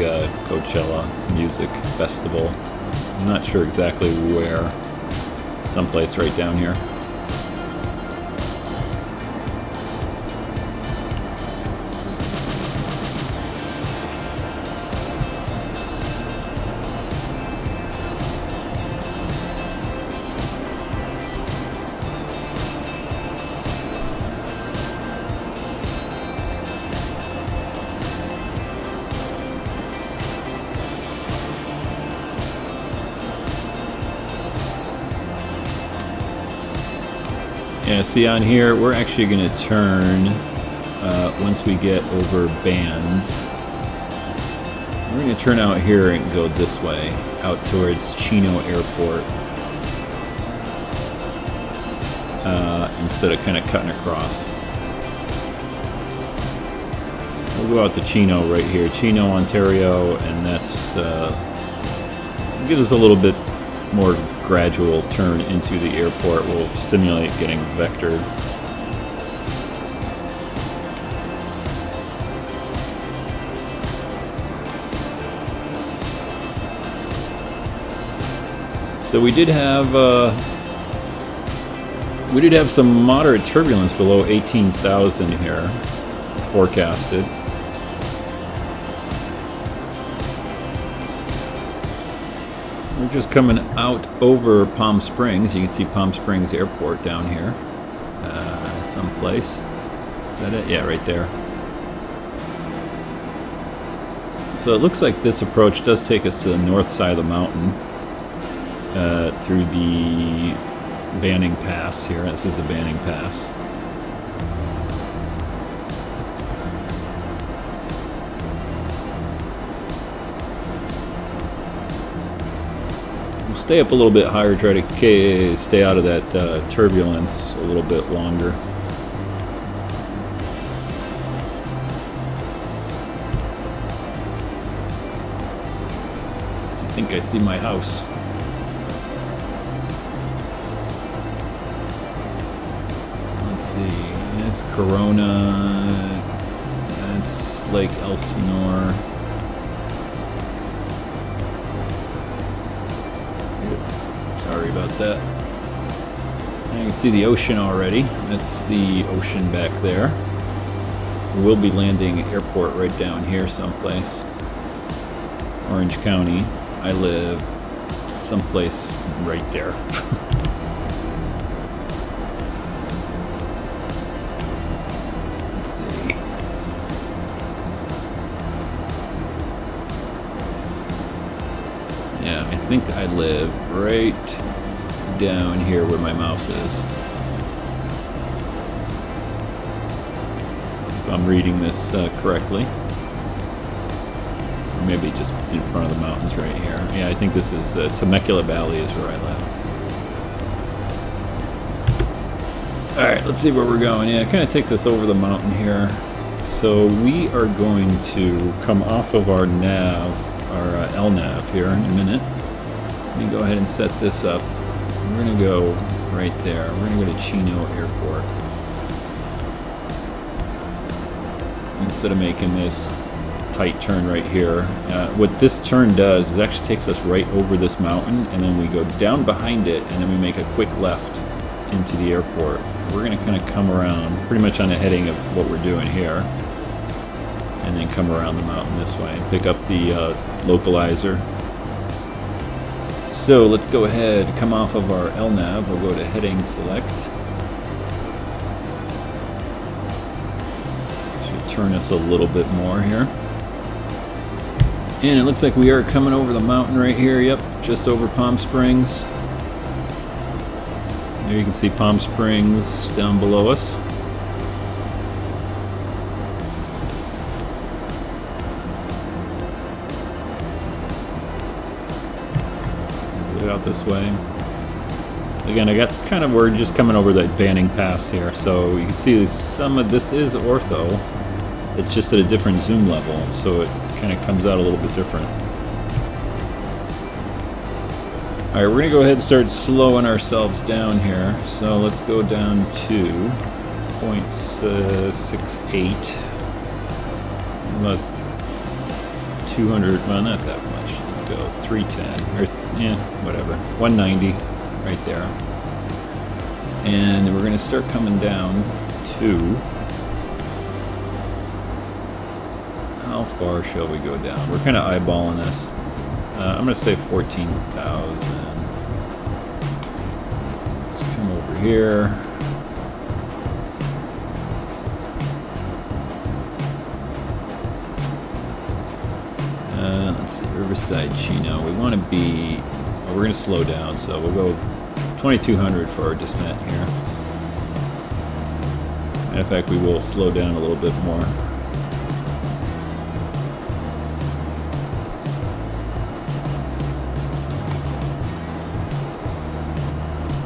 Coachella music festival. I'm not sure exactly where. Someplace right down here. Yeah, see on here, we're actually going to turn once we get over Bands. We're going to turn out here and go this way, out towards Chino Airport, instead of kind of cutting across. We'll go out to Chino right here, Chino, Ontario, and that's gives us a little bit more gradual turn into the airport. We'll simulate getting vectored. So we did have some moderate turbulence below 18,000 here forecasted. We're just coming out over Palm Springs. You can see Palm Springs Airport down here, someplace. Is that it? Yeah, right there. So it looks like this approach does take us to the north side of the mountain, through the Banning Pass here. This is the Banning Pass. stay up a little bit higher, try to stay out of that turbulence a little bit longer. I think I see my house. Let's see, it's Corona, that's Lake Elsinore. Sorry about that. I can see the ocean already. That's the ocean back there. We'll be landing airport right down here someplace. Orange County. I live someplace right there. Let's see. Yeah, I think I live right down here where my mouse is. If I'm reading this correctly. Or maybe just in front of the mountains right here. Yeah, I think this is Temecula Valley is where I live. Alright, let's see where we're going. Yeah, it kind of takes us over the mountain here. So we are going to come off of our nav, our LNAV here in a minute. Let me go ahead and set this up. We're going to go right there. We're going to go to Chino Airport. Instead of making this tight turn right here. What this turn does is it actually takes us right over this mountain, and then we go down behind it, and then we make a quick left into the airport. We're going to kind of come around pretty much on the heading of what we're doing here, and then come around the mountain this way and pick up the localizer. So let's go ahead, come off of our LNAV, we'll go to heading select. Should turn us a little bit more here. And it looks like we are coming over the mountain right here, yep, just over Palm Springs. There you can see Palm Springs down below us. Out this way. Again, I got kind of, we're just coming over that Banning Pass here, so you can see some of this is ortho. It's just at a different zoom level, so it kind of comes out a little bit different. Alright, we're going to go ahead and start slowing ourselves down here. So let's go down to 0.68. About 200, well not that much. Let's go 310, or yeah, whatever. 190, right there. And we're going to start coming down to... How far shall we go down? We're kind of eyeballing this. I'm going to say 14,000. Let's come over here. Let's see, Riverside, Chino. We want to be... Well, we're going to slow down, so we'll go 2,200 for our descent here. And in fact, we will slow down a little bit more.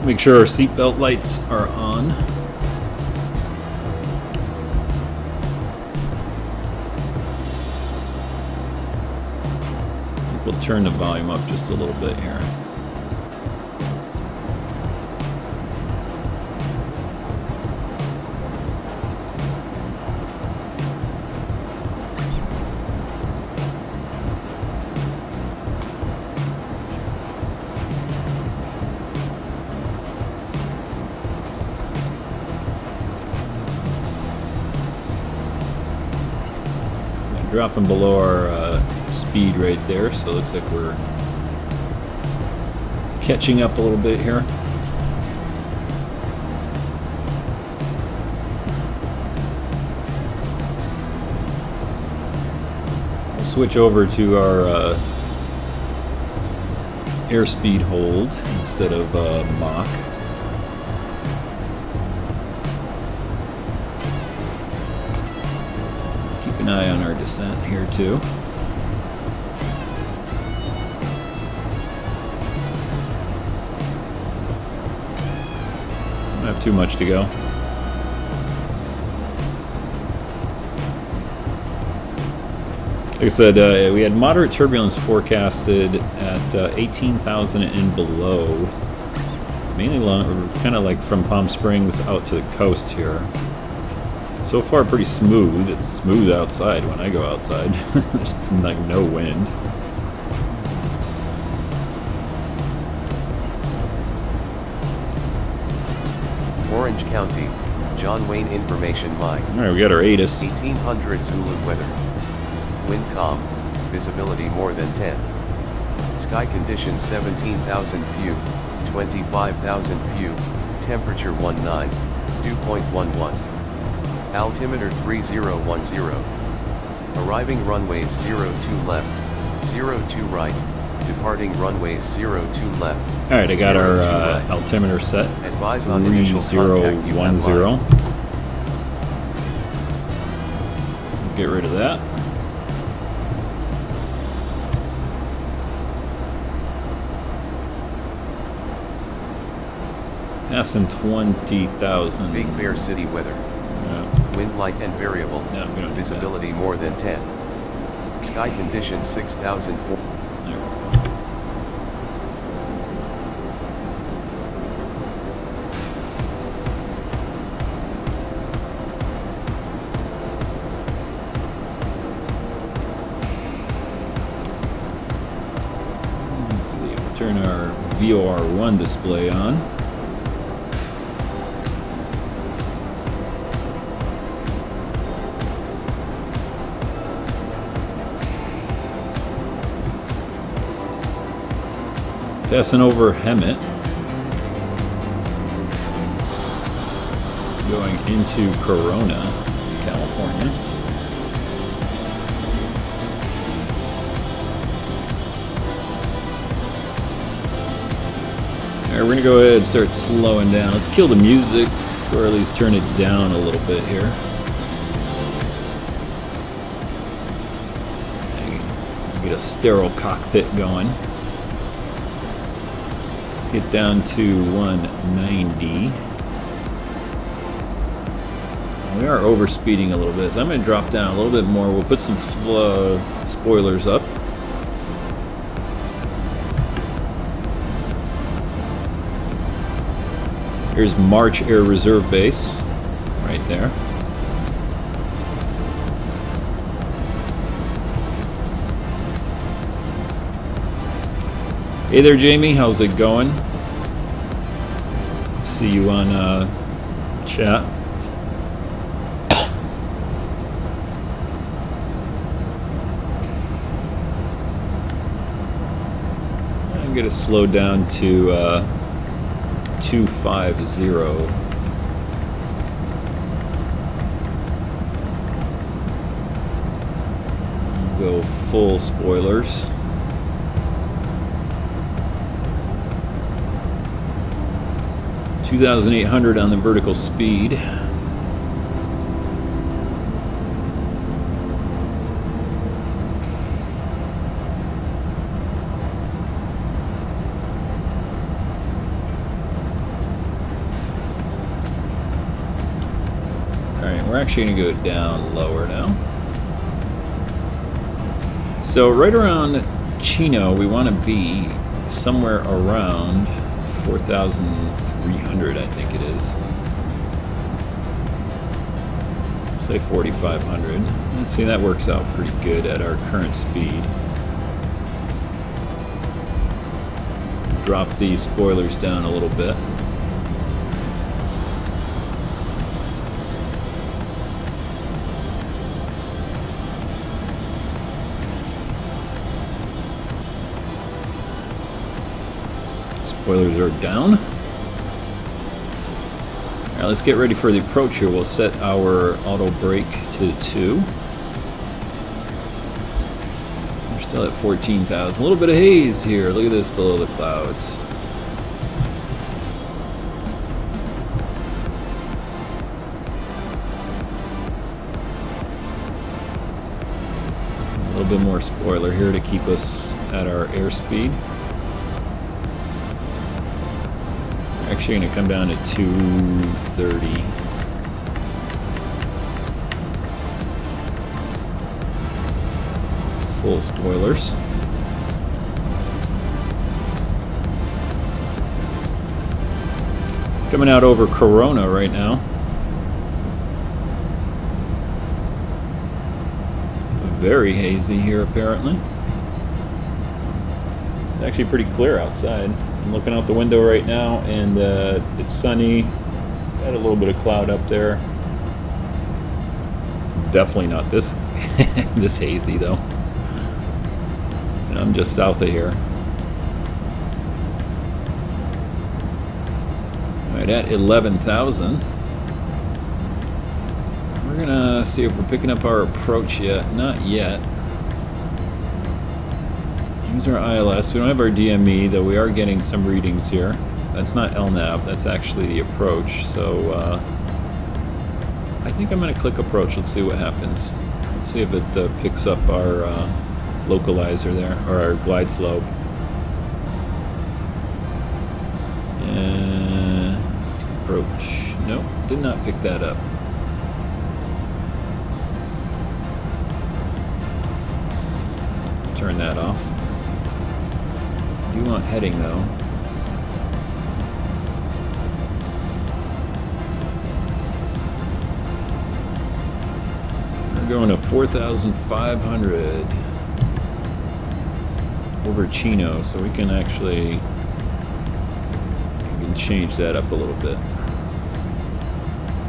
Make sure our seatbelt lights are on. I think we'll turn the volume up just a little bit here. Dropping below our speed right there, so it looks like we're catching up a little bit here. We'll switch over to our airspeed hold instead of Mach. An eye on our descent here too. too much to go. Like I said, we had moderate turbulence forecasted at 18,000 and below. Mainly kind of like from Palm Springs out to the coast here. So far pretty smooth. It's smooth outside when I go outside. There's like no wind. Orange County, John Wayne Information Mike. Alright, we got our ATIS. 1800 Zulu weather. Wind calm, visibility more than 10. Sky conditions 17,000 few, 25,000 few, temperature 19, dew point 11. Altimeter 3010. Arriving runways 02 left, 02 right, departing runways 02 left. Alright, I got our right. altimeter set. Advise on initial contact you have 3010. line. Get rid of that. Passing 20,000. Big Bear City weather. Yeah. Wind light and variable. No, we don't do Visibility more than 10. Sky conditions 6,004. There. Let's see. We'll turn our VOR1 display on. Passing over Hemet, going into Corona, California. Alright, we're gonna go ahead and start slowing down. Let's kill the music, or at least turn it down a little bit here. Get a sterile cockpit going. Get down to 190. We are overspeeding a little bit, so I'm going to drop down a little bit more. We'll put some spoilers up. Here's March Air Reserve Base, right there. Hey there, Jamie. How's it going? See you on chat. I'm gonna slow down to 250. Go full spoilers. 2,800 on the vertical speed. Alright, we're actually going to go down lower now. So right around Chino, we want to be somewhere around 4,300, I think it is. Say 4,500. Let's see, that works out pretty good at our current speed. Drop the spoilers down a little bit. Spoilers are down. Alright, let's get ready for the approach here. We'll set our auto brake to 2. We're still at 14,000. A little bit of haze here. Look at this below the clouds. A little bit more spoiler here to keep us at our airspeed. actually going to come down to 230. Full spoilers. Coming out over Corona right now. Very hazy here apparently. It's actually pretty clear outside. I'm looking out the window right now and it's sunny. Got a little bit of cloud up there. Definitely not this this hazy though. And I'm just south of here. Alright, at 11,000. We're gonna see if we're picking up our approach yet. Not yet. Use our ILS. We don't have our DME, though we are getting some readings here. That's not LNAV, that's actually the approach. So I think I'm gonna click approach. Let's see what happens. Let's see if it picks up our localizer there, or our glide slope. Approach. Nope, did not pick that up. Turn that off. Do want heading though. We're going to 4,500 over Chino, so we can actually change that up a little bit.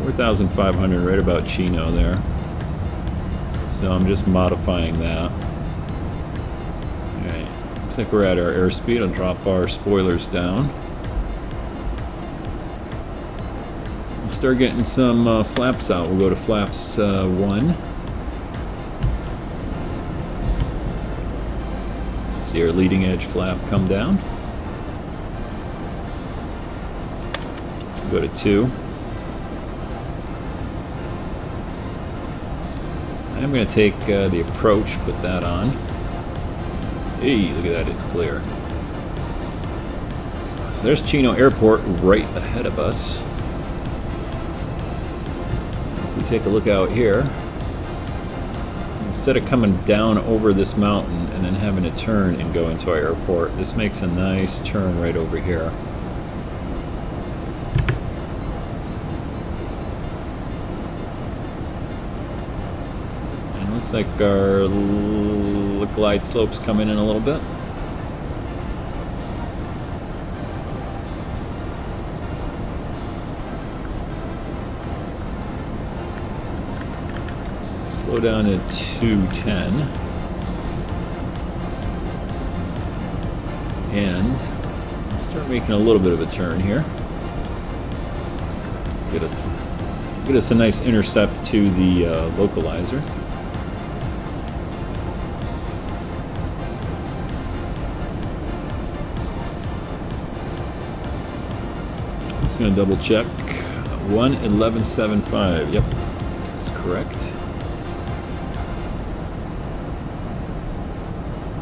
4,500 right about Chino there. So I'm just modifying that. Alright, looks like we're at our airspeed. I'll drop our spoilers down. We'll start getting some flaps out. We'll go to flaps 1. See our leading edge flap come down. Go to 2. I'm going to take the approach, put that on. Hey, look at that, it's clear. So there's Chino Airport right ahead of us. If we take a look out here, instead of coming down over this mountain and then having to turn and go into our airport, this makes a nice turn right over here. Looks like our glide slope's coming in a little bit. Slow down to 210. And start making a little bit of a turn here. Get us a nice intercept to the localizer. Going to double check. 11175. Yep, that's correct.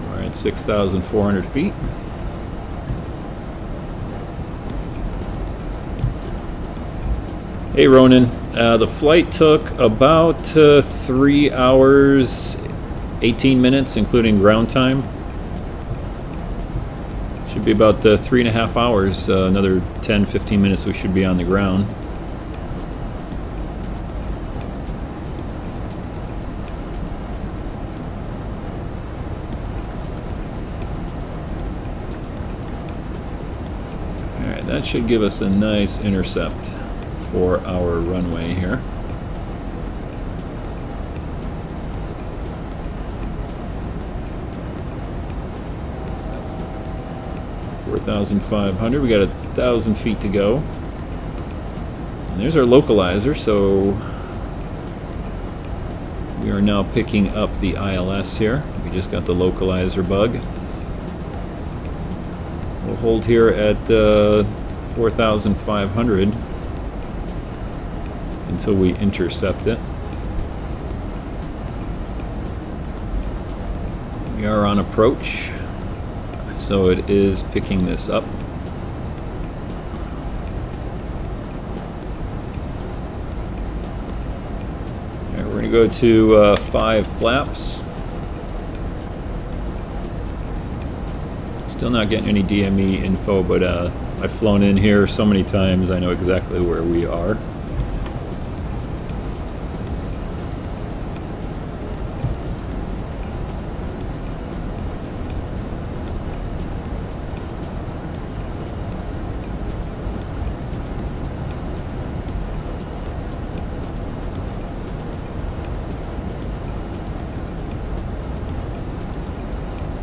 We're at 6,400 feet. Hey Ronan, the flight took about 3 hours 18 minutes, including ground time. Should be about 3.5 hours, another 10-15 minutes we should be on the ground. Alright, that should give us a nice intercept for our runway here. 4,500. We got 1,000 feet to go. And there's our localizer, so we are now picking up the ILS here. We just got the localizer bug. We'll hold here at 4,500 until we intercept it. We are on approach, so it is picking this up. go to 5 flaps. Still not getting any DME info, but I've flown in here so many times I know exactly where we are.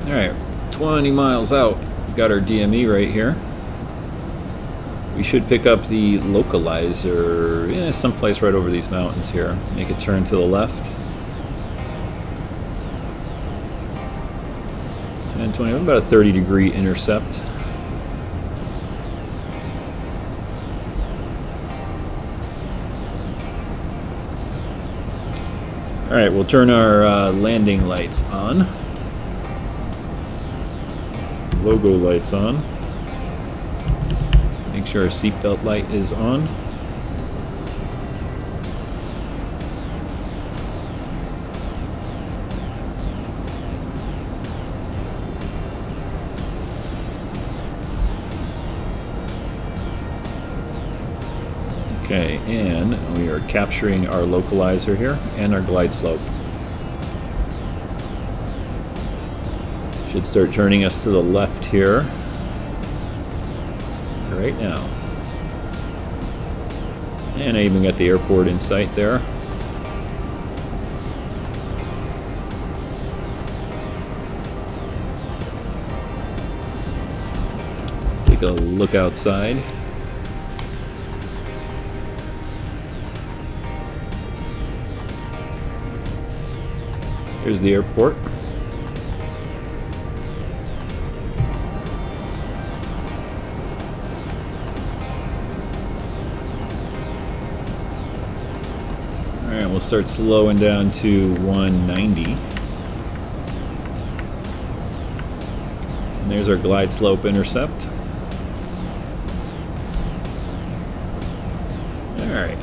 Alright, 20 miles out. We've got our DME right here. We should pick up the localizer, someplace right over these mountains here. Make a turn to the left. 10, 20, about a 30-degree intercept. Alright, we'll turn our landing lights on. Logo lights on. Make sure our seatbelt light is on. Okay, and we are capturing our localizer here and our glide slope. Should start turning us to the left here right now. And I even got the airport in sight there. Let's take a look outside. Here's the airport. Alright, we'll start slowing down to 190. And there's our glide slope intercept. Alright.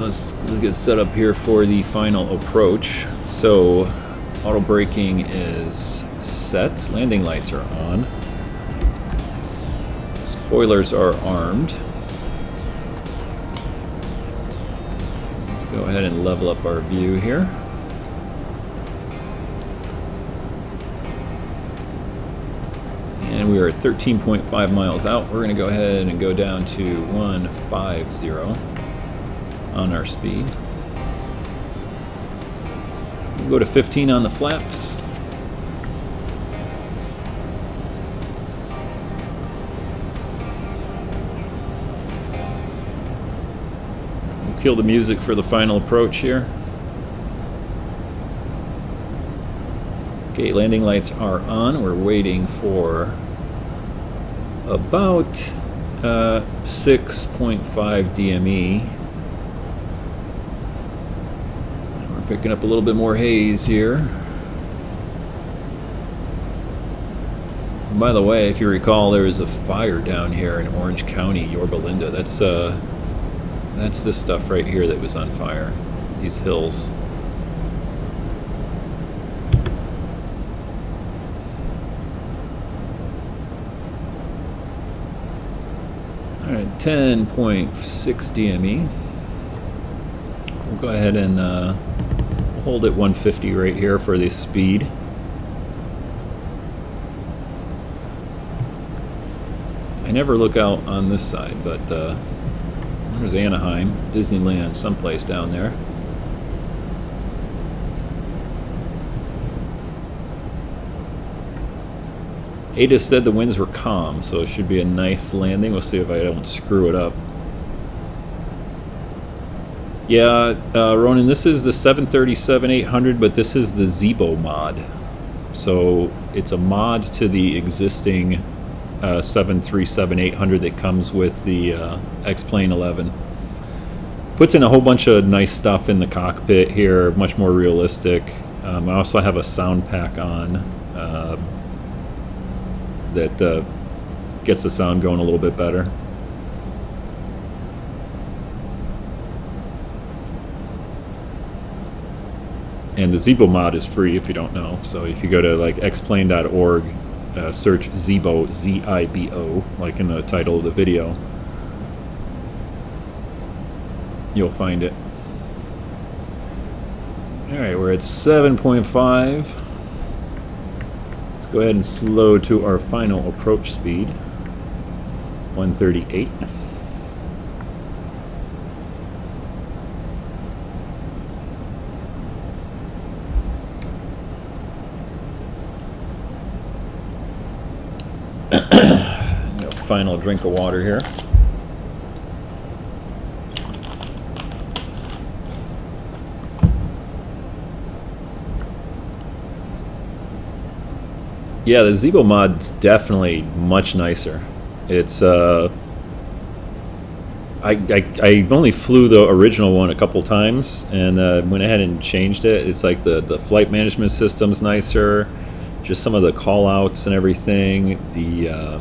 Let's get set up here for the final approach. So, auto braking is set. Landing lights are on. Spoilers are armed. Go ahead and level up our view here. And we are at 13.5 miles out. We're going to go ahead and go down to 150 on our speed. We'll go to 15 on the flaps. Kill the music for the final approach here. Okay, landing lights are on. We're waiting for about 6.5 DME. We're picking up a little bit more haze here. And by the way, if you recall, there was a fire down here in Orange County, Yorba Linda. That's this stuff right here that was on fire. These hills. Alright, 10.6 DME. We'll go ahead and hold at 150 right here for this speed. I never look out on this side, but there's Anaheim, Disneyland, someplace down there. Ada said the winds were calm, so it should be a nice landing. We'll see if I don't screw it up. Yeah, Ronan, this is the 737-800, but this is the ZIBO mod. So it's a mod to the existing 737-800 that comes with the X-Plane 11. Puts in a whole bunch of nice stuff in the cockpit here, much more realistic. I also have a sound pack on that gets the sound going a little bit better. And the ZIBO mod is free if you don't know. So if you go to like xplane.org, search ZIBO, Z-I-B-O, like in the title of the video, you'll find it. Alright, we're at 7.5. Let's go ahead and slow to our final approach speed, 138. Final drink of water here. Yeah, the ZIBO mod's definitely much nicer. It's I only flew the original one a couple times and went ahead and changed it. It's like the flight management system's nicer, just some of the call outs and everything. The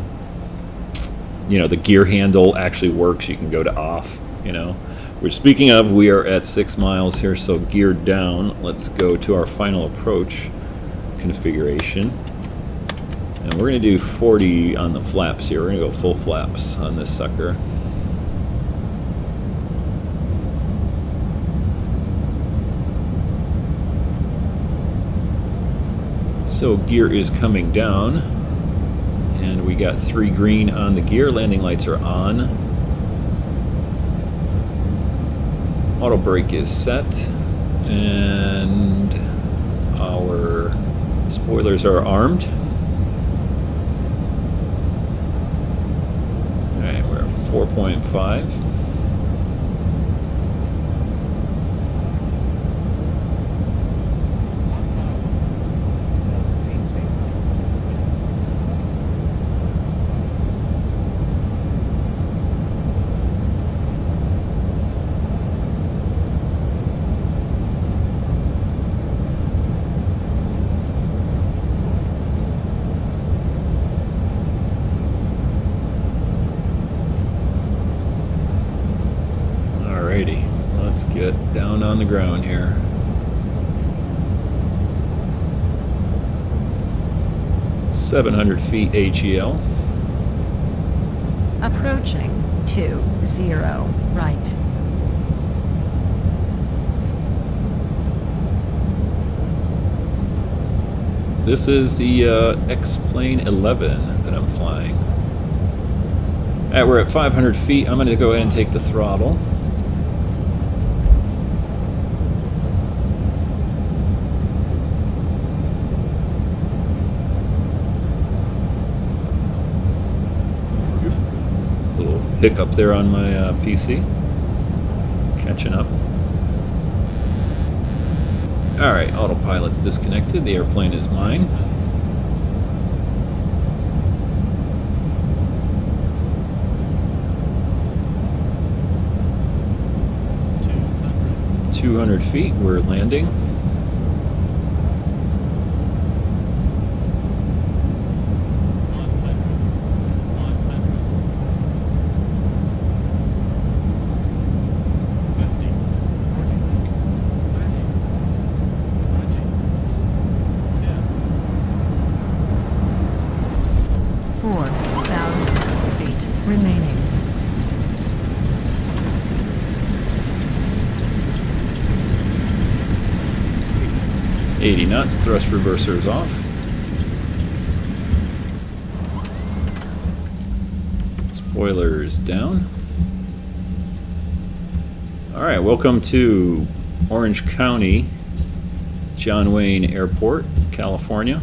you know, the gear handle actually works. You can go to off, you know. Which, speaking of, we are at 6 miles here, so geared down. Let's go to our final approach configuration. And we're going to do 40 on the flaps here. We're going to go full flaps on this sucker. So gear is coming down. And we got 3 green on the gear. Landing lights are on. Auto brake is set. And our spoilers are armed. Alright, we're at 4.5. Let's get down on the ground here. .700 feet HEL. Approaching 20 right. This is the X-Plane 11 that I'm flying. Alright, we're at 500 feet. I'm going to go ahead and take the throttle. Hiccup there on my PC. Catching up. Alright, autopilot's disconnected. The airplane is mine. .200 feet, we're landing. Remaining. .80 knots, thrust reversers off. Spoilers down. Alright, welcome to Orange County, John Wayne Airport, California.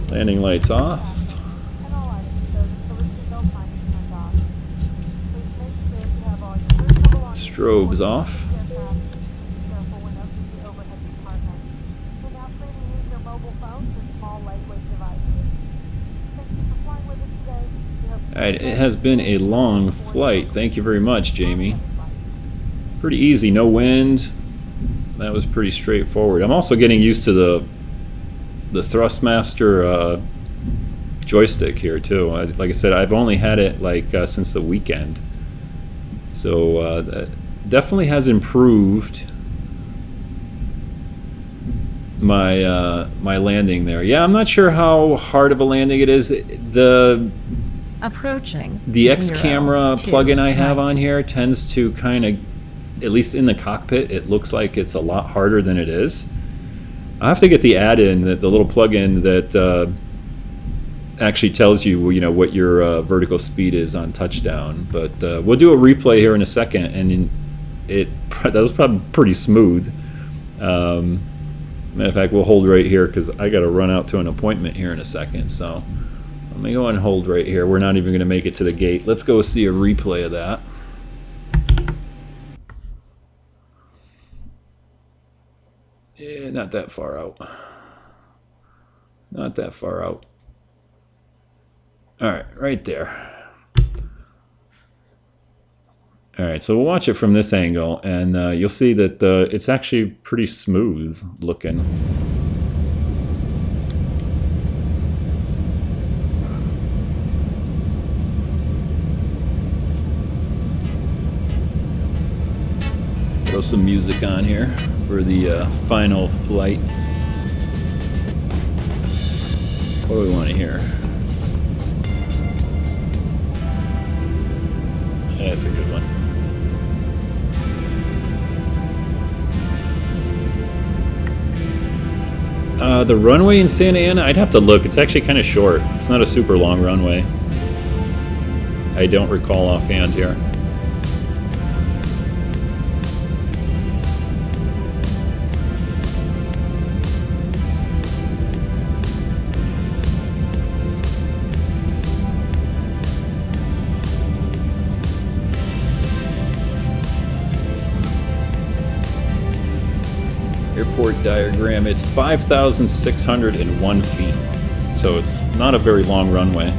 Landing lights off. Strobes off. Alright, it has been a long flight. Thank you very much, Jamie. Pretty easy, no wind. That was pretty straightforward. I'm also getting used to the Thrustmaster joystick here too. Like I said, I've only had it like since the weekend, so definitely has improved my my landing there. Yeah, I'm not sure how hard of a landing it is. Approaching. The 0, X camera 2, plugin I have right. on here tends to kind of, at least in the cockpit, it looks like it's a lot harder than it is. I have to get the add-in, the little plugin that actually tells you, you know, what your vertical speed is on touchdown. But we'll do a replay here in a second, and that was probably pretty smooth. Matter of fact, we'll hold right here because I got to run out to an appointment here in a second. So let me go and hold right here. We're not even going to make it to the gate. Let's go see a replay of that. Yeah, not that far out. Not that far out. All right, right there. All right, so we'll watch it from this angle, and you'll see that it's actually pretty smooth looking. Throw some music on here for the final flight. What do we want to hear? Yeah, that's a good one. The runway in Santa Ana, I'd have to look. It's actually kind of short. It's not a super long runway. I don't recall offhand here. Airport diagram, it's 5,601 feet, so it's not a very long runway.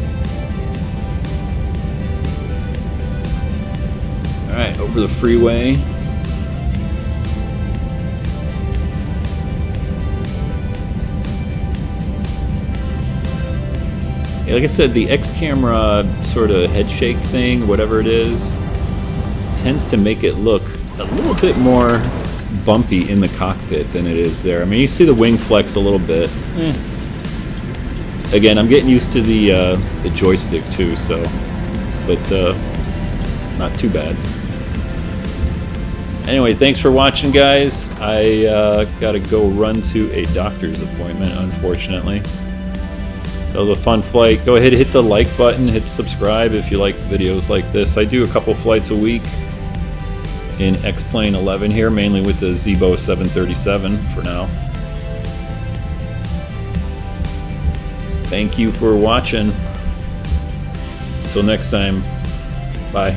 Alright, over the freeway. Yeah, like I said, the X camera sort of head shake thing, whatever it is, tends to make it look a little bit more bumpy in the cockpit than it is there. I mean, you see the wing flex a little bit. Again, I'm getting used to the joystick too, so, but not too bad. Anyway, thanks for watching, guys. I gotta go run to a doctor's appointment, unfortunately. So it was a fun flight. Go ahead and hit the like button, hit subscribe if you like videos like this. I do a couple flights a week in X-Plane 11 here, mainly with the ZIBO 737 for now. Thank you for watching. Until next time, bye.